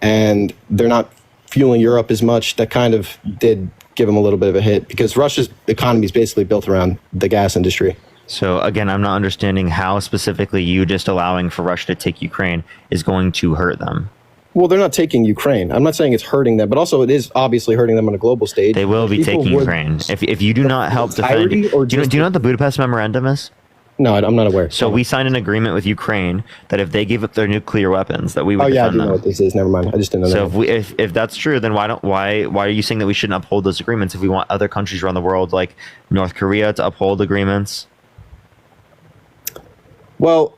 and they're not fueling Europe as much, that kind of did give them a little bit of a hit because Russia's economy is basically built around the gas industry. So again, I'm not understanding how specifically you just allowing for Russia to take Ukraine is going to hurt them. Well, they're not taking Ukraine. I'm not saying it's hurting them, but also it is obviously hurting them on a global stage. They will be taking Ukraine. If you do not help defend... Do you know what the Budapest Memorandum is? No, I'm not aware. So we signed an agreement with Ukraine that if they gave up their nuclear weapons, that we would defend I do them. know what this is. Never mind. I just didn't know So that. if that's true, then why are you saying that we shouldn't uphold those agreements if we want other countries around the world like North Korea to uphold agreements? Well,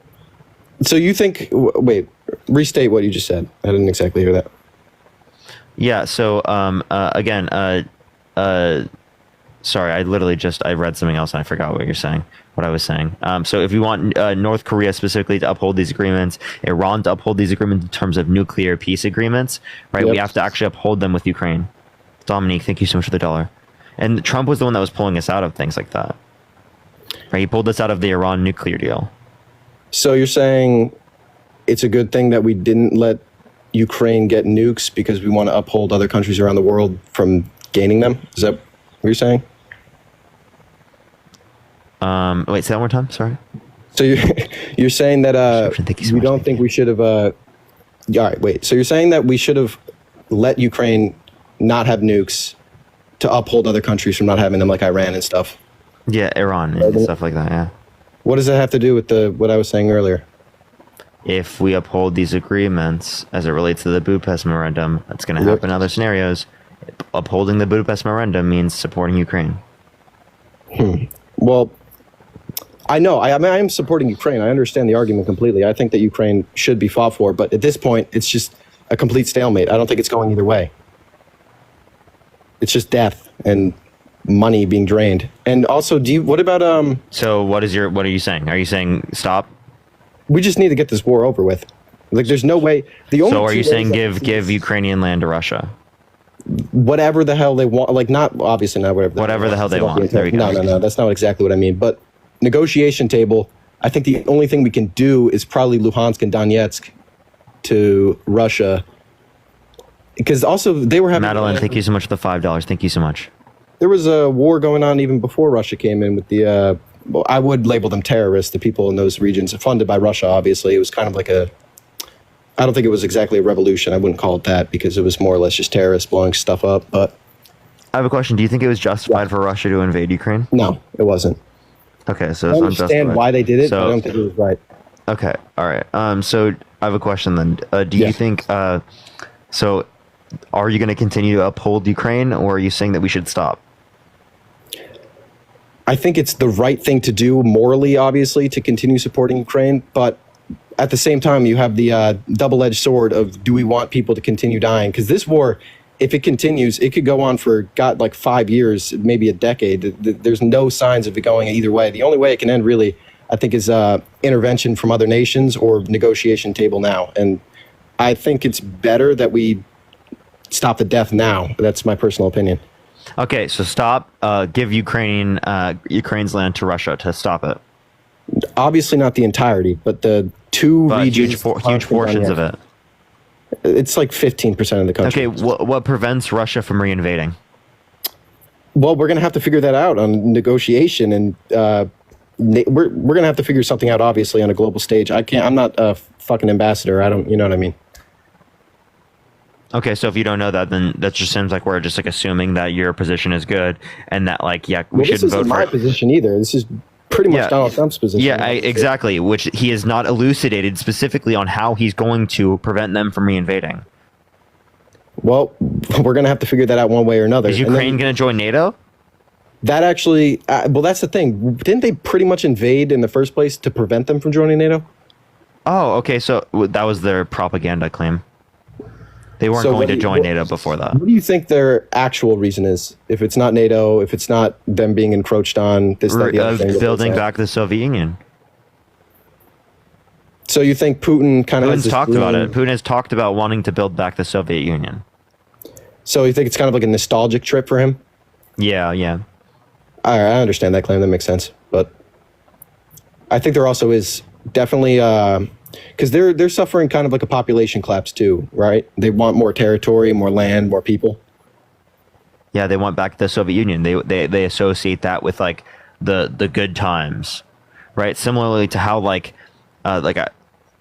so you think... Wait, restate what you just said. I didn't exactly hear that. Yeah, so again, sorry, I read something else and I forgot what I was saying. So if we want North Korea specifically to uphold these agreements, Iran to uphold these agreements in terms of nuclear peace agreements, right? Yep. We have to actually uphold them with Ukraine. Dominique, thank you so much for the $1. And Trump was the one that was pulling us out of things like that. Right? He pulled us out of the Iran nuclear deal. So you're saying it's a good thing that we didn't let Ukraine get nukes because we want to uphold other countries around the world from gaining them? Is that what you're saying? Wait, say that one more time. Sorry. So you're saying that you don't think we should have... all right, wait. So you're saying that we should have let Ukraine not have nukes to uphold other countries from not having them, like Iran and stuff? Yeah, Iran and stuff like that, yeah. What does that have to do with what I was saying earlier? If we uphold these agreements as it relates to the Budapest Memorandum, that's going to happen in other scenarios. Upholding the Budapest Memorandum means supporting Ukraine. Well, I know. I mean, I am supporting Ukraine. I understand the argument completely. I think that Ukraine should be fought for, but at this point, it's just a complete stalemate. I don't think it's going either way. It's just death and money being drained. And also, what about So what are you saying? Are you saying stop? We just need to get this war over with. Like, there's no way. So are you saying give Ukrainian land to Russia? Whatever the hell they want. Like, obviously not whatever the hell they want. There we go. No. That's not exactly what I mean. But negotiation table, I think the only thing we can do is probably Luhansk and Donetsk to Russia. Because also they were having... Madeline, thank you so much for the $5. Thank you so much. There was a war going on even before Russia came in with the... well, I would label them terrorists, the people in those regions, funded by Russia, obviously. It was kind of like I don't think it was exactly a revolution. I wouldn't call it that because it was more or less just terrorists blowing stuff up. But I have a question. Do you think it was justified for Russia to invade Ukraine? No, it wasn't. Okay, so I it's understand unjustified. why they did it, So, but I don't think it was right. Okay, all right. So I have a question then. Do you think... so are you going to continue to uphold Ukraine, or are you saying that we should stop? I think it's the right thing to do morally, obviously, to continue supporting Ukraine. But at the same time, you have the double-edged sword of, do we want people to continue dying? Because this war, if it continues, it could go on for, like 5 years, maybe a decade. There's no signs of it going either way. The only way it can end, really, I think, is intervention from other nations or negotiation table now. And I think it's better that we stop the death now. That's my personal opinion. Okay, so stop. Give Ukraine's land to Russia to stop it. Obviously not the entirety, but the two regions, huge portions of it. It's like 15% of the country. Okay, what prevents Russia from reinvading? Well, we're going to have to figure that out on negotiation, and we're going to have to figure something out, obviously, on a global stage. I'm not a fucking ambassador. You know what I mean? Okay, so if you don't know that, then that just seems like we're just like assuming that your position is good and that we should vote for. This isn't my position either. This is pretty much Donald Trump's position. Yeah, exactly. Which he has not elucidated specifically on how he's going to prevent them from reinvading. Well, we're going to have to figure that out one way or another. Is Ukraine going to join NATO? That actually, well, that's the thing. Didn't they pretty much invade in the first place to prevent them from joining NATO? Oh, okay. So that was their propaganda claim. They weren't going to join NATO before that. What do you think their actual reason is? If it's not NATO, if it's not them being encroached on, this, that, the other thing. Building back the Soviet Union. So you think Putin kind of Putin's talked about it. Putin has talked about wanting to build back the Soviet Union. So you think it's kind of like a nostalgic trip for him? Yeah. All right, I understand that claim. That makes sense. But I think there also is definitely Because they're suffering kind of like a population collapse too, right? They want more territory, more land, more people. Yeah, they want back the Soviet Union. They associate that with like the good times, right? Similarly to how like I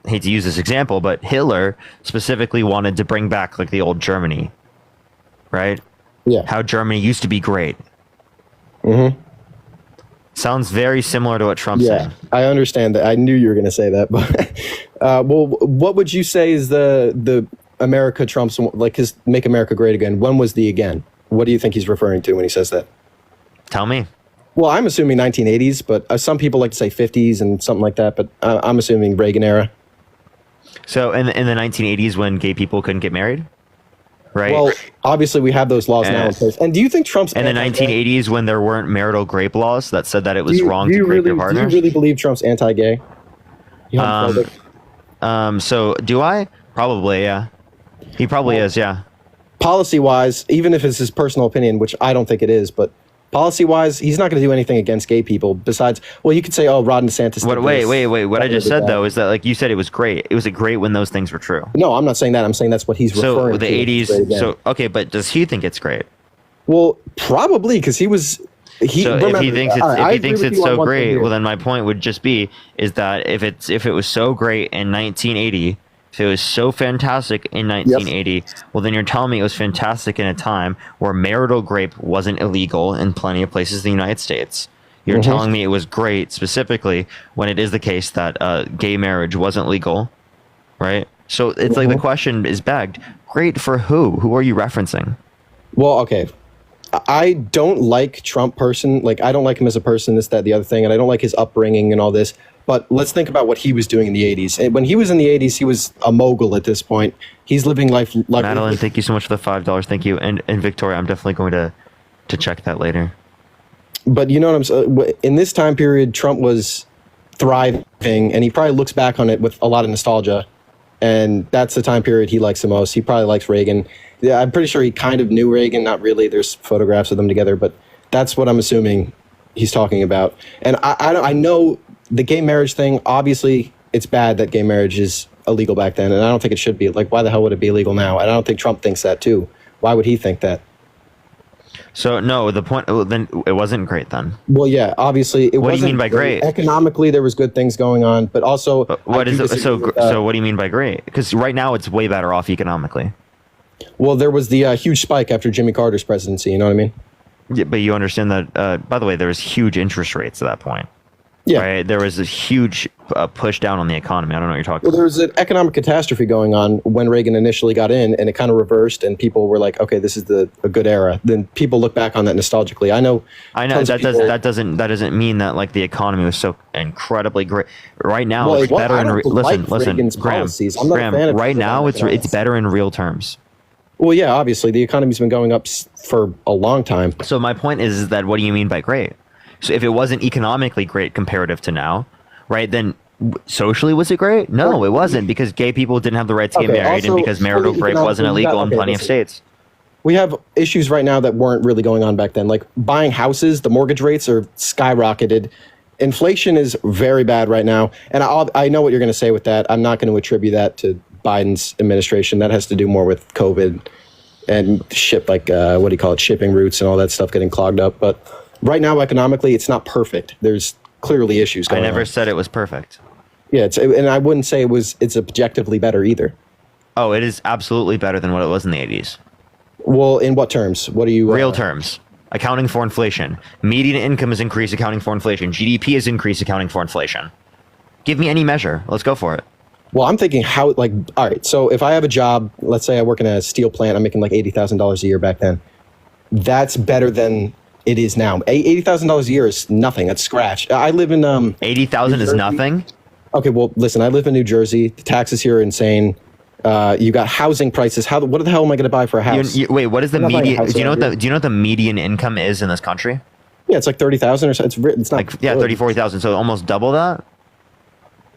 hate to use this example, but Hitler specifically wanted to bring back like the old Germany, right? Yeah. How Germany used to be great. Mm-hmm. Sounds very similar to what Trump's saying. I understand that. I knew you were going to say that, but well, what would you say is the America Trump's like his "Make America Great Again"? When was the again? What do you think he's referring to when he says that? Tell me. Well, I'm assuming 1980s, but some people like to say 50s and something like that. But I'm assuming Reagan era. So in the 1980s, when gay people couldn't get married, right? Well, obviously we have those laws now in place. And do you think Trump's in the 1980s when there weren't marital grape laws that said that it was wrong to rape your partner? Do you really believe Trump's anti-gay? So do I? Probably, yeah. He probably is, yeah. Policy-wise, even if it's his personal opinion, which I don't think it is, but policy-wise, he's not going to do anything against gay people. Besides, well, you could say, "Oh, Ron DeSantis." Wait. What I just said though is that, like you said, it was great. It was great when those things were true. No, I'm not saying that. I'm saying that's what he's referring to. So the 80s. So okay, but does he think it's great? Well, probably because he was. If he thinks it's so great, well, then my point would just be is that if it was so great in 1980. If it was so fantastic in 1980, well, then you're telling me it was fantastic in a time where marital rape wasn't illegal in plenty of places in the United States. You're telling me it was great specifically when it is the case that gay marriage wasn't legal, right? So it's like the question is begged. Great for who? Who are you referencing? Well, okay. I don't like Trump like I don't like him as a person, this, that, the other thing, and I don't like his upbringing and all this. But let's think about what he was doing in the 80s. And when he was in the 80s, he was a mogul at this point. He's living life like Madeline, thank you so much for the $5. Thank you. And Victoria, I'm definitely going to check that later. But you know what I'm saying? In this time period, Trump was thriving, and he probably looks back on it with a lot of nostalgia. And that's the time period he likes the most. He probably likes Reagan. Yeah, I'm pretty sure he kind of knew Reagan. Not really. There's photographs of them together, but that's what I'm assuming he's talking about. And I know the gay marriage thing, obviously, it's bad that gay marriage is illegal back then, and I don't think it should be. Like, why the hell would it be illegal now? And I don't think Trump thinks that, too. Why would he think that? So, no, the point, then it wasn't great then. Well, yeah, obviously, it wasn't. What do you mean by great? Economically, there was good things going on, but also... what is it? So what do you mean by great? Because right now, it's way better off economically. Well, there was the huge spike after Jimmy Carter's presidency, you know what I mean? Yeah, but you understand that, by the way, there was huge interest rates at that point. Yeah. Right? There was a huge push down on the economy. I don't know what you're talking about. Well, there was an economic catastrophe going on when Reagan initially got in, and it kind of reversed, and people were like, okay, this is a good era. Then people look back on that nostalgically. I know that doesn't mean that like the economy was so incredibly great. Right now, it's better in listen, Graham. Right now, it's better in real terms. Well, yeah, obviously the economy's been going up for a long time. So my point is that what do you mean by great? So if it wasn't economically great comparative to now, right, then socially was it great? No, it wasn't, because gay people didn't have the right to get married, and because marital rape wasn't illegal in plenty of states. We have issues right now that weren't really going on back then. Like buying houses, the mortgage rates are skyrocketed. Inflation is very bad right now. And I know what you're going to say with that. I'm not going to attribute that to Biden's administration. That has to do more with COVID and shipping routes and all that stuff getting clogged up. But right now, economically, it's not perfect. There's clearly issues going on. I never said it was perfect. Yeah, and I wouldn't say it's objectively better either. Oh, it is absolutely better than what it was in the 80s. Well, in what terms? What do you... Real terms. Accounting for inflation. Median income is increased, accounting for inflation. GDP is increased, accounting for inflation. Give me any measure. Let's go for it. Well, I'm thinking all right, so if I have a job, let's say I work in a steel plant, I'm making like $80,000 a year back then. That's better than it is now. $80,000 a year is nothing. That's scratch. I live in... 80,000 is nothing? Okay, well, listen, I live in New Jersey. The taxes here are insane. You got housing prices. What the hell am I going to buy for a house? Wait, what is the median? Do you know what the median income is in this country? Yeah, it's like 30,000 or so. It's not 30, 40,000. So almost double that.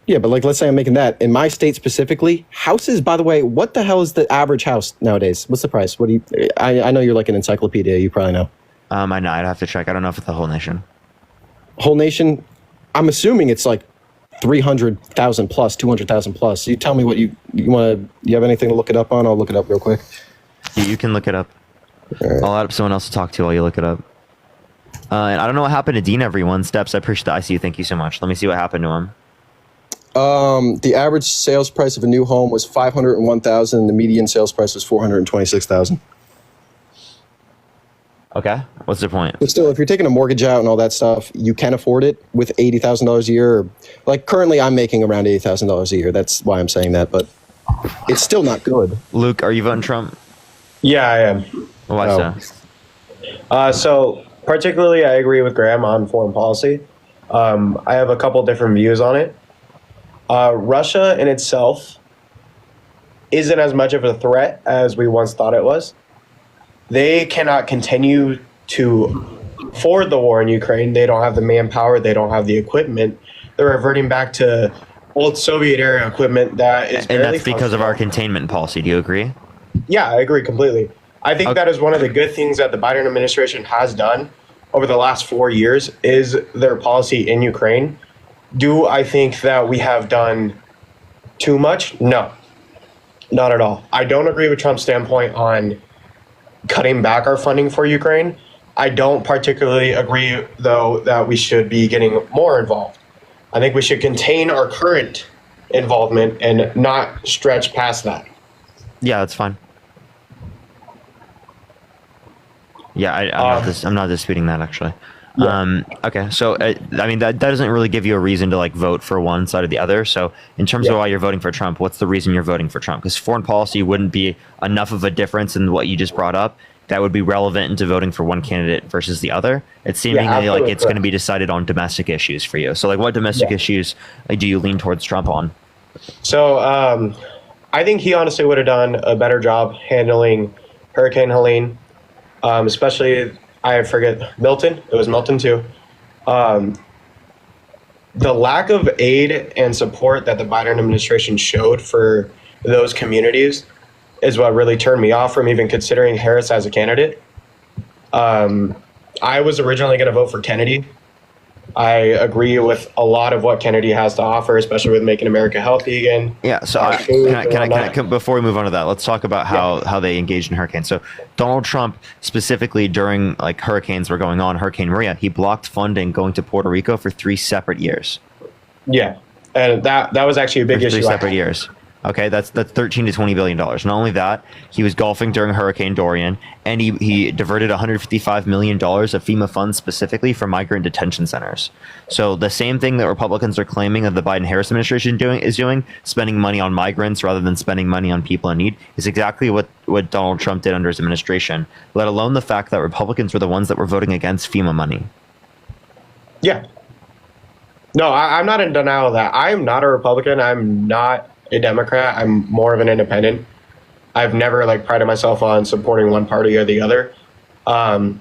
Yeah, but like, let's say I'm making that in my state specifically. Houses, by the way, what the hell is the average house nowadays? What's the price? What do you? I know you're like an encyclopedia. You probably know. I know. I'd have to check. I don't know if it's the whole nation. Whole nation. I'm assuming it's like 300,000 plus, 200,000 plus. You tell me what you want to. You have anything to look it up on? I'll look it up real quick. You can look it up. Right. I'll add up someone else to talk to while you look it up. And I don't know what happened to Dean. Everyone steps. I appreciate the ICU. Thank you so much. Let me see what happened to him. The average sales price of a new home was 501,000. The median sales price was 426,000. Okay, what's the point? But still, if you're taking a mortgage out and all that stuff, you can afford it with $80,000 a year. Like currently, I'm making around $80,000 a year. That's why I'm saying that, but it's still not good. Luke, are you voting Trump? Yeah, I am. Why so? So particularly, I agree with Graham on foreign policy. I have a couple different views on it. Russia in itself isn't as much of a threat as we once thought it was. They cannot continue to forward the war in Ukraine. They don't have the manpower. They don't have the equipment. They're reverting back to old Soviet era equipment that is and that's because of our containment policy. Do you agree? Yeah, I agree completely. I think that is one of the good things that the Biden administration has done over the last 4 years is their policy in Ukraine. Do I think that we have done too much? No, not at all. I don't agree with Trump's standpoint on cutting back our funding for Ukraine. I don't particularly agree, though, that we should be getting more involved. I think we should contain our current involvement and not stretch past that. Yeah, that's fine. Yeah, I'm not disputing that, actually. Yeah. Okay, so I mean that doesn't really give you a reason to like vote for one side or the other. So in terms of why you're voting for Trump, what's the reason you're voting for Trump? Because foreign policy wouldn't be enough of a difference in what you just brought up that would be relevant into voting for one candidate versus the other. It's seemingly like it's going to be decided on domestic issues for you. So like what domestic issues do you lean towards Trump on? So I think he honestly would have done a better job handling Hurricane Helene, especially. I forget Milton. It was Milton too. The lack of aid and support that the Biden administration showed for those communities is what really turned me off from even considering Harris as a candidate. I was originally going to vote for Kennedy. I agree with a lot of what Kennedy has to offer, especially with making America healthy again. Yeah. So before we move on to that, let's talk about how they engaged in hurricanes. So Donald Trump, specifically during like hurricanes were going on, Hurricane Maria, he blocked funding going to Puerto Rico for 3 separate years. Yeah, and that was actually a big issue. 3 separate years. Okay, that's $13 to $20 billion. Not only that, he was golfing during Hurricane Dorian, and he diverted $155 million of FEMA funds specifically for migrant detention centers. So the same thing that Republicans are claiming that the Biden-Harris administration is doing, spending money on migrants rather than spending money on people in need, is exactly what Donald Trump did under his administration, let alone the fact that Republicans were the ones that were voting against FEMA money. Yeah. No, I'm not in denial of that. I am not a Republican. I'm not a Democrat. I'm more of an independent. I've never like prided myself on supporting one party or the other. I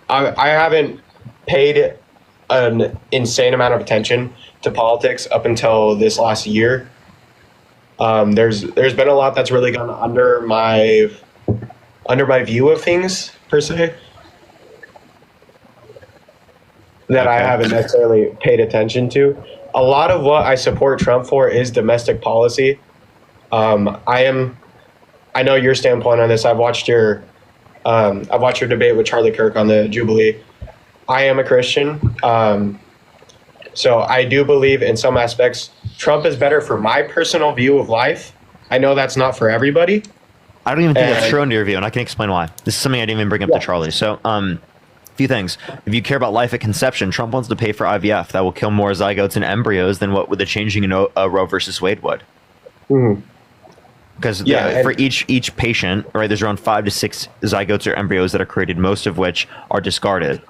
haven't paid an insane amount of attention to politics up until this last year. There's been a lot that's really gone under my view of things per se that I haven't necessarily paid attention to. A lot of what I support Trump for is domestic policy. I know your standpoint on this. I've watched your debate with Charlie Kirk on the Jubilee. I am a Christian, so I do believe in some aspects Trump is better for my personal view of life. I know that's not for everybody. I don't even think that's true in your view, and I can explain why. This is something I didn't even bring up to Charlie. So, few things. If you care about life at conception, Trump wants to pay for IVF. That will kill more zygotes and embryos than what would the changing in Roe versus Wade would. Because for each patient, right, there's around 5 to 6 zygotes or embryos that are created, most of which are discarded.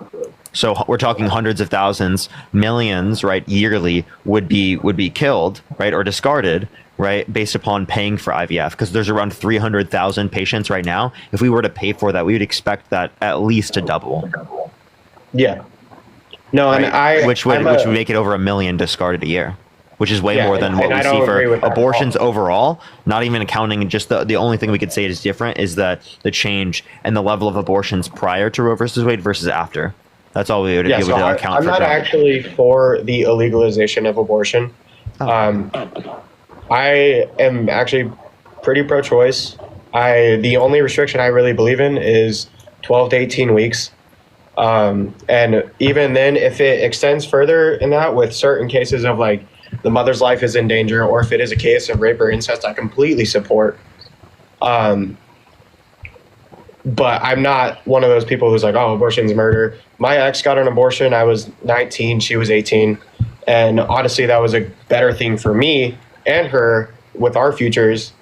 So we're talking hundreds of thousands, millions, right, yearly would be killed, right, or discarded, right, based upon paying for IVF. Because there's around 300,000 patients right now. If we were to pay for that, we would expect that at least to double. Yeah. No, right? and which would make it over 1 million discarded a year, which is way more than what we see for abortions overall. Not even accounting just the only thing we could say is different is that the change and the level of abortions prior to Roe versus Wade versus after. That's all we would be able to account for. I'm not actually for the illegalization of abortion. I am actually pretty pro-choice. The only restriction I really believe in is 12 to 18 weeks. And even then, if it extends further in that with certain cases of like the mother's life is in danger, or if it is a case of rape or incest, I completely support. But I'm not one of those people who's like, oh, abortion's murder. My ex got an abortion. I was 19. She was 18. And honestly, that was a better thing for me and her with our futures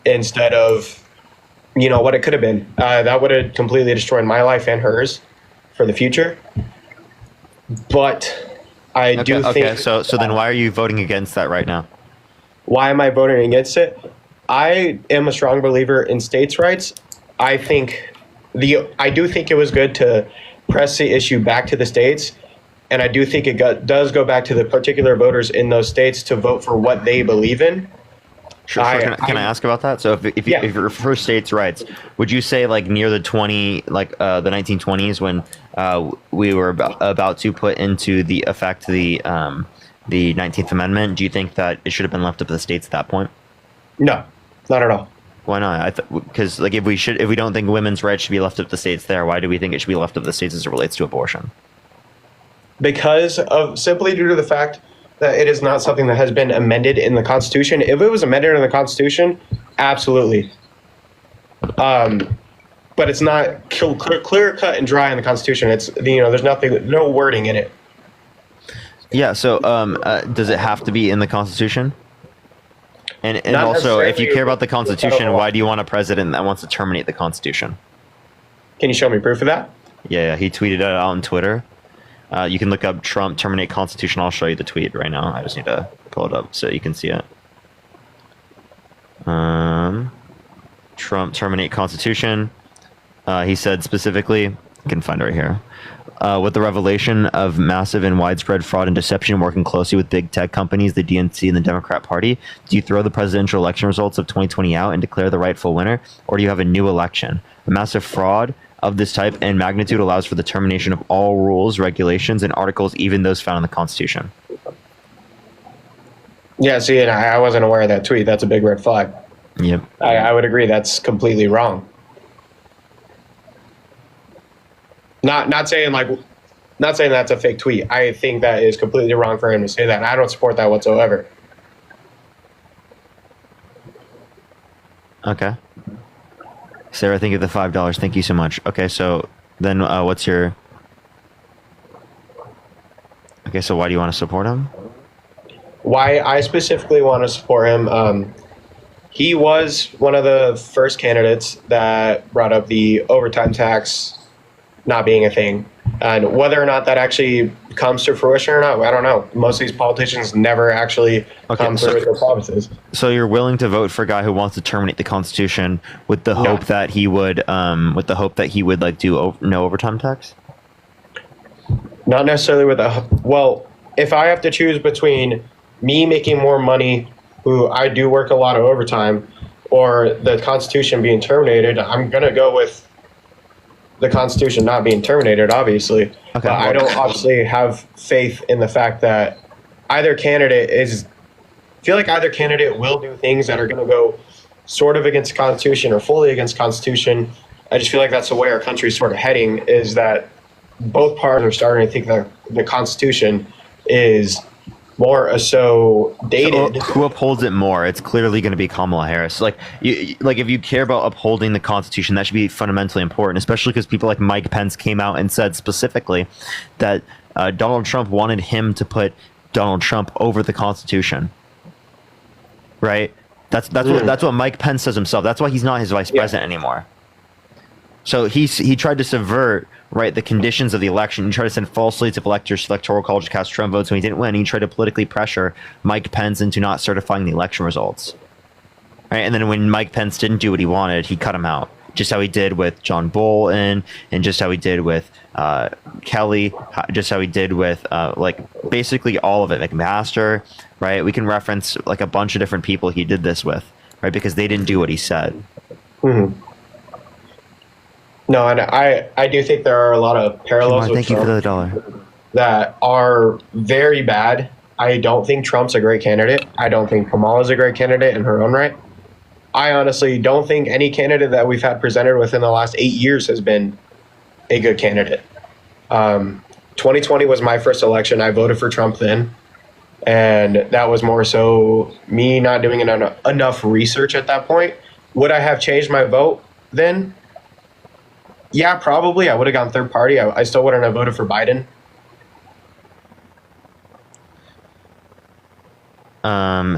instead of, what it could have been. That would have completely destroyed my life and hers for the future. But I do think... Okay, so then why are you voting against that right now? Why am I voting against it? I am a strong believer in states' rights. I do think it was good to press the issue back to the states, and I do think it does go back to the particular voters in those states to vote for what they believe in. Sure. Can I ask about that? So if you're for states' rights, would you say like near the the 1920s when we were about to put into the effect the 19th Amendment? Do you think that it should have been left up to the states at that point? No, not at all. Why not? Because like if we don't think women's rights should be left up to the states there, why do we think it should be left up to the states as it relates to abortion? Because of simply due to the fact that it is not something that has been amended in the Constitution. If it was amended in the Constitution, absolutely. But it's not clear cut and dry in the Constitution. It's there's no wording in it. Yeah. So does it have to be in the Constitution? And also, if you care about the Constitution, why do you want a president that wants to terminate the Constitution? Can you show me proof of that? Yeah, he tweeted it out on Twitter. You can look up Trump terminate Constitution. I'll show you the tweet right now. I just need to pull it up so you can see it. Trump terminate Constitution. He said specifically, I can find it right here. With the revelation of massive and widespread fraud and deception working closely with big tech companies, the DNC and the Democrat Party, do you throw the presidential election results of 2020 out and declare the rightful winner? Or do you have a new election? A massive fraud of this type and magnitude allows for the termination of all rules, regulations, and articles, even those found in the Constitution. Yeah, see, and I wasn't aware of that tweet. That's a big red flag. Yep. I would agree. That's completely wrong. Not saying that's a fake tweet. I think that is completely wrong for him to say that. And I don't support that whatsoever. Okay. Sarah, thank you for the $5. Thank you so much. Okay, so then what's your... Okay, so why do you want to support him? Why I specifically want to support him, he was one of the first candidates that brought up the overtime tax not being a thing. And whether or not that actually comes to fruition or not, I don't know. Most of these politicians never actually come through with their promises. So you're willing to vote for a guy who wants to terminate the Constitution with the hope that he would, like do no overtime tax? Not necessarily with well, if I have to choose between me making more money, who I do work a lot of overtime, or the Constitution being terminated, I'm gonna go with the Constitution not being terminated, obviously. Okay. But I don't obviously have faith in the fact that either candidate feel like either candidate will do things that are going to go sort of against the Constitution or fully against the Constitution. I just feel like that's the way our country's sort of heading, is that both parties are starting to think that the Constitution is more so dated. So who upholds it more? It's clearly going to be Kamala Harris. Like if you care about upholding the Constitution, that should be fundamentally important, especially because people like Mike Pence came out and said specifically that Donald Trump wanted him to put Donald Trump over the Constitution. Right? That's what Mike Pence says himself. That's why he's not his vice president anymore. So he tried to subvert the conditions of the election. He tried to send false leads of electors to electoral college to cast Trump votes when he didn't win. He tried to politically pressure Mike Pence into not certifying the election results. Right, and then when Mike Pence didn't do what he wanted, he cut him out. Just how he did with John Bolton, and just how he did with Kelly, just how he did with basically all of it. McMaster, right? We can reference like a bunch of different people he did this with, right? Because they didn't do what he said. Mm-hmm. No, and I do think there are a lot of parallels with Thank you for the $1 that are very bad I don't think Trump's a great candidate. I don't think Kamala's a great candidate in her own right. I honestly don't think any candidate that we've had presented within the last 8 years has been a good candidate. 2020 was my first election. I voted for Trump then. And that was more so me not doing enough research at that point. Would I have changed my vote then? Yeah, probably. I would have gone third party. I still wouldn't have voted for Biden.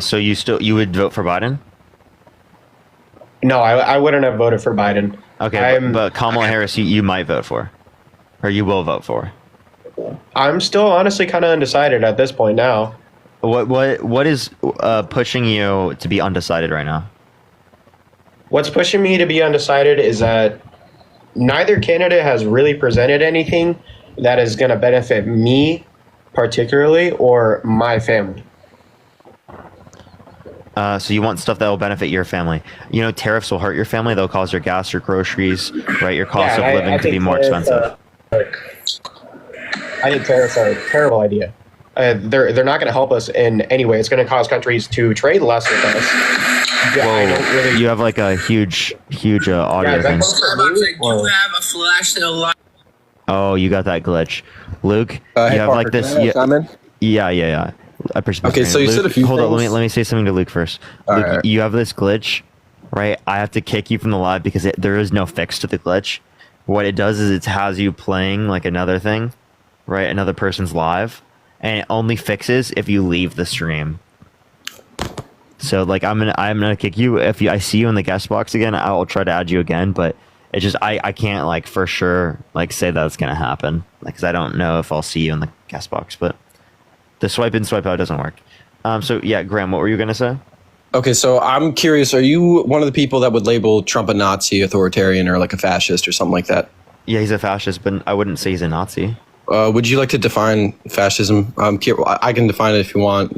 So you would vote for Biden? No, I wouldn't have voted for Biden. Okay, but Kamala Harris, you might vote for, or you will vote for. I'm still honestly kind of undecided at this point now. What is pushing you to be undecided right now? What's pushing me to be undecided is that neither candidate has really presented anything that is going to benefit me particularly or my family. So you want stuff that will benefit your family. You know, tariffs will hurt your family. They'll cause your gas, your groceries, right? Your cost of living to be more expensive. I think tariffs are a terrible idea. They're not going to help us in any way. It's going to cause countries to trade less with us. Whoa, you have like a huge audio thing. You have a flash to the light. Oh, you got that glitch. Luke, you hey, have Parker, like this. can I chime in? Yeah. I appreciate Okay, so you Luke, said a few hold on, things. let me say something to Luke first. Luke, right. you have this glitch, right? I have to kick you from the live because there is no fix to the glitch. What it does is it has you playing like another thing, right? Another person's live, and it only fixes if you leave the stream. So like I'm gonna kick you if I see you in the guest box again. I'll try to add you again, but it just I can't like for sure like say that it's gonna happen because I don't know if I'll see you in the guest box. But the swipe in swipe out doesn't work. So yeah, Graham, what were you gonna say? Okay, so I'm curious. Are you one of the people that would label Trump a Nazi, authoritarian, or like a fascist or something like that? Yeah, he's a fascist, but I wouldn't say he's a Nazi. Would you like to define fascism? I can define it if you want.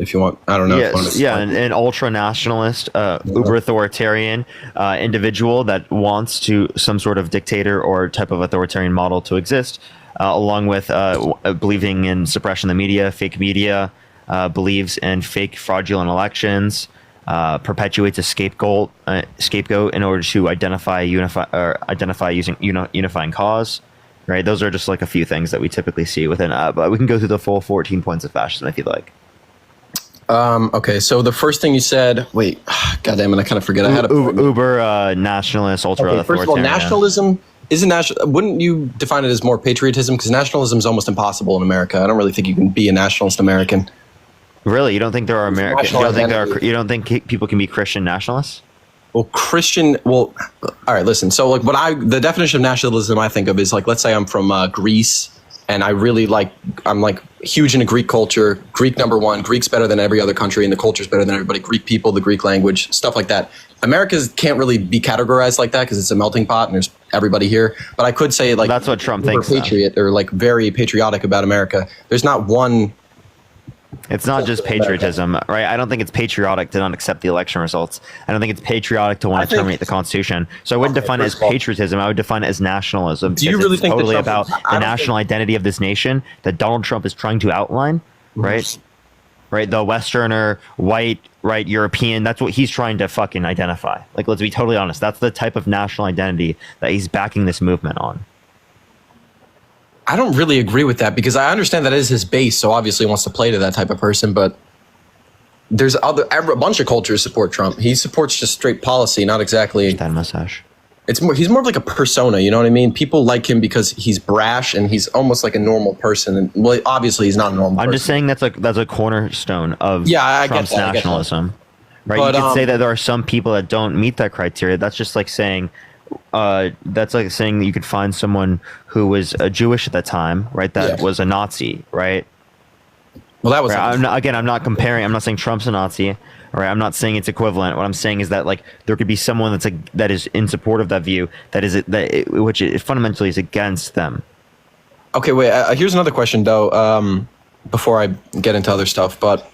I don't know. Yes, an ultra nationalist, uber authoritarian individual that wants some sort of dictator or type of authoritarian model to exist, along with believing in suppression of the media, fake media, believes in fake fraudulent elections, perpetuates a scapegoat in order to identify using unifying cause. Right, those are just like a few things that we typically see within. But we can go through the full 14 points of fascism if you'd like. Okay, so the first thing you said. Wait, goddamn it! I kind of forget. I had a uber nationalist, ultra authoritarian. First of all, nationalism isn't national. Wouldn't you define it as more patriotism? Because nationalism is almost impossible in America. I don't really think you can be a nationalist American. Really, you don't think there are American? You don't think people can be Christian nationalists? Well, Christian. Well, all right. Listen. So, like, the definition of nationalism I think of is like, let's say I'm from Greece, and I'm like huge into Greek culture. Greek #1. Greek's better than every other country, and the culture's better than everybody. Greek people, the Greek language, stuff like that. America can't really be categorized like that because it's a melting pot, and there's everybody here. But I could say like that's what Trump thinks. Patriot or like very patriotic about America. There's not one. It's not just patriotism, right? I don't think it's patriotic to not accept the election results. I don't think it's patriotic to want to terminate the Constitution. So I wouldn't define it as patriotism. I would define it as nationalism. Do you really think totally about the national identity of this nation that Donald Trump is trying to outline, right? Right, the Westerner, white, right, European. That's what he's trying to fucking identify. Like, let's be totally honest. That's the type of national identity that he's backing this movement on. I don't really agree with that because I understand that is his base, so obviously he wants to play to that type of person. But there's a bunch of cultures support Trump. He supports just straight policy, not exactly that mustache. He's more of like a persona. You know what I mean? People like him because he's brash and he's almost like a normal person. And well, obviously he's not a normal. I'm just saying that's a cornerstone of Trump's nationalism, right? But, you could say that there are some people that don't meet that criteria. That's just like saying. That's like saying that you could find someone who was Jewish at that time, right? That was a Nazi, right? Well, that was. Right? I'm not comparing. I'm not saying Trump's a Nazi, right? I'm not saying it's equivalent. What I'm saying is that like there could be someone that is in support of that view which fundamentally is against them. Okay, wait. Here's another question though. Before I get into other stuff, but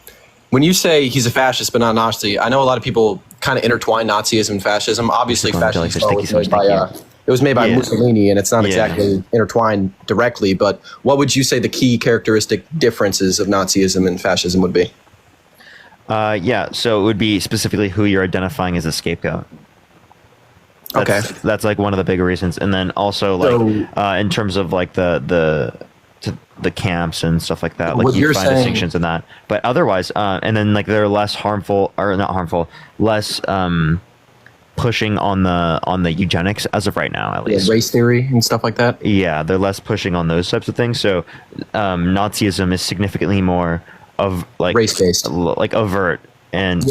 when you say he's a fascist but not a Nazi, I know a lot of people kind of intertwine Nazism and fascism. Obviously, fascism was made by It was made by Yeah. Mussolini, and it's not Yeah. exactly intertwined directly. But what would you say the key characteristic differences of Nazism and fascism would be? Yeah, so it would be specifically who you're identifying as a scapegoat. That's like one of the bigger reasons, and then also like in terms of like the camps and stuff like that, like What you you're find saying- distinctions in that. But otherwise, and then like they're less harmful, or not harmful, less pushing on the eugenics as of right now, at least. Race theory and stuff like that. Yeah, they're less pushing on those types of things. So Nazism is significantly more of like race-based, like overt and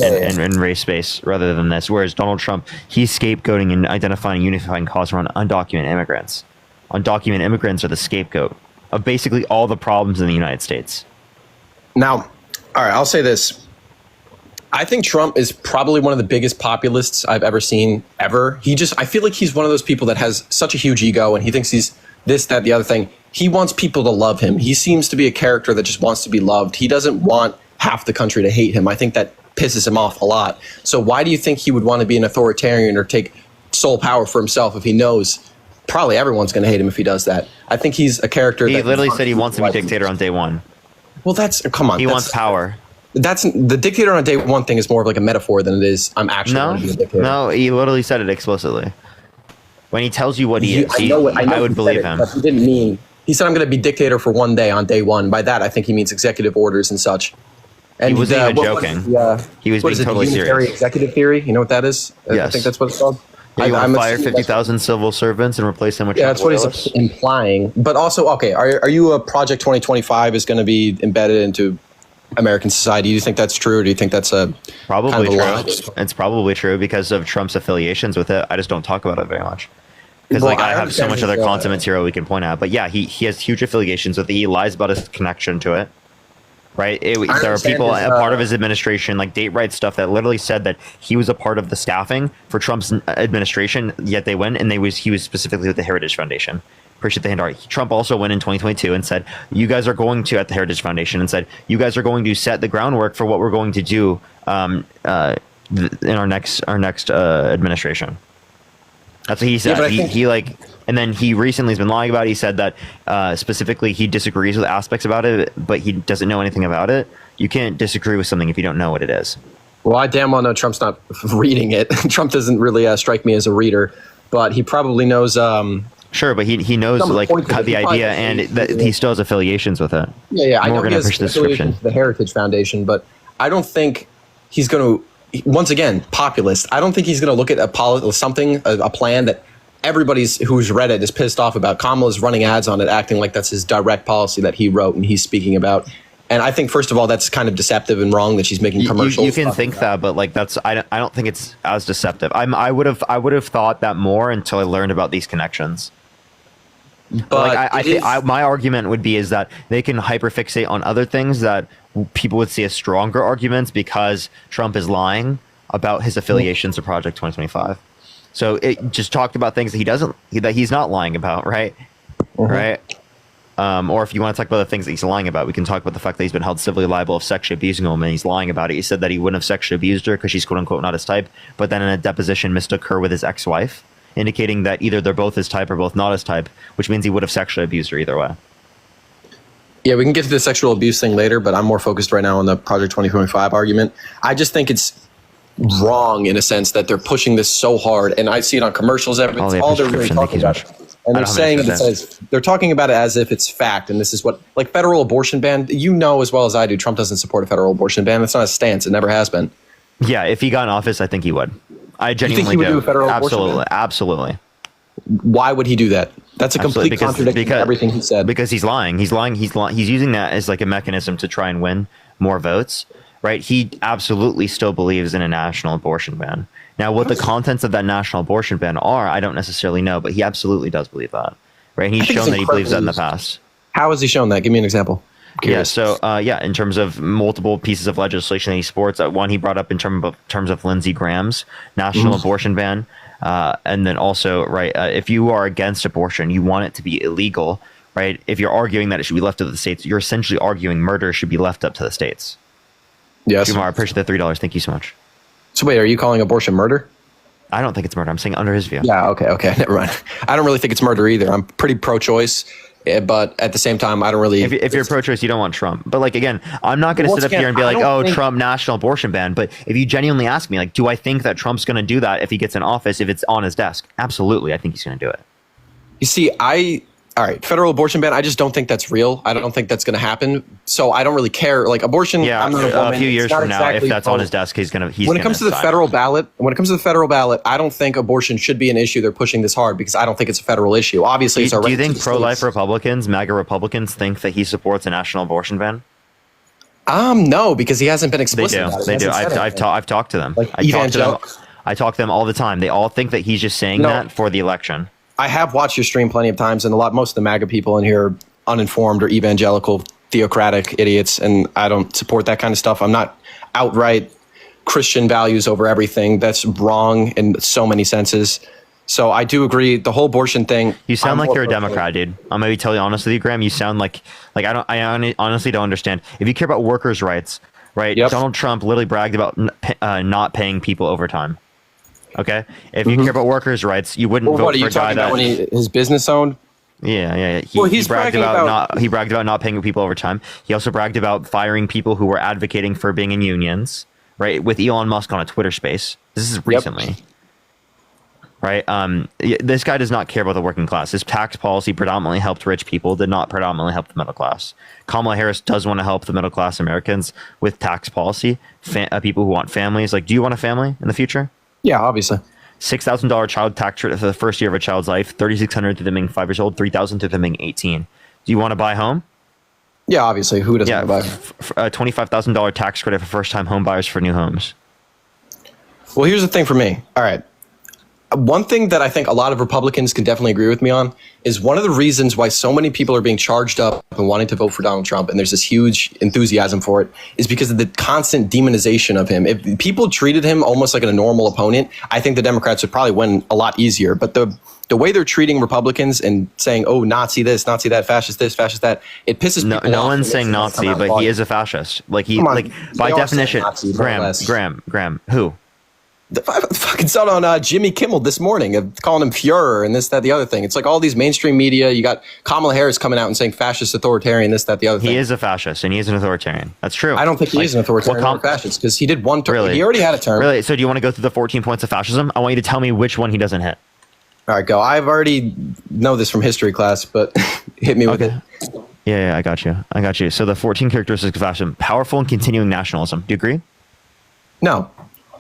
race-based rather than this. Whereas Donald Trump, he's scapegoating and identifying a unifying cause around undocumented immigrants. Undocumented immigrants are the scapegoat of basically all the problems in the United States. Now, all right, I'll say this. I think Trump is probably one of the biggest populists I've ever seen ever. I feel like he's one of those people that has such a huge ego, and he thinks he's this, that, the other thing. He wants people to love him. He seems to be a character that just wants to be loved. He doesn't want half the country to hate him. I think that pisses him off a lot. So why do you think he would want to be an authoritarian or take sole power for himself if he knows probably everyone's going to hate him if he does that? I think he's a character. He literally said he wants to be dictator on day one. Well, come on. He wants power. That's the dictator on day one thing is more of like a metaphor than it is I'm actually going to be a dictator. No, he literally said it explicitly. When he tells you what he is, I would believe him. But he didn't mean. He said I'm going to be dictator for one day on day one. By that, I think he means executive orders and such. And he wasn't even joking. He was being totally serious. Executive theory. You know what that is? Yes. I think that's what it's called. You want to fire 50,000 civil servants and replace them with that's what he's implying. But also, okay, are you a Project 2025 is going to be embedded into American society? Do you think that's true, or do you think that's probably kind of true? lie? It's probably true because of Trump's affiliations with it. I just don't talk about it very much because I have so much other content material we can point out. But yeah, he has huge affiliations with it. He lies about his connection to it. Right, there are people a part of his administration, like date right stuff, that literally said that he was a part of the staffing for Trump's administration. Yet they went and he was specifically with the Heritage Foundation. Appreciate the handout. Trump also went in 2022 and said, "You guys are going to at the Heritage Foundation," and said, "You guys are going to set the groundwork for what we're going to do in our next administration." That's what he said. Yeah, and then he recently has been lying about it. He said that specifically he disagrees with aspects about it, but he doesn't know anything about it. You can't disagree with something if you don't know what it is. Well, I damn well know Trump's not reading it. Trump doesn't really strike me as a reader, but he probably knows. Sure, but he knows like the idea, and that he still has affiliations with it. Yeah. I know we're he going to has push the description. the Heritage Foundation, but I don't think he's going to. Once again, populist. I don't think he's going to look at a plan that everybody's who's read it is pissed off about. Kamala's running ads on it, acting like that's his direct policy that he wrote and he's speaking about. And I think, first of all, that's kind of deceptive and wrong that she's making commercials. You can think that, but like I don't think it's as deceptive. I would have thought that more until I learned about these connections. But like, my argument would be is that they can hyperfixate on other things that people would see as stronger arguments because Trump is lying about his affiliations to Project 2025. So it just talked about things that he's not lying about, right? Right. Or if you want to talk about the things that he's lying about, we can talk about the fact that he's been held civilly liable of sexually abusing a woman. He's lying about it. He said that he wouldn't have sexually abused her because she's quote unquote not his type, but then in a deposition mistook her with his ex-wife, indicating that either they're both his type or both not his type, which means he would have sexually abused her either way. Yeah, we can get to the sexual abuse thing later, but I'm more focused right now on the Project 2025 argument. I just think it's wrong in a sense that they're pushing this so hard, and I see it on commercials. All they're really talking about. And they're saying it says they're talking about it as if it's fact, and this is what, like, federal abortion ban. You know as well as I do, Trump doesn't support a federal abortion ban. That's not his stance. It never has been. Yeah, if he got in office, I think he would. I genuinely think he would do a federal abortion ban? Absolutely. Why would he do that? That's a complete contradiction to everything he said. Because he's lying. He's using that as like a mechanism to try and win more votes. Right? He absolutely still believes in a national abortion ban. Now, what the contents of that national abortion ban are, I don't necessarily know, but he absolutely does believe that. Right? And he's shown that he believes that in the past. How has he shown that? Give me an example. Yeah, so in terms of multiple pieces of legislation that he supports, one he brought up in terms of Lindsey Graham's national abortion ban, and then also, right, if you are against abortion, you want it to be illegal, right? If you're arguing that it should be left up to the states, you're essentially arguing murder should be left up to the states. Yes. Kumar, I appreciate the $3. Thank you so much. So wait, are you calling abortion murder? I don't think it's murder. I'm saying under his view. Yeah. Okay. Never mind. I don't really think it's murder either. I'm pretty pro-choice, but at the same time, I don't really. If you're pro-choice, you don't want Trump. But like again, I'm not going to sit up here and be like, oh, Trump national abortion ban. But if you genuinely ask me, like, do I think that Trump's going to do that if he gets in office? If it's on his desk, absolutely, I think he's going to do it. You see, all right, federal abortion ban. I just don't think that's real. I don't think that's going to happen. So I don't really care. Like abortion. Yeah, I'm not a woman. a few years from now, exactly if that's on his desk, he's when it comes to the federal ballot, I don't think abortion should be an issue. They're pushing this hard because I don't think it's a federal issue. Obviously, it's our right. Do you think pro-life Republicans, MAGA Republicans, think that he supports a national abortion ban? No, because he hasn't been explicit about it. They do. I've talked to them. Like I talk to them all the time. They all think that he's just saying that for the election. I have watched your stream plenty of times, and most of the MAGA people in here are uninformed or evangelical, theocratic idiots, and I don't support that kind of stuff. I'm not outright Christian values over everything. That's wrong in so many senses. So I do agree. The whole abortion thing. You sound like you're a Democrat, dude. I'm gonna be totally honest with you, Graham. You sound like I honestly don't understand. If you care about workers' rights, right? Yep. Donald Trump literally bragged about not paying people overtime. Okay, if you care about workers' rights, you wouldn't vote for a guy that when his business owned. Yeah. He bragged about not paying people overtime. He also bragged about firing people who were advocating for being in unions. Right, with Elon Musk on a Twitter Space. This is recently. Right. This guy does not care about the working class. His tax policy predominantly helped rich people, did not predominantly help the middle class. Kamala Harris does want to help the middle class Americans with tax policy. People who want families. Like, do you want a family in the future? Yeah, obviously. $6,000 child tax credit for the first year of a child's life. $3,600 to them being 5 years old. $3,000 to them being 18. Do you want to buy a home? Yeah, obviously. Who doesn't want to buy? $25,000 tax credit for first-time home buyers for new homes. Well, here's the thing for me. All right. One thing that I think a lot of Republicans can definitely agree with me on is one of the reasons why so many people are being charged up and wanting to vote for Donald Trump, and there's this huge enthusiasm for it, is because of the constant demonization of him. If people treated him almost like a normal opponent, I think the Democrats would probably win a lot easier. But the way they're treating Republicans and saying, oh, Nazi this, Nazi that, fascist this, fascist that, it pisses people off. No one's saying Nazi, but he is a fascist. Like by definition, Graham, who? I fucking saw it on Jimmy Kimmel this morning, calling him Fuhrer and this, that, the other thing. It's like all these mainstream media. You got Kamala Harris coming out and saying fascist, authoritarian, this, that, the other thing. He is a fascist and he is an authoritarian. That's true. I don't think he is an authoritarian or fascist because he did one term. Really? He already had a term. Really? So do you want to go through the 14 points of fascism? I want you to tell me which one he doesn't hit. All right, go. I've already know this from history class, but hit me with it. Yeah, I got you. So the 14 characteristics of fascism: powerful and continuing nationalism. Do you agree? No.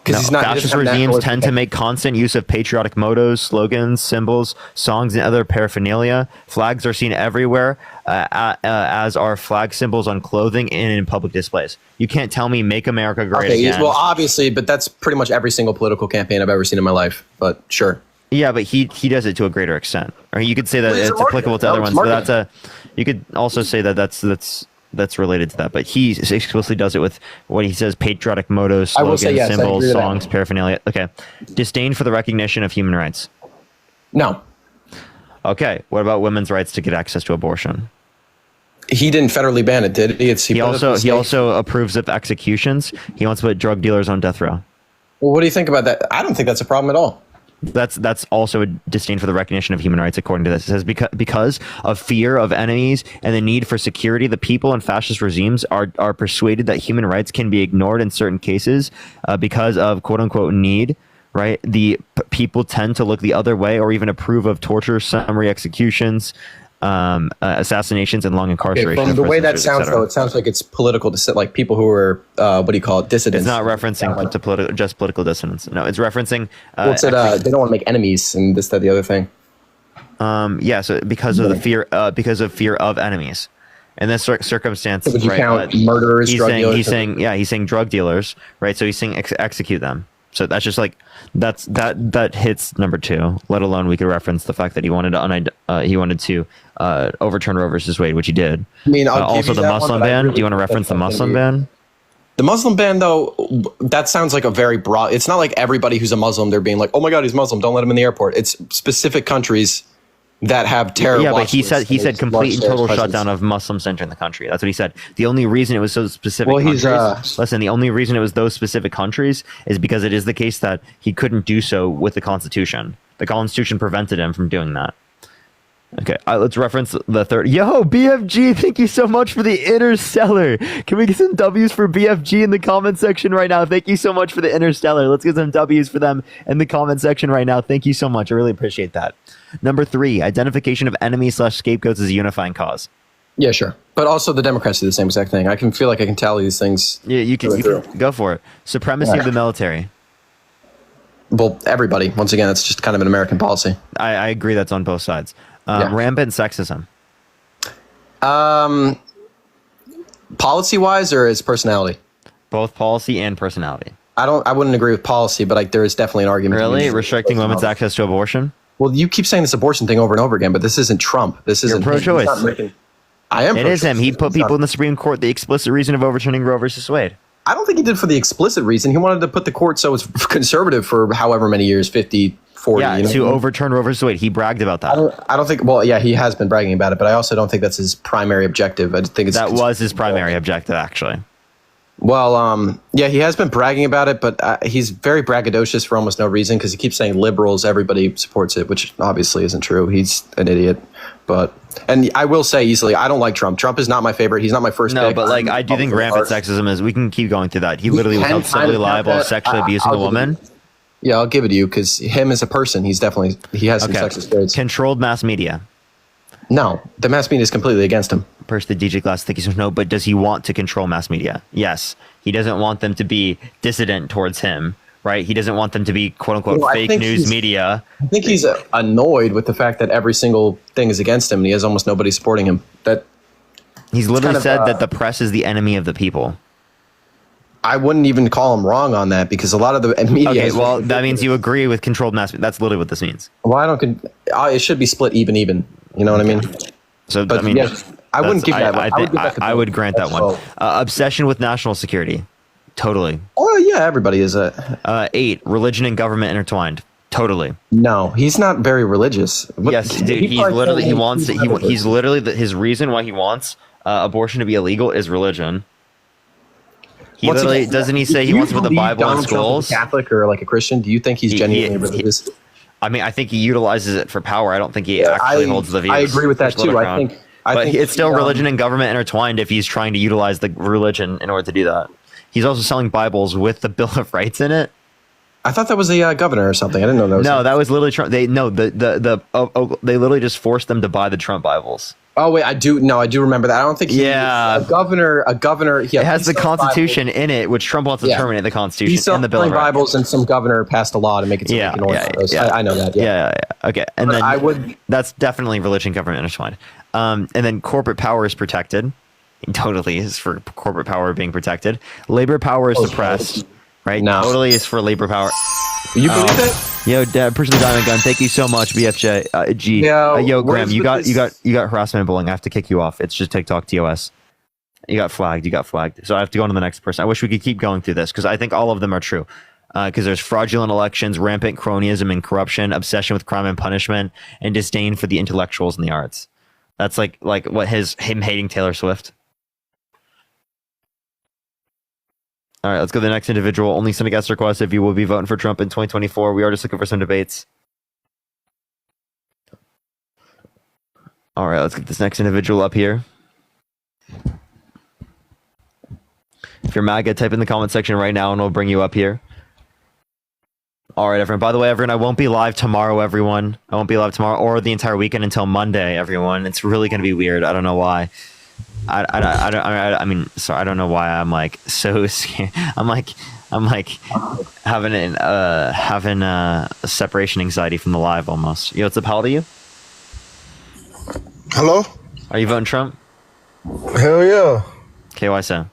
Fascist regimes tend to make constant use of patriotic mottos, slogans, symbols, songs, and other paraphernalia. Flags are seen everywhere, as are flag symbols on clothing and in public displays. You can't tell me "Make America Great Again." Well, obviously, but that's pretty much every single political campaign I've ever seen in my life. But sure. Yeah, but he does it to a greater extent. Or you could say that it's applicable to other ones. But you could also say that that's related to that, but he explicitly does it with what he says: patriotic mottos, slogans, symbols, songs, paraphernalia. Okay. Disdain for the recognition of human rights. No. Okay. What about women's rights to get access to abortion? He didn't federally ban it, did he? He also approves of executions. He wants to put drug dealers on death row. Well, what do you think about that? I don't think that's a problem at all. That's also a disdain for the recognition of human rights, according to this. It says because of fear of enemies and the need for security, the people in fascist regimes are persuaded that human rights can be ignored in certain cases because of quote unquote need. Right, the people tend to look the other way or even approve of torture, summary executions, assassinations, and long incarceration. From the way that sounds, though, it sounds like it's political, like people who are dissidents. It's not referencing to just political dissidents. No, it's referencing. They don't want to make enemies and this, that, the other thing. So because of the fear of enemies. In this circumstance, so would you count murderers, drug dealers? He's saying drug dealers, right? So he's saying execute them. So that's just like that hits number 2. Let alone we could reference the fact that he wanted to overturn Roe versus Wade, which he did. I mean, also the Muslim ban. Do you want to reference the Muslim ban? The Muslim ban, though, that sounds like a very broad. It's not like everybody who's a Muslim, they're being like, "Oh my God, he's Muslim, don't let him in the airport." It's specific countries that have terror. Yeah, but watch he lists said and complete and total presence. shutdown of Muslims entering the country. That's what he said. The only reason it was so specific Well, he's, countries, listen, the only reason it was those specific countries is because it is the case that he couldn't do so with the Constitution. The Constitution prevented him from doing that. Okay, let's reference the third. Yo, BFG, thank you so much for the Interstellar. Can we get some W's for BFG in the comment section right now? Thank you so much for the Interstellar. Let's get some W's for them in the comment section right now. Thank you so much. I really appreciate that. Number 3, identification of enemies/scapegoats as a unifying cause. Yeah, sure. But also the Democrats do the same exact thing. I can feel like I can tally these things. Yeah, you can go for it. Supremacy of the military. Well, everybody. Once again, it's just kind of an American policy. I agree that's on both sides. Rampant sexism. Policy-wise or as personality? Both policy and personality. I wouldn't agree with policy, but there is definitely an argument. Really? Restricting women's access to abortion? Well, you keep saying this abortion thing over and over again, but this isn't Trump. This isn't pro-choice. I am. It is him. He put people in the Supreme Court the explicit reason of overturning Roe versus Wade. I don't think he did for the explicit reason. He wanted to put the court so it's conservative for however many years, 50, 40. Yeah, to overturn Roe versus Wade. He bragged about that. I don't think. Well, yeah, he has been bragging about it, but I also don't think that's his primary objective. I think that was his primary objective, actually. Well, yeah, he has been bragging about it, but he's very braggadocious for almost no reason because he keeps saying liberals, everybody supports it, which obviously isn't true. He's an idiot. And I will say easily, I don't like Trump. Trump is not my favorite. He's not my first pick. But I do think rampant sexism is, we can keep going through that. He literally was held civilly liable of sexually abusing a woman. Yeah, I'll give it to you because him as a person, he has some sexist traits. Controlled mass media. No, the mass media is completely against him. The DJ Glass, thank you so much. No, but does he want to control mass media? Yes. He doesn't want them to be dissident towards him, right? He doesn't want them to be quote unquote fake news media. I think he's annoyed with the fact that every single thing is against him and he has almost nobody supporting him. He's literally said that the press is the enemy of the people. I wouldn't even call him wrong on that because a lot of the media. Okay, well, that means you agree with controlled mass media. That's literally what this means. Well, it should be split even. You know what I mean? So, but, I mean, yeah, I wouldn't give that. I would grant that one. Obsession with national security. Totally. Oh, yeah, everybody is. 8, religion and government intertwined. Totally. No, he's not very religious. Yes, dude, he's literally, his reason why he wants abortion to be illegal is religion. He literally, doesn't he say he wants to put the Bible in schools? Catholic or like a Christian? Do you think he's genuinely religious? I mean, I think he utilizes it for power. I don't think he actually holds the views. I agree with that too. But it's still religion and government intertwined if he's trying to utilize the religion in order to do that. He's also selling Bibles with the Bill of Rights in it. I thought that was the governor or something. I didn't know that was. No, that was literally Trump. They literally just forced them to buy the Trump Bibles. Oh wait, I do remember that. I don't think a governor. It has the Constitution in it, which Trump wants to terminate the Constitution and the Bill of Rights. Bibles, and some governor passed a law to make it so they can order those. I know that. Yeah. Okay, and then that's definitely religion, government intertwined. And then corporate power is protected. It totally is for corporate power being protected. Labor power is suppressed. Right? No. Totally is for labor power. You believe that? Yo, push the diamond gun. Thank you so much, BFJ. Yo, Graham, you got harassment and bullying. I have to kick you off. It's just TikTok TOS. You got flagged. So I have to go on to the next person. I wish we could keep going through this because I think all of them are true. Because there's fraudulent elections, rampant cronyism and corruption, obsession with crime and punishment, and disdain for the intellectuals and the arts. That's like what him hating Taylor Swift. All right, let's go to the next individual. Only send a guest request if you will be voting for Trump in 2024. We are just looking for some debates. All right, let's get this next individual up here. If you're MAGA, type in the comment section right now and we'll bring you up here. All right, everyone. By the way, everyone, I won't be live tomorrow, everyone. I won't be live tomorrow or the entire weekend until Monday, everyone. It's really going to be weird. I don't know why. I mean, sorry, I don't know why I'm like so scared. I'm like having a separation anxiety from the live almost. Yo, what's up? How old are you? Hello? Are you voting Trump? Hell yeah. Okay, why so?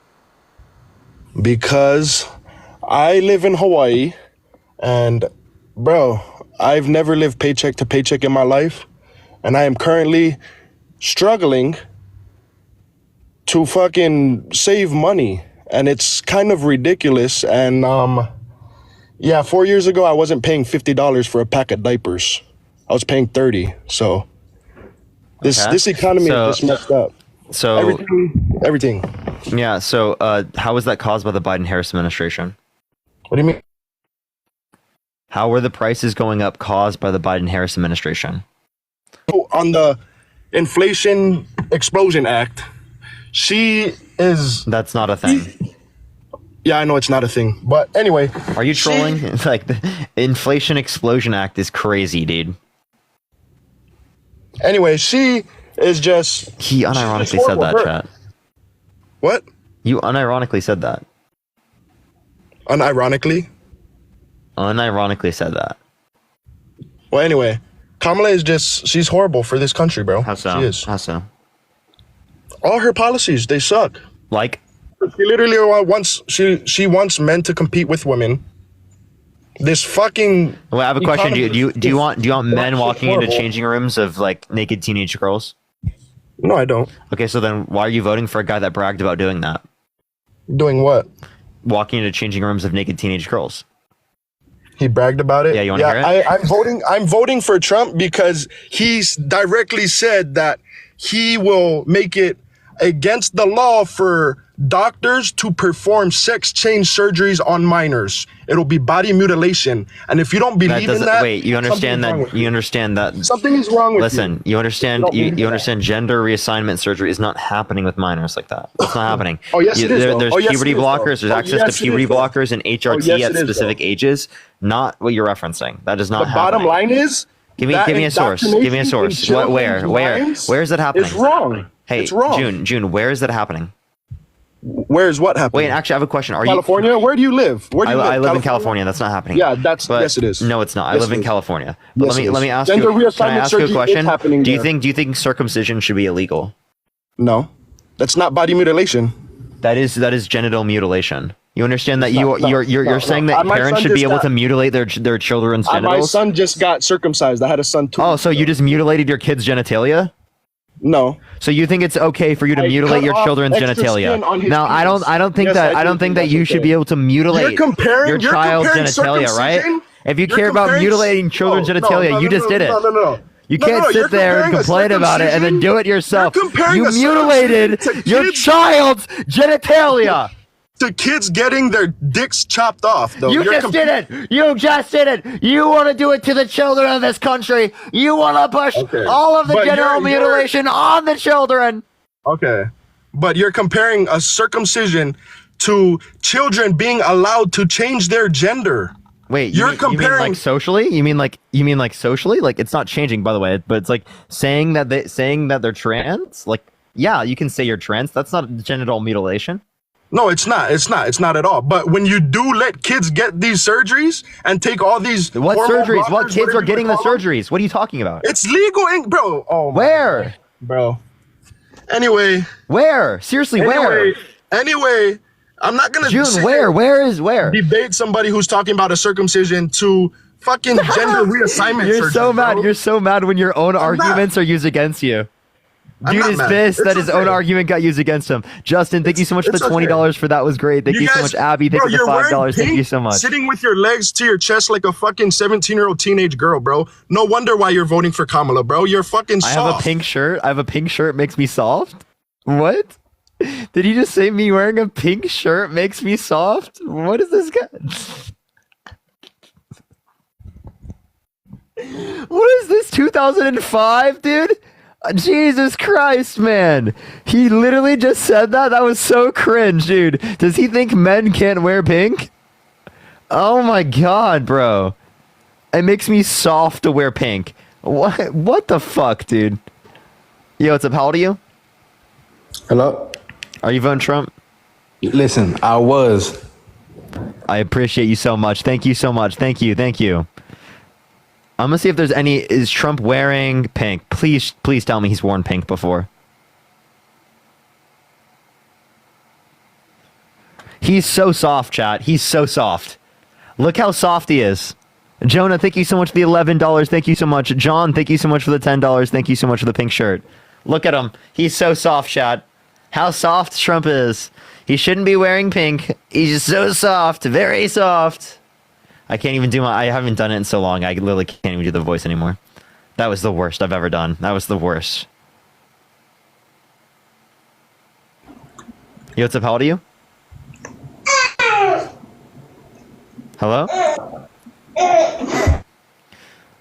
Because I live in Hawaii and bro, I've never lived paycheck to paycheck in my life and I am currently struggling to fucking save money, and it's kind of ridiculous. And 4 years ago I wasn't paying $50 for a pack of diapers. I was paying $30. So This economy is just messed up. So everything. Yeah. So how was that caused by the Biden-Harris administration? What do you mean? How were the prices going up caused by the Biden-Harris administration? On the Inflation Explosion Act, she is. That's not a thing. Yeah, I know it's not a thing, but anyway. Are you trolling? Like the Inflation Explosion Act is crazy, dude. Anyway, she is just. He unironically said that, chat. What? You unironically said that. Unironically? Unironically said that. Well, anyway, Kamala is just. She's horrible for this country, bro. How so? She is. How so? All her policies, they suck. Like? She literally wants. She wants men to compete with women. This fucking. Well, I have a question. Do you want men walking into changing rooms of like naked teenage girls? No, I don't. Okay, so then why are you voting for a guy that bragged about doing that? Doing what? Walking into changing rooms of naked teenage girls. He bragged about it. Yeah, you want to hear it? I'm voting for Trump because he's directly said that he will make it against the law for doctors to perform sex change surgeries on minors. It'll be body mutilation. And if you don't believe in that, wait, you understand that? You understand that something is wrong with you. Listen, you understand. You understand. Gender reassignment surgery is not happening with minors like that. It's not happening. Oh yes, it is. There's puberty blockers. There's access to puberty blockers and HRT at specific ages. Not what you're referencing. That is not happening. The bottom line is. Give me a source. Give me a source. Where is that happening? It's wrong. Hey, it's wrong. June, where is that happening? Where's what happening? Wait, actually, I have a question. Are California? Where do you live? Where do you live? I live in California. That's not happening. Yeah, yes, it is. No, it's not. I live in California. Yes, Let me ask Gender you. Can I ask you a question? Do you think circumcision should be illegal? No, that's not body mutilation. That is genital mutilation. You understand that you're saying that parents should be able to mutilate their children's genitals? My son just got circumcised. I had a son too. Oh, so you just mutilated your kid's genitalia? No. So you think it's okay for you to mutilate your children's genitalia? No, I don't think that you should be able to mutilate your child's genitalia, right? If you care about mutilating children's genitalia, you just did it. No. You can't sit there and complain about it and then do it yourself. You mutilated your child's genitalia. To kids getting their dicks chopped off, though. You just did it. You just did it. You want to do it to the children of this country. You want to push all of the genital mutilation on the children. Okay. But you're comparing a circumcision to children being allowed to change their gender. Wait, you mean like socially? You mean like socially? Like it's not changing, by the way, but it's like saying that they're trans? Like, yeah, you can say you're trans. That's not genital mutilation. No, it's not. It's not at all. But when you do let kids get these surgeries and take all these what surgeries? What kids are getting the surgeries? What are you talking about? It's legal, bro. Oh, where, bro? Anyway, where? Seriously, where? Anyway, I'm not gonna. June, where? Debate somebody who's talking about a circumcision to fucking gender reassignment. You're surgery, so mad. Bro. You're so mad when your own arguments are used against you. Dude is pissed that his own argument got used against him. Justin, thank you so much for the $20 for that was great. Thank you so much, Abby. Thank you for the $5. Thank you so much. Sitting with your legs to your chest like a fucking 17-year-old teenage girl, bro. No wonder why you're voting for Kamala, bro. You're fucking soft. I have a pink shirt. I have a pink shirt makes me soft. What? Did he just say me wearing a pink shirt makes me soft? What is this guy? What is this, 2005, dude? Jesus Christ, man. He literally just said that? That was so cringe, dude. Does he think men can't wear pink? Oh my god, bro. It makes me soft to wear pink. What the fuck, dude? Yo, what's up? How old are you? Hello? Are you voting Trump? Listen, I was. I appreciate you so much. Thank you so much. Thank you. I'm gonna see if there's any. Is Trump wearing pink? Please tell me he's worn pink before. He's so soft, chat. He's so soft. Look how soft he is. Jonah, thank you so much for the $11. Thank you so much. John, thank you so much for the $10. Thank you so much for the pink shirt. Look at him. He's so soft, chat. How soft Trump is. He shouldn't be wearing pink. He's just so soft. Very soft. I can't even do I haven't done it in so long. I literally can't even do the voice anymore. That was the worst I've ever done. That was the worst. Yo, what's up? How old are you? Hello? All right,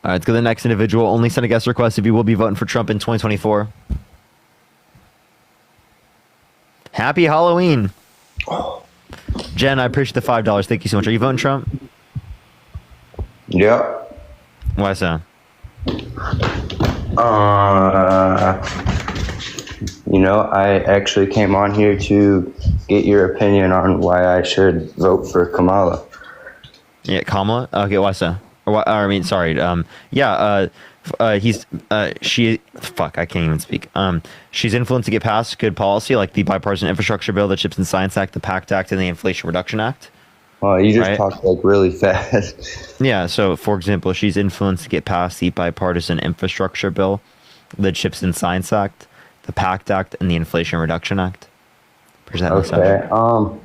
let's go to the next individual. Only send a guest request if you will be voting for Trump in 2024. Happy Halloween. Jen, I appreciate the $5. Thank you so much. Are you voting Trump? Yeah. Why so? I actually came on here to get your opinion on why I should vote for Kamala. Yeah, Kamala? Okay, why so? I can't even speak. She's influenced to get past good policy like the Bipartisan Infrastructure Bill, the Chips and Science Act, the PACT Act, and the Inflation Reduction Act. Oh, you just talked like really fast. Yeah, so for example, she's influenced to get past the Bipartisan Infrastructure Bill, the Chips and Science Act, the PACT Act, and the Inflation Reduction Act. Okay. I'm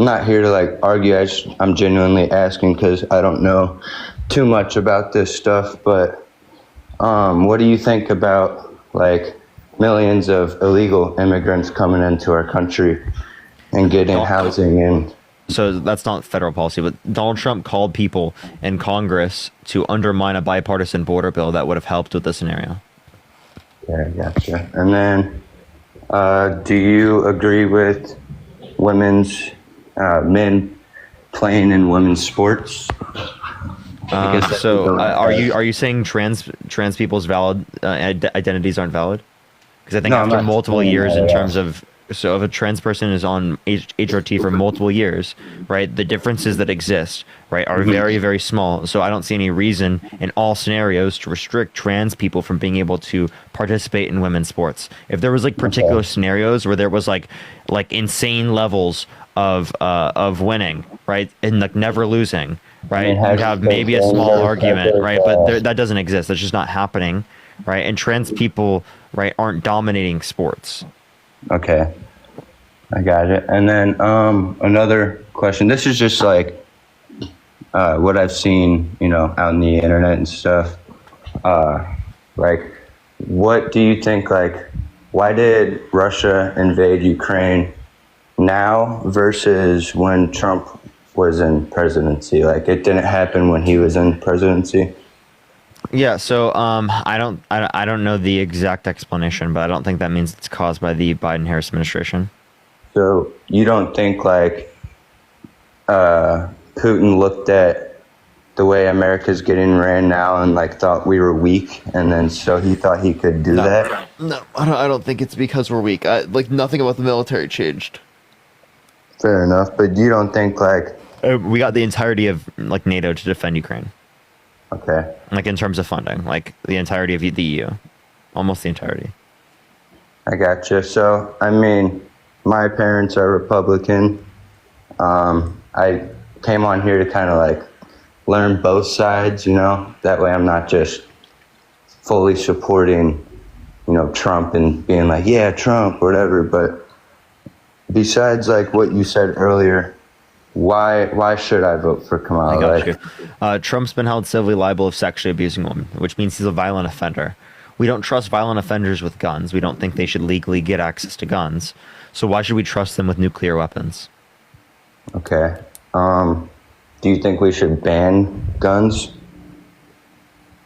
not here to like argue. I'm genuinely asking because I don't know too much about this stuff. But what do you think about like millions of illegal immigrants coming into our country and getting housing and? So that's not federal policy, but Donald Trump called people in Congress to undermine a bipartisan border bill that would have helped with this scenario. Yeah, gotcha. And then, do you agree with men playing in women's sports? Are you saying trans people's valid identities aren't valid? Because I think after multiple years in terms of. So if a trans person is on HRT for multiple years, right, the differences that exist, right, are very, very small. So I don't see any reason in all scenarios to restrict trans people from being able to participate in women's sports. If there was like particular scenarios where there was like insane levels of winning, right, and like never losing, right, you'd have maybe a small argument, right, but that doesn't exist. That's just not happening, right, and trans people, right, aren't dominating sports. Okay, I got it. And then another question. This is just like what I've seen, out on the internet and stuff. Like, what do you think? Like, why did Russia invade Ukraine now versus when Trump was in presidency? Like, it didn't happen when he was in presidency. Yeah, so I don't know the exact explanation, but I don't think that means it's caused by the Biden-Harris administration. So you don't think like Putin looked at the way America's getting ran now and like thought we were weak, and then so he thought he could do that? No, I don't think it's because we're weak. Like nothing about the military changed. Fair enough, but you don't think like we got the entirety of like NATO to defend Ukraine. Okay. Like in terms of funding, like the entirety of the EU, almost the entirety. I gotcha. So, I mean, my parents are Republican. I came on here to kind of like learn both sides, that way I'm not just fully supporting, Trump and being like, yeah, Trump, whatever. But besides like what you said earlier, why should I vote for Kamala? I got you. Trump's been held civilly liable of sexually abusing women, which means he's a violent offender. We don't trust violent offenders with guns. We don't think they should legally get access to guns. So why should we trust them with nuclear weapons? Okay. Do you think we should ban guns?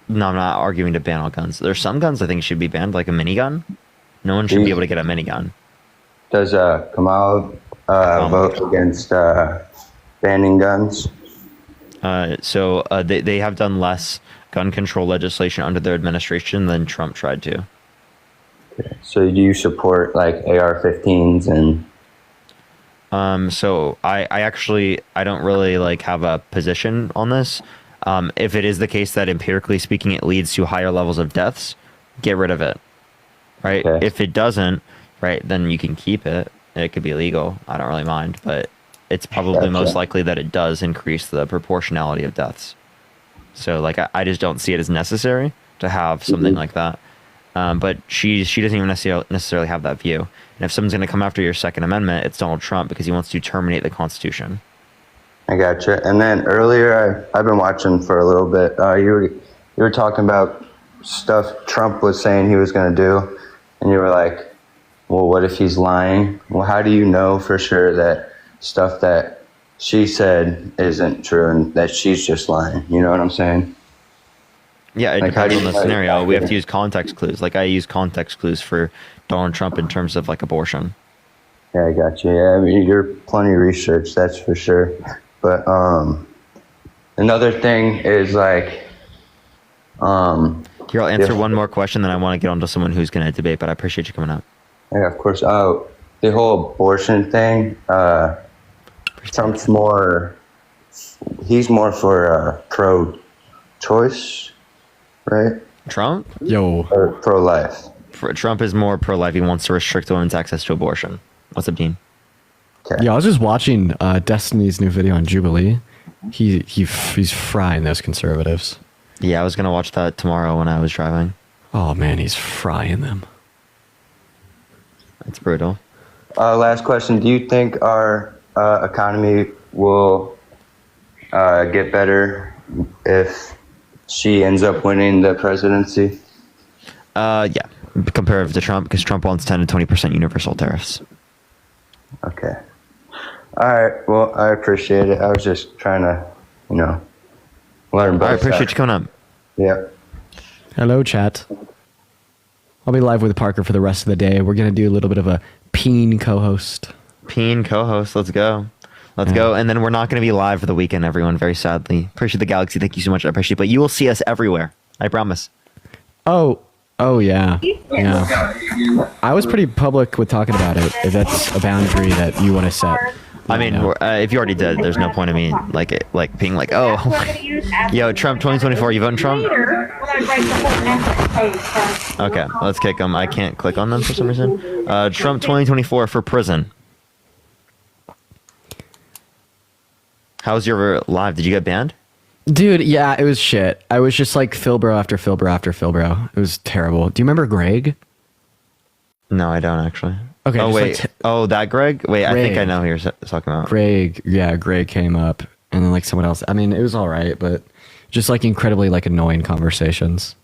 No, I'm not arguing to ban all guns. There's some guns I think should be banned, like a minigun. No one should be able to get a minigun. Does Kamala vote against banning guns? So they have done less gun control legislation under their administration than Trump tried to. Okay. So do you support like AR-15s and? So I don't really like have a position on this. If it is the case that empirically speaking it leads to higher levels of deaths, get rid of it. Right? Okay. If it doesn't, right, then you can keep it. It could be illegal. I don't really mind, but it's probably most likely that it does increase the proportionality of deaths. So like I just don't see it as necessary to have something like that. But she doesn't even necessarily have that view. And if someone's going to come after your Second Amendment, it's Donald Trump because he wants to terminate the Constitution. I gotcha. And then earlier, I've been watching for a little bit. You were talking about stuff Trump was saying he was going to do, and you were like, well, what if he's lying? Well, how do you know for sure that stuff that she said isn't true and that she's just lying? You know what I'm saying? Yeah, it Like, how depends do on you the know scenario. exactly? We have to use context clues. Like I use context clues for Donald Trump in terms of like abortion. Yeah, I got you. Yeah, I mean, you're plenty of research, that's for sure. But another thing is like, Here, I'll answer one more question, then I want to get on to someone who's going to debate. But I appreciate you coming up. yeah, of course. Oh, the whole abortion thing. Trump's more. He's more for pro-choice, right? Trump? Yo. Or pro-life. Trump is more pro-life. He wants to restrict women's access to abortion. What's up, Dean? Okay. Yeah, I was just watching Destiny's new video on Jubilee. He's frying those conservatives. Yeah, I was gonna watch that tomorrow when I was driving. Oh man, he's frying them. It's brutal. Last question. Do you think our economy will get better if she ends up winning the presidency? Yeah, comparative to Trump, because Trump wants 10 to 20% universal tariffs. Okay. All right. Well, I appreciate it. I was just trying to, learn both I appreciate sides. you coming up. Yeah. Hello, chat. I'll be live with Parker for the rest of the day. We're gonna do a little bit of a peen co-host. Peen co-host. Let's go. Let's go. And then we're not going to be live for the weekend, everyone, very sadly. Appreciate the Galaxy. Thank you so much. I appreciate it. But you will see us everywhere. I promise. Oh yeah. Yeah. I was pretty public with talking about it. If that's a boundary that you want to set. I mean, if you already did, there's no point in me being like, oh, yo, Trump 2024. You voting Trump? Okay, let's kick them. I can't click on them for some reason. Trump 2024 for prison. How's your live? Did you get banned? Dude, yeah, it was shit. I was just like Philbro after Philbro after Philbro. It was terrible. Do you remember Greg? No, I don't actually. Okay. Oh wait. That Greg? Wait, I think I Greg. know who you're talking about. Greg, yeah, Greg came up, and then like someone else. I mean, it was all right, but just like incredibly like annoying conversations.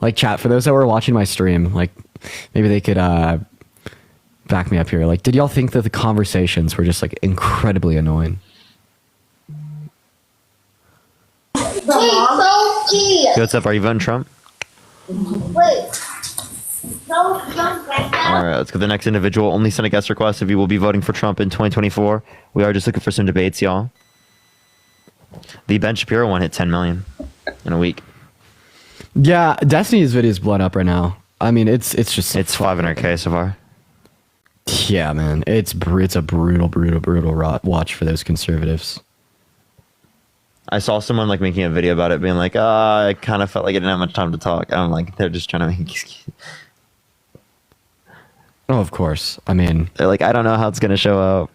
Like chat, for those that were watching my stream, like maybe they could back me up here. Like, did y'all think that the conversations were just like incredibly annoying? Yo, what's up? Are you voting Trump? Wait. All right, let's go to the next individual. Only send a guest request if you will be voting for Trump in 2024. We are just looking for some debates, y'all. The Ben Shapiro one hit 10 million in a week. Yeah, Destiny's video is blown up right now. I mean, it's 500K so far. Yeah, man, it's a brutal watch for those conservatives. I saw someone like making a video about it, being like, I kind of felt like I didn't have much time to talk. I'm like, they're just trying to make excuses. Oh, of course. I mean, they're like, I don't know how it's gonna show up.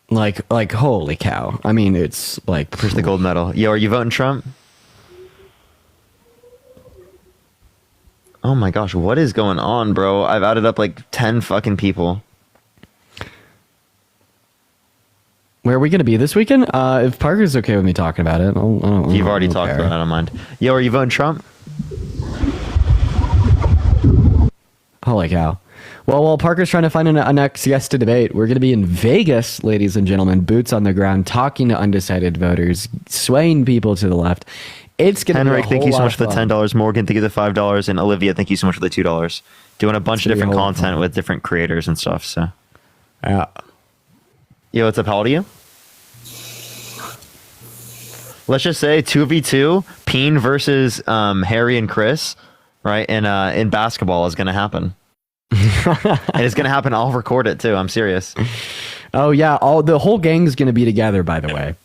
Like, holy cow! I mean, it's like push the gold medal. Yo, are you voting Trump? Oh my gosh, what is going on, bro? I've added up like 10 fucking people. Where are we going to be this weekend? If Parker's okay with me talking about it, You've already talked about it, I don't mind. Yo, are you voting Trump? Holy cow. Well, while Parker's trying to find a next guest to debate, we're going to be in Vegas, ladies and gentlemen, boots on the ground, talking to undecided voters, swaying people to the left. It's going to be a Henrik, whole thank you so lot much for of the fun. $10. Morgan, thank you for the $5. And Olivia, thank you so much for the $2. Doing a bunch of different content with different creators and stuff, so. Yeah. Yo, what's up? How old are you? Let's just say 2v2, Peen versus Harry and Chris, right? In basketball is going to happen. And it's going to happen. I'll record it too. I'm serious. Oh, yeah. The whole gang's going to be together, by the way.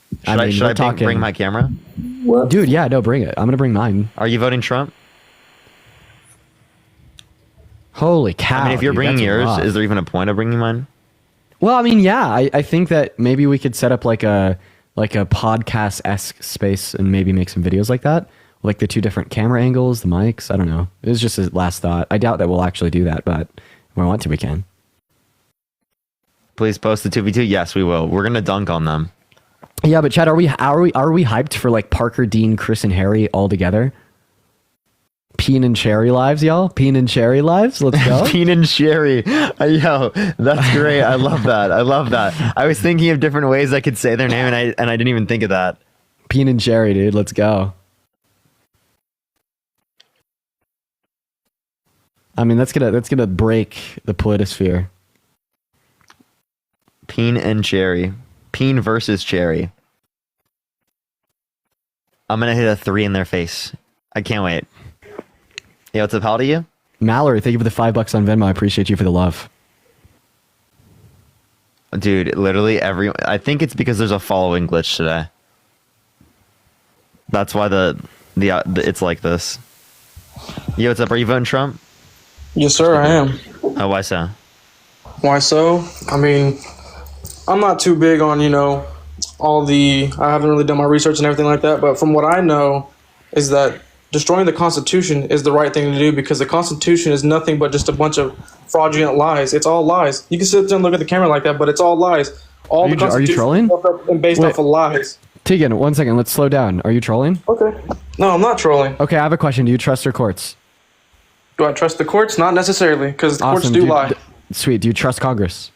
Should I bring my camera? What? Dude, yeah, no, bring it. I'm going to bring mine. Are you voting Trump? Holy cow. I mean, if you're dude, bringing that's yours, rough. is there even a point of bringing mine? Well, I mean, yeah, I think that maybe we could set up like a podcast-esque space and maybe make some videos like that. Like the two different camera angles, the mics. I don't know. It was just a last thought. I doubt that we'll actually do that, but if we want to, we can. Please post the 2v2. Yes, we will. We're going to dunk on them. Yeah, but Chad, are we hyped for like Parker, Dean, Chris, and Harry all together? Peen and cherry lives, y'all. Peen and cherry lives. Let's go. Peen and cherry. Yo, that's great. I love that. I love that. I was thinking of different ways I could say their name, and I didn't even think of that. Peen and cherry, dude. Let's go. I mean, that's gonna break the politisphere. Peen and cherry. Peen versus cherry. I'm gonna hit a 3 in their face. I can't wait. Yo, what's up? How old are you? Mallory, thank you for the $5 on Venmo. I appreciate you for the love. Dude, literally I think it's because there's a following glitch today. That's why the it's like this. Yo, what's up? Are you voting Trump? Yes, sir, I am. Oh, why so? Why so? I mean, I'm not too big on, I haven't really done my research and everything like that, but from what I know is that destroying the Constitution is the right thing to do, because the Constitution is nothing but just a bunch of fraudulent lies. It's all lies. You can sit there and look at the camera like that, but it's all lies. All the Are you trolling? And based off of lies. Tegan, 1 second. Let's slow down. Are you trolling? Okay. No, I'm not trolling. Okay, I have a question. Do you trust your courts? Do I trust the courts? Not necessarily, because the courts do lie. Sweet. Do you trust Congress?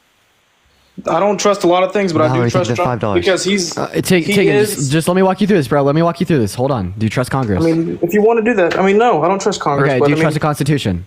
I don't trust a lot of things, but I do trust Trump because he's. Just let me walk you through this, bro. Let me walk you through this. Hold on. Do you trust Congress? I mean, if you want to do that, no, I don't trust Congress. Okay. Do you trust the Constitution?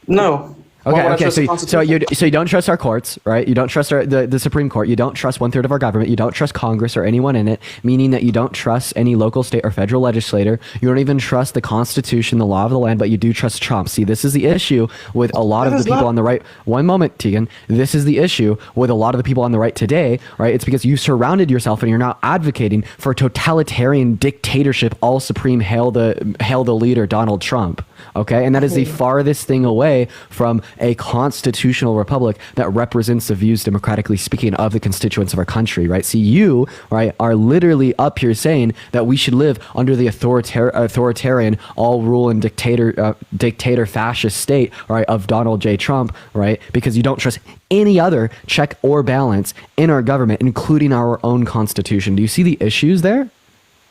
No. Okay. So you don't trust our courts, right? You don't trust the Supreme Court. You don't trust 1/3 of our government. You don't trust Congress or anyone in it, meaning that you don't trust any local, state, or federal legislator. You don't even trust the Constitution, the law of the land, but you do trust Trump. See, this is the issue with a lot of the people on the right. One moment, Tegan. This is the issue with a lot of the people on the right today, right? It's because you surrounded yourself and you're now advocating for totalitarian dictatorship, all supreme, hail the leader, Donald Trump. Okay, and that is the farthest thing away from a constitutional republic that represents the views, democratically speaking, of the constituents of our country, right? See, you, right, are literally up here saying that we should live under the authoritarian, all rule and dictator fascist state, right, of Donald J. Trump, right? Because you don't trust any other check or balance in our government, including our own constitution. Do you see the issues there?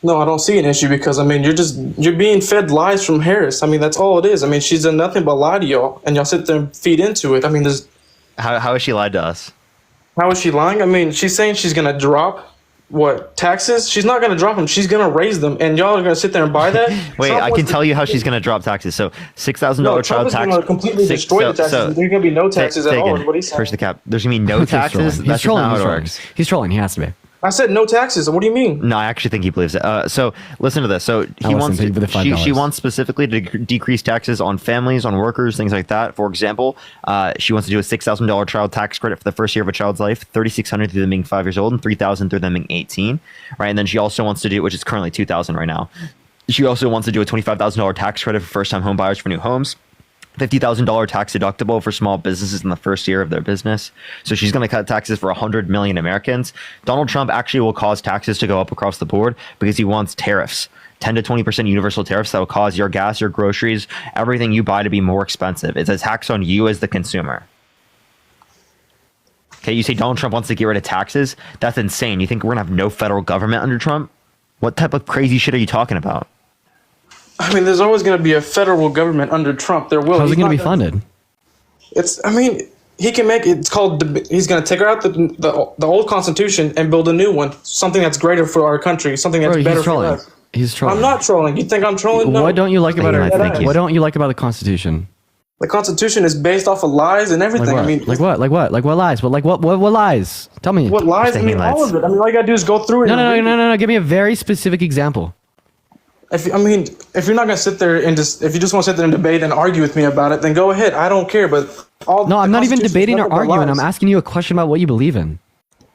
No, I don't see an issue because, you're being fed lies from Harris. That's all it is. She's done nothing but lie to y'all, and y'all sit there and feed into it. How has she lied to us? How is she lying? She's saying she's going to drop, taxes? She's not going to drop them. She's going to raise them, and y'all are going to sit there and buy that? Wait, I can tell you how she's going to drop taxes. So $6,000 child tax. Going to completely destroy the taxes. There's going to be no taxes at all. What he's saying. Push the cap. There's going to be no taxes? That's just not how it works. He's trolling. He has to be. I said no taxes. What do you mean? No, I actually think he believes it. So listen to this. So she wants specifically to decrease taxes on families, on workers, things like that. For example, she wants to do a $6,000 child tax credit for the first year of a child's life, $3,600 through them being 5 years old, and $3,000 through them being 18. Right, and then she also wants to do, which is currently $2,000 right now. She also wants to do a $25,000 tax credit for first-time home buyers for new homes. $50,000 tax deductible for small businesses in the first year of their business. So she's going to cut taxes for 100 million Americans. Donald Trump actually will cause taxes to go up across the board because he wants tariffs. 10 to 20% universal tariffs that will cause your gas, your groceries, everything you buy to be more expensive. It's a tax on you as the consumer. Okay, you say Donald Trump wants to get rid of taxes? That's insane. You think we're going to have no federal government under Trump? What type of crazy shit are you talking about? There's always going to be a federal government under Trump. There will. How's it going to be funded? He can make it's called. He's going to take out the old Constitution and build a new one, something that's greater for our country, something that's better for us. He's trolling. I'm not trolling. You think I'm trolling? No. What don't you like about it? What don't you like about the Constitution? The Constitution is based off of lies and everything. Like what lies? What lies? Tell me. What lies? All of it. All you gotta do is go through it. No. Give me a very specific example. If you're not gonna sit there and if you just want to sit there and debate and argue with me about it, then go ahead. I don't care. But I'm not even debating or arguing. I'm asking you a question about what you believe in.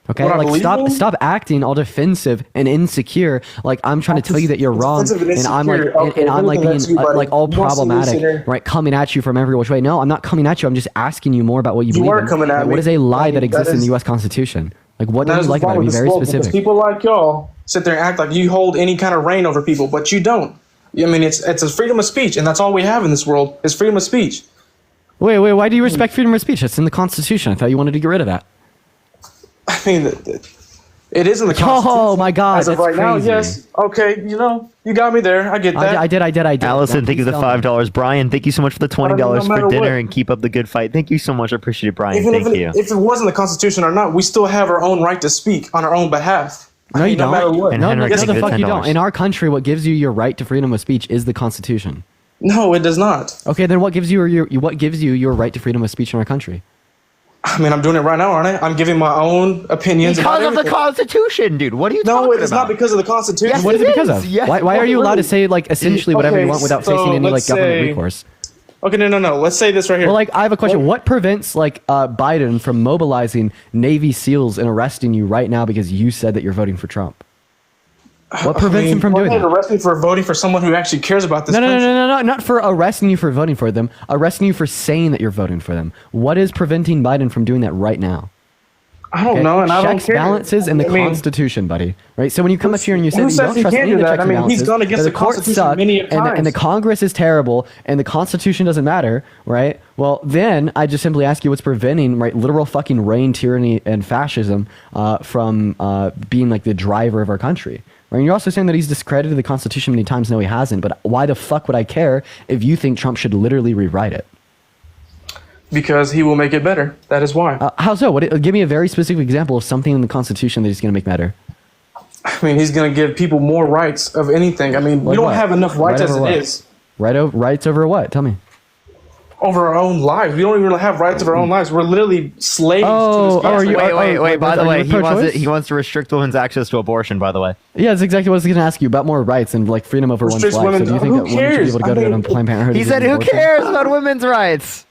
Okay, stop acting all defensive and insecure. Like I'm trying to tell you that you're wrong, and I'm being all problematic, right? Coming at you from every which way. No, I'm not coming at you. I'm just asking you more about what you believe in. Coming at me. What is a lie that exists in the U.S. Constitution? Like what do you like about it? Be very specific. People like y'all sit there and act like you hold any kind of reign over people, but you don't. It's a freedom of speech, and that's all we have in this world is freedom of speech. Wait, why do you respect freedom of speech? That's in the Constitution. I thought you wanted to get rid of that. It is in the Constitution. Oh my God, As of that's right now, crazy. yes. Okay, you got me there. I get that. I did. Allison, thank you for the $5. Brian, thank you so much for the $20 no for matter dinner what. and keep up the good fight. Thank you so much. I appreciate it, Brian. Even Thank you. if it wasn't the Constitution or not, we still have our own right to speak on our own behalf. No, you don't. matter what. And No, Henrik, no, thank the you for fuck you $10. don't. In our country, what gives you your right to freedom of speech is the Constitution. No, it does not. Okay, then what gives you your right to freedom of speech in our country? I mean, I'm doing it right now, aren't I? I'm giving my own opinions about Because of the everything. Constitution, dude. What are you talking No, about? it's not because of the Constitution. Yes, What is it because of? Yes. Why are you allowed to say like essentially whatever you Okay, want without so facing any like let's government say- recourse? Okay, no. Let's say this right here. Well, like I have a question. What prevents like Biden from mobilizing Navy SEALs and arresting you right now because you said that you're voting for Trump? What prevents him from doing that? Arrest me for voting for someone who actually cares about this No, country. no, not for arresting you for voting for them. Arresting you for saying that you're voting for them. What is preventing Biden from doing that right now? I don't know, and I don't Checks, care. balances, and the I mean, Constitution, buddy. Right. So when you come up here and you say who that you says don't he trust can't any of do the that? checks I and mean, he's balances, gone against that the courts Constitution suck, many and times. the Congress is terrible, and the Constitution doesn't matter, right? Well, then I just simply ask you, what's preventing literal fucking reign, tyranny, and fascism from being like the driver of our country? Right? And you're also saying that he's discredited the Constitution many times. No, he hasn't. But why the fuck would I care if you think Trump should literally rewrite it? Because he will make it better. That is why. How so? Give me a very specific example of something in the Constitution that he's going to make better. I mean, he's going to give people more rights of anything. I mean, we don't have enough rights as it is. Rights over what? Tell me. Over our own lives. We don't even really have rights of our own lives. We're literally slaves to this. Wait. By the way, pro-choice? he wants to restrict women's access to abortion. By the way. Yeah, that's exactly what I was going to ask you about more rights and like freedom over one's Restricts life. women- So do you think who that women should be able to go cares? to Planned Parenthood? He and said, get an "Who abortion? cares about women's rights?"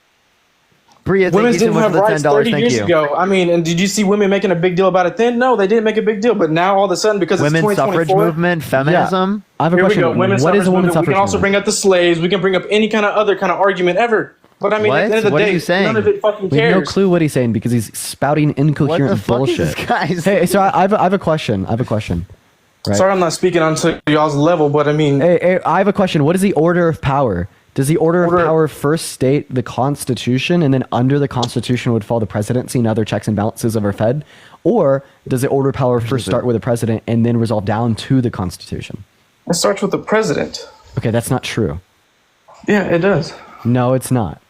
Bria, thank Women you so didn't much have for the rights $10. 30 Thank years you. ago. I mean, and did you see women making a big deal about it then? No, they didn't make a big deal. But now all of a sudden, because Women's it's suffrage 2024, movement, feminism. I have a Here we question. go. Women's What is a suffrage women's movement. We suffrage can also movement? bring up the slaves. We can bring up any kind of other kind of argument ever. But I mean, What? at the end of the What are day, you saying? none of it fucking We have no cares. clue what he's saying because he's spouting incoherent What the fuck is bullshit. this guy's Hey, so I have a question. Right. Sorry, I'm not speaking onto y'all's level, but I mean, Hey, I have a question. What is the order of power? Does the order of power first state the Constitution, and then under the Constitution would fall the presidency and other checks and balances of our Fed? Or does the order of power first start with the president and then resolve down to the Constitution? it starts with the president. Okay, that's not true. Yeah, it does. No, it's not.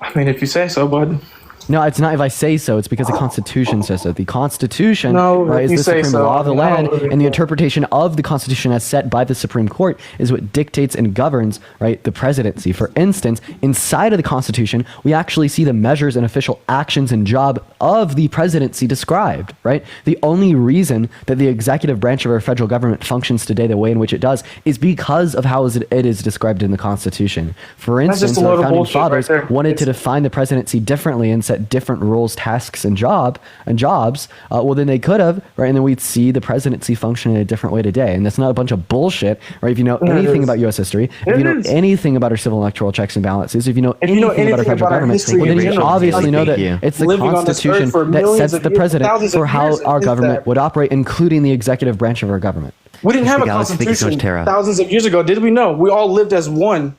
I mean, if you say so, bud. No, it's not if I say so. It's because the Constitution says so. The Constitution No, if is you the say supreme so. law of the No. land, and the interpretation of the Constitution as set by the Supreme Court is what dictates and governs, right, the presidency. For instance, inside of the Constitution, we actually see the measures and official actions and job of the presidency described, right? The only reason that the executive branch of our federal government functions today the way in which it does is because of how it is described in the Constitution. For That's just instance, a load our of founding bullshit right fathers there. wanted to define the presidency differently and set different roles, tasks, and jobs. Well, then they could have, right? And then we'd see the presidency function in a different way today. And that's not a bunch of bullshit, right? If you know Yeah, it anything is. about U.S. history, It if you know is. anything about our civil and electoral checks and balances, if you know anything about our anything federal about our government, history well, then in you general, obviously know thank that you. it's the Living on this earth Constitution for that millions sets of the years, president thousands of for how years, our is government that- would operate, including the executive branch of our government. We didn't have a Alex, thank you so much, constitution Tara. thousands of years ago, did we? No, we all lived as one.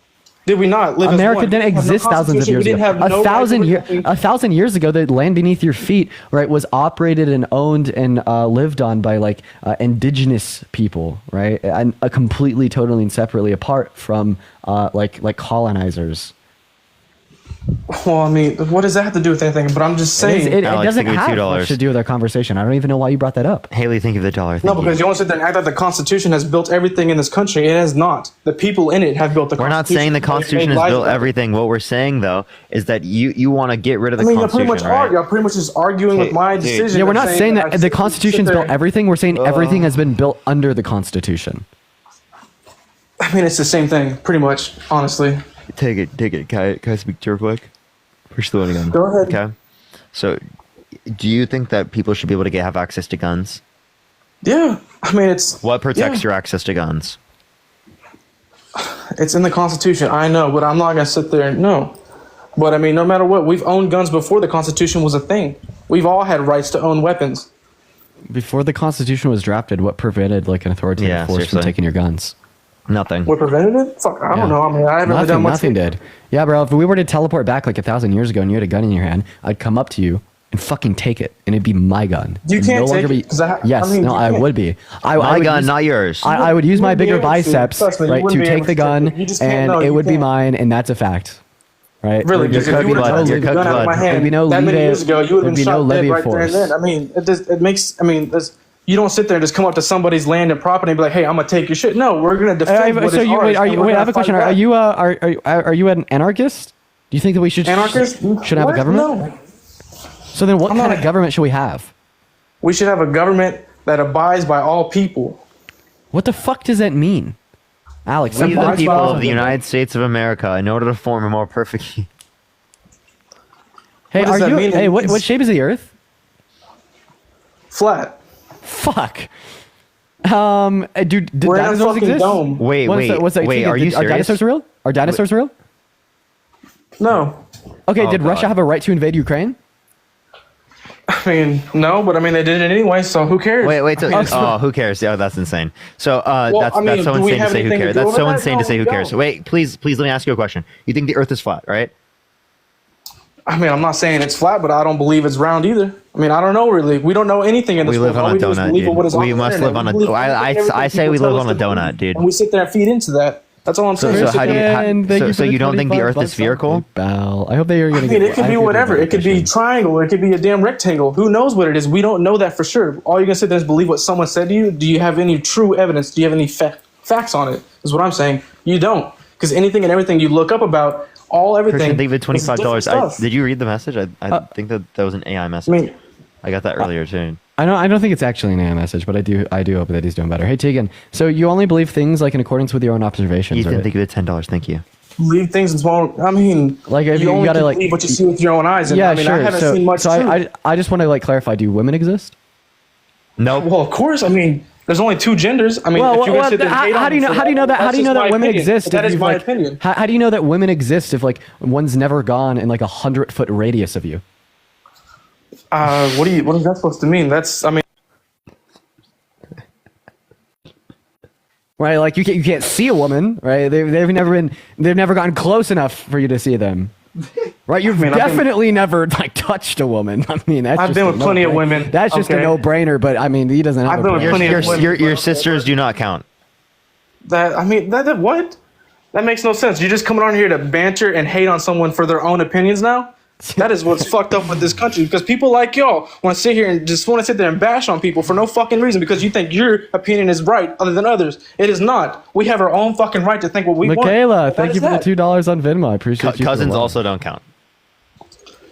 Did we not live America as one? didn't We had no exist thousands of constitution. years We didn't ago. have no right to- A thousand years ago, the land beneath your feet, right, was operated and owned and lived on by like indigenous people, right, and completely, totally, and separately apart from like colonizers. Well, I mean, what does that have to do with anything? But I'm just saying. It Alex, doesn't thank you, have $2. much to do with our conversation. I don't even know why you brought that up. Haley, thank you for the $1. No, Thank because you want to sit there and act like the Constitution has built everything in this country. It has not. The people in it have built the We're not Constitution. saying the They've Constitution made has lies built about it. everything. What we're saying, though, is that you want to get rid of the I mean, you're pretty Constitution, much right? You're pretty much just arguing with my dude. decision. Yeah, we're and not saying I that the sit Constitution's there- built everything. We're saying everything has been built under the Constitution. I mean, it's the same thing, pretty much, honestly. Take it. Can I speak to you real quick? Push the one again. Go ahead. Okay. So, do you think that people should be able to have access to guns? Yeah, I mean, it's What protects yeah. your access to guns? It's in the Constitution. I know, but I'm not gonna sit there and no. But I mean, no matter what, we've owned guns before the Constitution was a thing. We've all had rights to own weapons. Before the Constitution was drafted, what prevented like an authoritative Yeah, force seriously. from taking your guns? Nothing. What prevented it? Fuck, I don't know. I mean, I haven't really done much. Nothing did. Yeah, bro. If we were to teleport back like 1,000 years ago and you had a gun in your hand, I'd come up to you and fucking take it, and it'd be my gun. You It'd can't no take longer it, 'cause yes, I mean, no, you I can't. would be. My would gun, use, not yours. I would use You my wouldn't be bigger able to. biceps, Trust me, you right, wouldn't to be take able the to take gun, it. You just can't. and No, it you would be can't. mine, and that's a fact. Right? Really, because if you would have Your taken the cooked gun out of my blood. hand There'd be no that many leeway- years ago, you would have there'd been be no shot dead levy of right there and force. then. I mean, it makes. I mean, you don't sit there and just come up to somebody's land and property and be like, "Hey, I'm gonna take your shit." No, we're gonna defend what is so you ours, wait, and we're wait, I gonna have a question. fight Are you an anarchist? Do you think that we should Anarchist? should have a What? government? No. So then, what I'm kind not of government should we have? We should have a government that abides by all people. What the fuck does that mean, Alex? We, the abides people by all of the United States of America, in order to form a more perfect. Hey, What does are that you? mean? Hey, what shape is the Earth? Flat. Fuck. Did We're in a dinosaurs fucking exist? dome. Wait, What's that? wait. Are you Are serious? dinosaurs real? Are dinosaurs real? No. Okay, Oh, did Russia God. have a right to invade Ukraine? I mean, no, but I mean, they did it anyway, so who cares? Wait. I mean, Oh, who cares? Yeah, that's insane. So Well, that's I mean, so do we insane to have say who anything to cares. do That's with so that? insane No, to say we who cares. don't. Wait, please, let me ask you a question. You think the Earth is flat, right? I mean, I'm not saying it's flat, but I don't believe it's round either. I mean, I don't know really. We don't know anything in this We world. live All on a do is donut, believe in what is dude. on We the must internet. live on We a. believe I everything say we people live tell on us a to donut, believe, dude. and we sit there and feed into that. That's all I'm saying. So how do you? And thank you So for the you don't think the 25 Earth is bucks on spherical? PayPal. I hope that you're I gonna mean, get. it could be whatever. It could be triangle. It could be a damn rectangle. Who knows what it is? We don't know that for sure. All you're gonna sit there is believe what someone said to you. Do you have any true evidence? Do you have any facts on it? Is what I'm saying. You don't, because anything and everything you look up about, everything. Christian, think of it is $25. different stuff. Did you read the message? I think that was an AI message. I mean, I got that earlier too. I don't think it's actually an AI message, but I do hope that he's doing better. Hey Tegan, so you only believe things like in accordance with your own observations, Ethan, right? think of it $10. Thank you. leave things in small. I mean, Like if you only gotta can like believe what you see with your own eyes. And yeah, I mean, sure. I haven't so seen much. so I just want to like clarify. Do women exist? No. Well, of course. I mean, there's only two genders. I mean, Well, if you're gonna sit there and hate how on do you me know? for How do you know that? How that's do you know just that my women opinion. exist? That if is you've, my like, opinion. How do you know that women exist if like one's never gone in like 100-foot radius of you? What is that supposed to mean? That's. I mean. Right, like you can't see a woman, right? They've never gotten close enough for you to see them, right? You've definitely never like touched a woman. I mean, that's I've just been a with plenty of no-brainer. women. That's just a Okay. no-brainer. But I mean, he doesn't have. I've been with plenty of women. Your sisters do not count. That what? That makes no sense. You're just coming on here to banter and hate on someone for their own opinions now? That is what's fucked up with this country, because people like y'all want to sit here and just want to sit there and bash on people for no fucking reason because you think your opinion is right other than others. It is not. We have our own fucking right to think what we want. Michaela, What thank is you for that? the $2 on Venmo. I appreciate you. Cousins also don't count.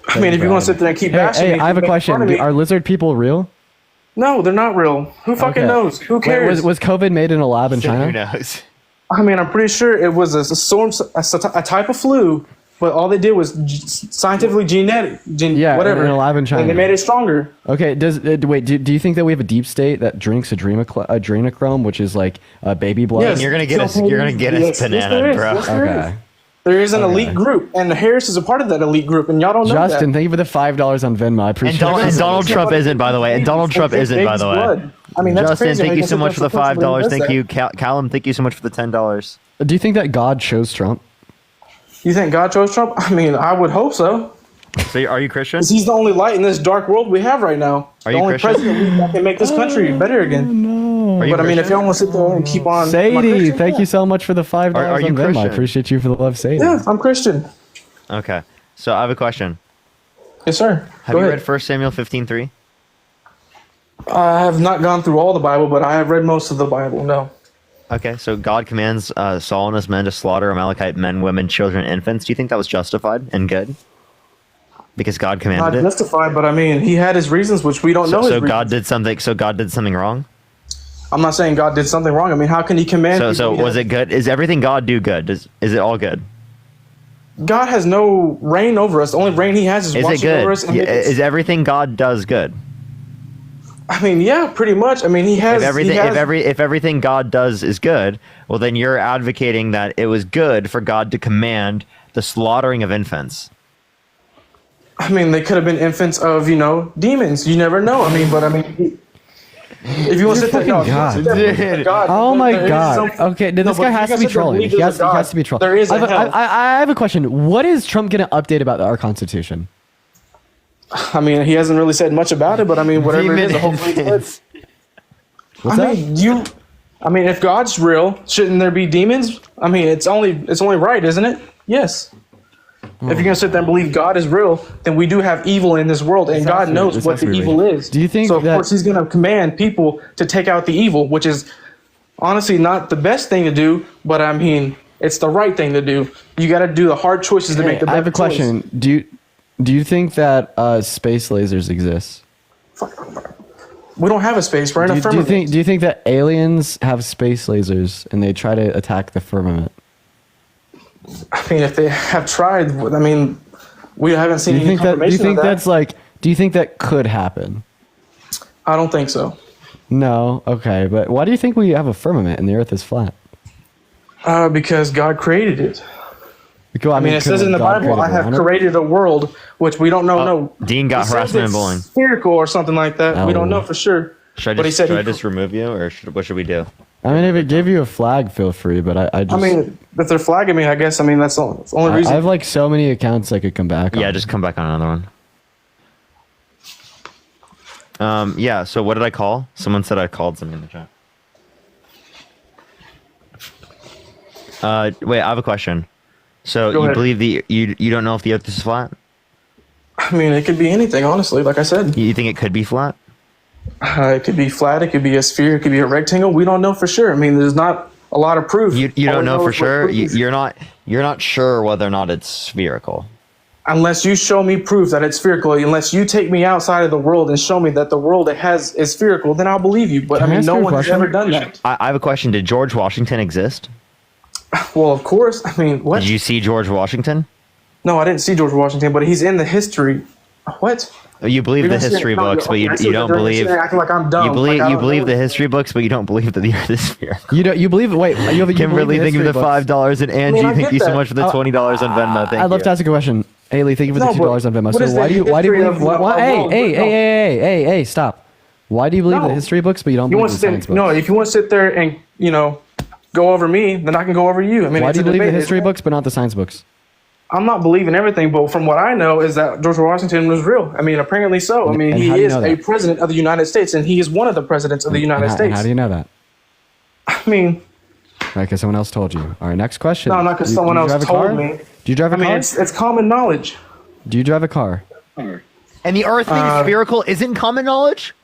I mean, if you want to sit there and keep bashing Hey, me, I have a keep making question. fun of me- Are lizard people real? No, they're not real. Who fucking Okay. knows? Who Wait, cares? was COVID made in a lab in China? Who knows? I mean, I'm pretty sure it was a type of flu, but all they did was scientifically whatever. in a lab in China. And they made it stronger. Okay. Wait? Do you think that we have a deep state that drinks adrenochrome, which is like baby blood? Yes. You're gonna get us. You're gonna get us there banana, is. bro. Yes, there Okay. is. There is an elite group, and Harris is a part of that elite group, and y'all don't know Justin, that. thank you for the $5 on Venmo. I appreciate And it. Donald Trump isn't, by the way. And Donald Trump isn't, by the way. Blood. I mean, that's Justin, crazy how thank you can so sit much for there the and support somebody $5. who Thank does you, that. Callum. Thank you so much for the $10. Do you think that God chose Trump? You think God chose Trump? I mean, I would hope so. So, are you Christian? 'Cause he's the only light in this dark world we have right now. Are the you only Christian? president that can make this country better again. No. Are you But I mean, if Christian? y'all want to sit there and keep on, am I Sadie, Christian? thank Yeah. you so much for the $5 Are you on Venmo. I Christian? appreciate you for the love, Sadie. Yeah, I'm Christian. Okay. So I have a question. Yes, sir. Have Go you ahead. read 1 Samuel 15:3? I have not gone through all the Bible, but I have read most of the Bible. No. Okay, so God commands Saul and his men to slaughter Amalekite men, women, children, infants. Do you think that was justified and good? Because God Not commanded it. justified, but I mean, he had his reasons, which we don't know. So his God reasons. did something. So God did something wrong. I'm not saying God did something wrong. I mean, how can he command? So people? was it good? Is everything God do good? Is it all good? God has no reign over us. The only reign he has is Is it watching over us. good? And Yeah, making us- is everything God does good? I mean, yeah, pretty much. I mean, he has. If everything, he has, if everything God does is good, well, then you're advocating that it was good for God to command the slaughtering of infants. I mean, they could have been infants of demons. You never know. I mean, but I mean, if you want to sit there, no, if you want to sit there and believe in God, Oh my there is God. some- Okay, No, this but guy you has to guys be sit there and trolling. believe He there's has, a he God. has to be trolling. There is a hell. I have a question. What is Trump going to update about our Constitution? I mean, he hasn't really said much about it, but I mean, whatever it is, hopefully it's good. I mean, if God's real, shouldn't there be demons? I mean, it's only right, isn't it? Yes. If you're gonna sit there and believe God is real, then we do have evil in this world, and God knows what the evil is. Do you think so? Of course, He's gonna command people to take out the evil, which is honestly not the best thing to do, but I mean, it's the right thing to do. You got to do the hard choices to make the better. I have a question. Choice. Do you think that space lasers exist? We don't have a space, right? Do you think that aliens have space lasers and they try to attack the firmament? I mean, if they have tried, I mean, we haven't seen any confirmation of that. Do you think that could happen? I don't think so. No, okay, but why do you think we have a firmament and the Earth is flat? Because God created it. Because, I mean, it says in the Bible, "I have created a world," which we don't know. No, Dean got harassment and bullying. Spherical or something like that. We don't know for sure. Should I just remove you, or what should we do? I mean, if it gave you a flag, feel free. But I mean, if they're flagging me, I guess. I mean, that's the only reason. I have like so many accounts I could come back on. Yeah, just come back on another one. Yeah. So what did I call? Someone said I called something in the chat. Wait, I have a question. So you believe you don't know if the Earth is flat? I mean, it could be anything, honestly. Like I said, you think it could be flat? It could be flat. It could be a sphere. It could be a rectangle. We don't know for sure. I mean, there's not a lot of proof. You don't know for sure. You're not sure whether or not it's spherical. Unless you show me proof that it's spherical, unless you take me outside of the world and show me that the world is spherical, then I'll believe you. But I mean, no one has ever done that. I have a question. Did George Washington exist? Well, of course. I mean, what? Did you see George Washington? No, I didn't see George Washington, but he's in the history. What? You believe the history books, but you don't believe. Acting like I'm dumb. You believe the history books, but you don't believe that the Earth is spherical. You believe? Wait, Kimberly, thank you for the $5, and Angie, thank you so much for the $20 on Venmo. Thank you. I'd love to ask a question. Haley, thank you for the $2 on Venmo. So why do you believe? Hey, stop. Why do you believe the history books, but you don't believe the science books? No, if you want to sit there and go over me, then I can go over you. I mean, why do you believe the history books but not the science books? I'm not believing everything, but from what I know is that George Washington was real. I mean, apparently so. I mean, he is a president of the United States, and he is one of the presidents of the United States. How do you know that? I mean... Right, because someone else told you. All right, next question. No, not because someone else told me. Do you drive a car? I mean, it's common knowledge. Do you drive a car? And the Earth being spherical isn't common knowledge?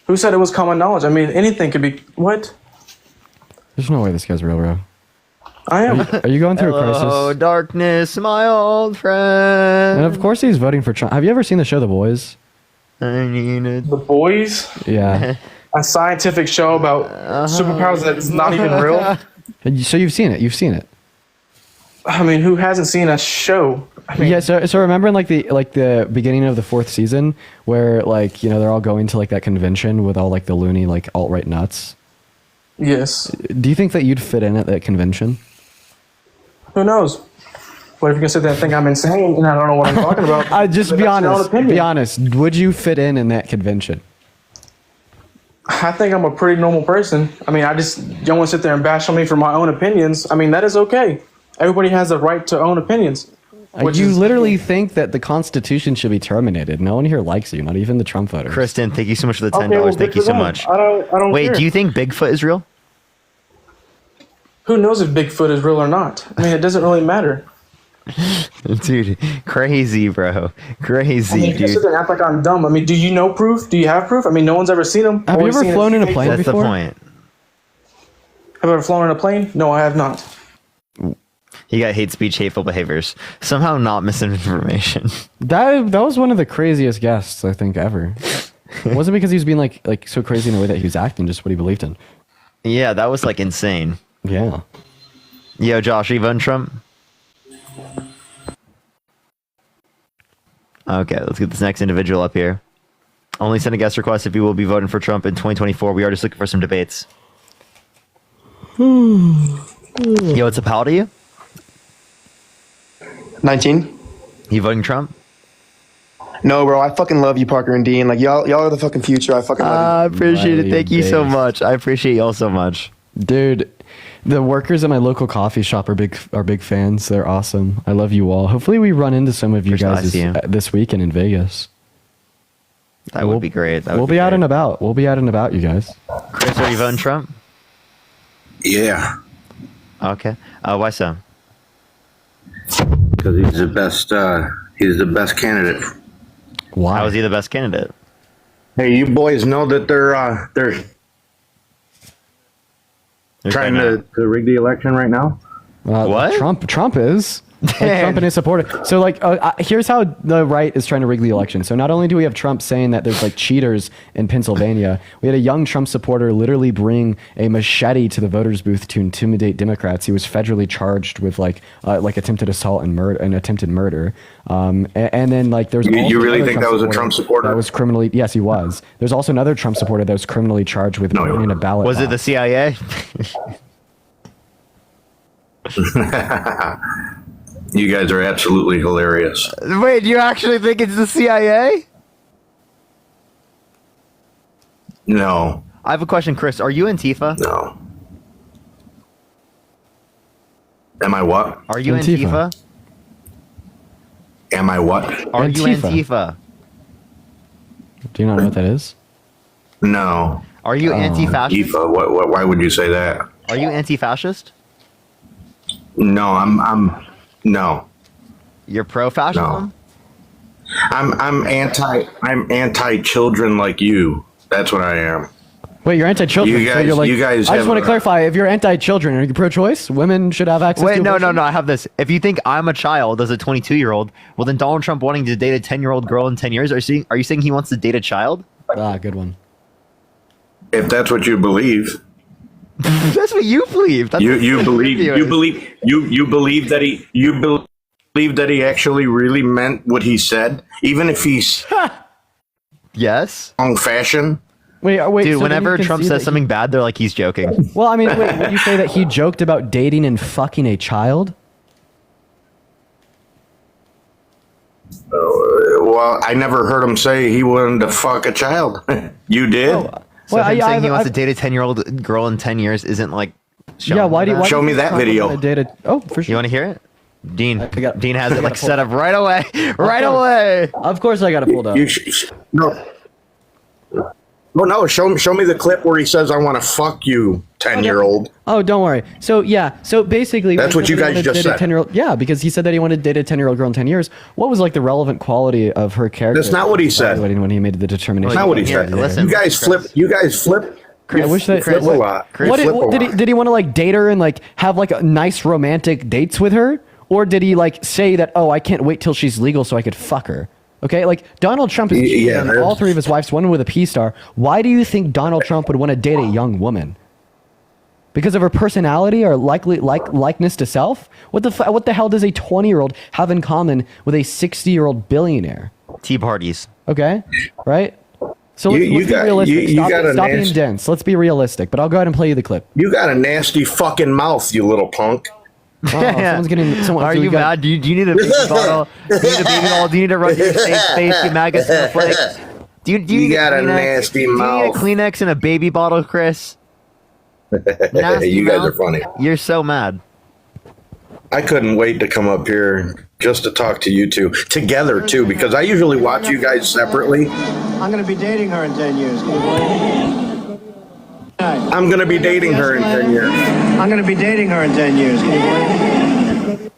Who said it was common knowledge? I mean, anything could be... What? There's no way this guy's real, bro. I am. Are you going through a crisis? Oh, darkness, my old friend. And of course he's voting for Trump. Have you ever seen the show The Boys? The Boys? Yeah. A scientific show about superpowers that's not even real? So you've seen it. You've seen it. I mean, who hasn't seen a show? I mean, yeah, so remember in the beginning of the 4th season where they're all going to that convention with all the loony alt-right nuts? Yes. Do you think that you'd fit in at that convention? Who knows? What if you can sit there and think I'm insane and I don't know what I'm talking about? Just be honest. Be honest. Would you fit in that convention? I think I'm a pretty normal person. I mean, I just don't want to sit there and bash on me for my own opinions. I mean, that is okay. Everybody has the right to own opinions. You literally think that the Constitution should be terminated. No one here likes you, not even the Trump voters. Kristen, thank you so much for the $10. Thank you so much. I don't Wait, care. do you think Bigfoot is real? Who knows if Bigfoot is real or not? I mean, it doesn't really matter. Dude, crazy, bro. Crazy, I mean, you sit there and act like I'm dumb. I mean, do you know proof? Do you have proof? I mean, no one's ever seen them. Have you ever flown in a plane before? That's the point. Have I ever flown in a plane? No, I have not. He got hate speech, hateful behaviors. Somehow not misinformation. That was one of the craziest guests, I think, ever. It wasn't because he was being like so crazy in the way that he was acting, just what he believed in. Yeah, that was insane. Yeah. Yo, Josh, are you voting Trump? Okay, let's get this next individual up here. Only send a guest request if you will be voting for Trump in 2024. We are just looking for some debates. Yo, what's up? How old are you? 19. You voting Trump? No, bro. I fucking love you, Parker and Dean. Y'all are the fucking future. I fucking love you. I appreciate it. Thank you so much. I appreciate y'all so much. Dude, the workers at my local coffee shop are big fans. They're awesome. I love you all. Hopefully we run into some of you guys this weekend in Vegas. That would be great. We'll be out and about. We'll be out and about, you guys. Chris, are you voting Trump? Yeah. Okay. Why so? Because he's the best. He's the best candidate. Why? How is he the best candidate? Hey, you boys know that they're trying to rig the election right now. What? Trump is. Like, Trump and his supporters. So, like, here's how the right is trying to rig the election. So, not only do we have Trump saying that there's like cheaters in Pennsylvania, we had a young Trump supporter literally bring a machete to the voters' booth to intimidate Democrats. He was federally charged with like attempted assault and murder and attempted murder. And then like there's you really think that was a Trump supporter? That was criminally. Yes, he was. There's also another Trump supporter that was criminally charged with burning a ballot. Was it the CIA? You guys are absolutely hilarious. Wait, you actually think it's the CIA? No. I have a question, Chris. Are you Antifa? No. Am I what? Are you Antifa? Am I what? Are you Antifa? Do you not know what that is? No. Are you anti-fascist? Antifa. What? Why would you say that? Are you anti-fascist? No, I'm no. You're pro-fascism? No. I'm anti-children like you. That's what I am. Wait, you're anti-children. You guys, so you're like, you guys I just want to clarify. If you're anti-children, are you pro-choice? Women should have access. Wait, to no. abortion? I have this. If you think I'm a child as a 22-year-old, well, then Donald Trump wanting to date a 10-year-old girl in 10 years, are you saying he wants to date a child? Ah, good one. If that's what you believe. That's what you believe. That's You believe that he actually really meant what he said, even if he's yes wrong fashion. Wait. Dude, so whenever Trump says something bad, they're like he's joking. Well, I mean, wait. Would you say that he joked about dating and fucking a child? Well, I never heard him say he wanted to fuck a child. You did? So him saying he wants to date a 10-year-old girl in 10 years isn't like Yeah, why do you show me that video? Oh, for sure. You want to hear it? Dean has it like set up right away. Right away. Of course I got it pulled up. No, show me the clip where he says, I want to fuck you, 10-year-old. Oh, don't worry. So basically that's what you guys just said. 10-year-old, yeah, because he said that he wanted to date a 10-year-old girl in 10 years. What was like the relevant quality of her character? That's not what he said. When he made the determination. That's not what he said. Listen, you guys flip. I wish that flip a lot. Did he want to like date her and like have like a nice romantic dates with her, or did he like say that, oh, I can't wait till she's legal so I could fuck her? Okay, like Donald Trump is cheating on all three of his wives, one with a P star. Why do you think Donald Trump would want to date a young woman? Because of her personality or likeness to self? What the hell does a 20-year-old have in common with a 60-year-old billionaire? Tea parties. Okay, right? So let's be realistic. Stop being dense. Let's be realistic. But I'll go ahead and play you the clip. You got a nasty fucking mouth, you little punk. Oh, someone's getting. Are you mad? Do you need a baby bottle? Do you need a baby bottle? Do you need to run your safe space, you MAGA snowflake? Do you got a nasty mouth. Do you need a Kleenex and a baby bottle, Chris? You guys are funny. You're so mad. I couldn't wait to come up here just to talk to you two together too, because I usually watch you guys separately. I'm going to be dating her in 10 years. Can you believe it? I'm going to be dating her in 10 years. I'm going to be dating her in 10 years. Can you believe it?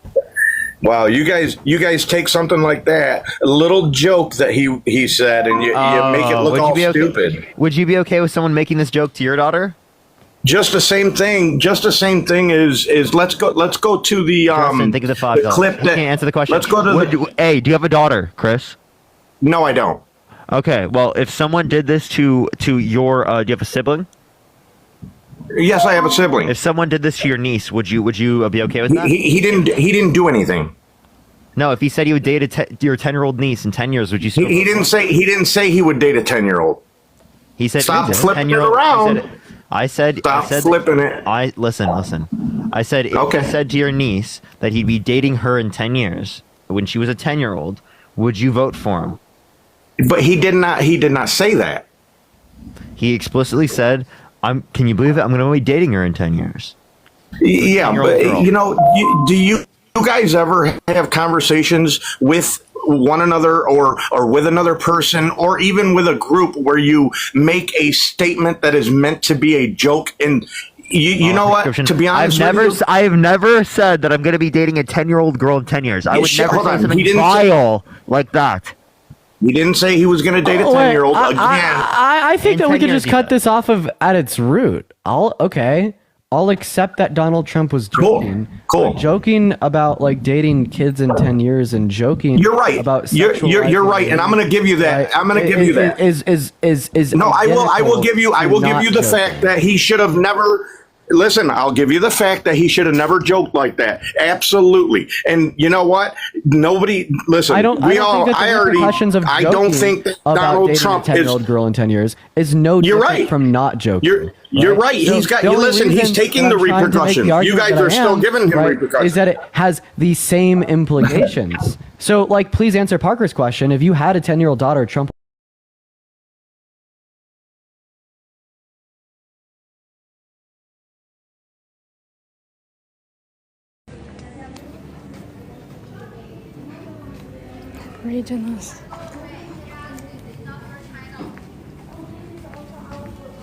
Wow, you guys take something like that, a little joke that he said, and you make it look all stupid. Would you be okay with someone making this joke to your daughter? Just the same thing. Just the same thing is let's go to the Justin, think of the the clip that can't answer the question. Let's go to Hey, do you have a daughter, Chris? No, I don't. Okay, well, if someone did this to your do you have a sibling? Yes, I have a sibling. If someone did this to your niece, would you be okay with that? He didn't do anything. No, if he said he would date your 10-year-old niece in 10 years, would you still? He didn't say he would date a 10-year-old. He said stop flipping it around. I said flipping it. Listen. I said if he said to your niece that he'd be dating her in 10 years when she was a 10-year-old, would you vote for him? But he did not say that. He explicitly said, Can you believe it? I'm going to be dating her in 10 years. Yeah, but you know, do you guys ever have conversations with one another or with another person or even with a group where you make a statement that is meant to be a joke? And you know what? To be honest, I have never said that I'm going to be dating a 10-year-old girl in 10 years. I would never say something vile like that. He didn't say he was going to date a 10-year-old again. I think that we could just cut this off at its root. I'll accept that Donald Trump was joking. Cool. Joking about like dating kids in 10 years and joking. You're right. About you're right, and I'm going to give you that. I'm going to give you that. No, I will give you the fact that he should have never. Listen, I'll give you the fact that he should have never joked like that. Absolutely. And you know what? Nobody listen. I don't think that Donald Trump is a 10-year-old girl in 10 years is no different from not joking. You're right. He's got. Listen, he's taking the repercussions. You guys are still giving him repercussions. Is that it has the same implications? So, like, please answer Parker's question. If you had a 10-year-old daughter, Trump. Regionals.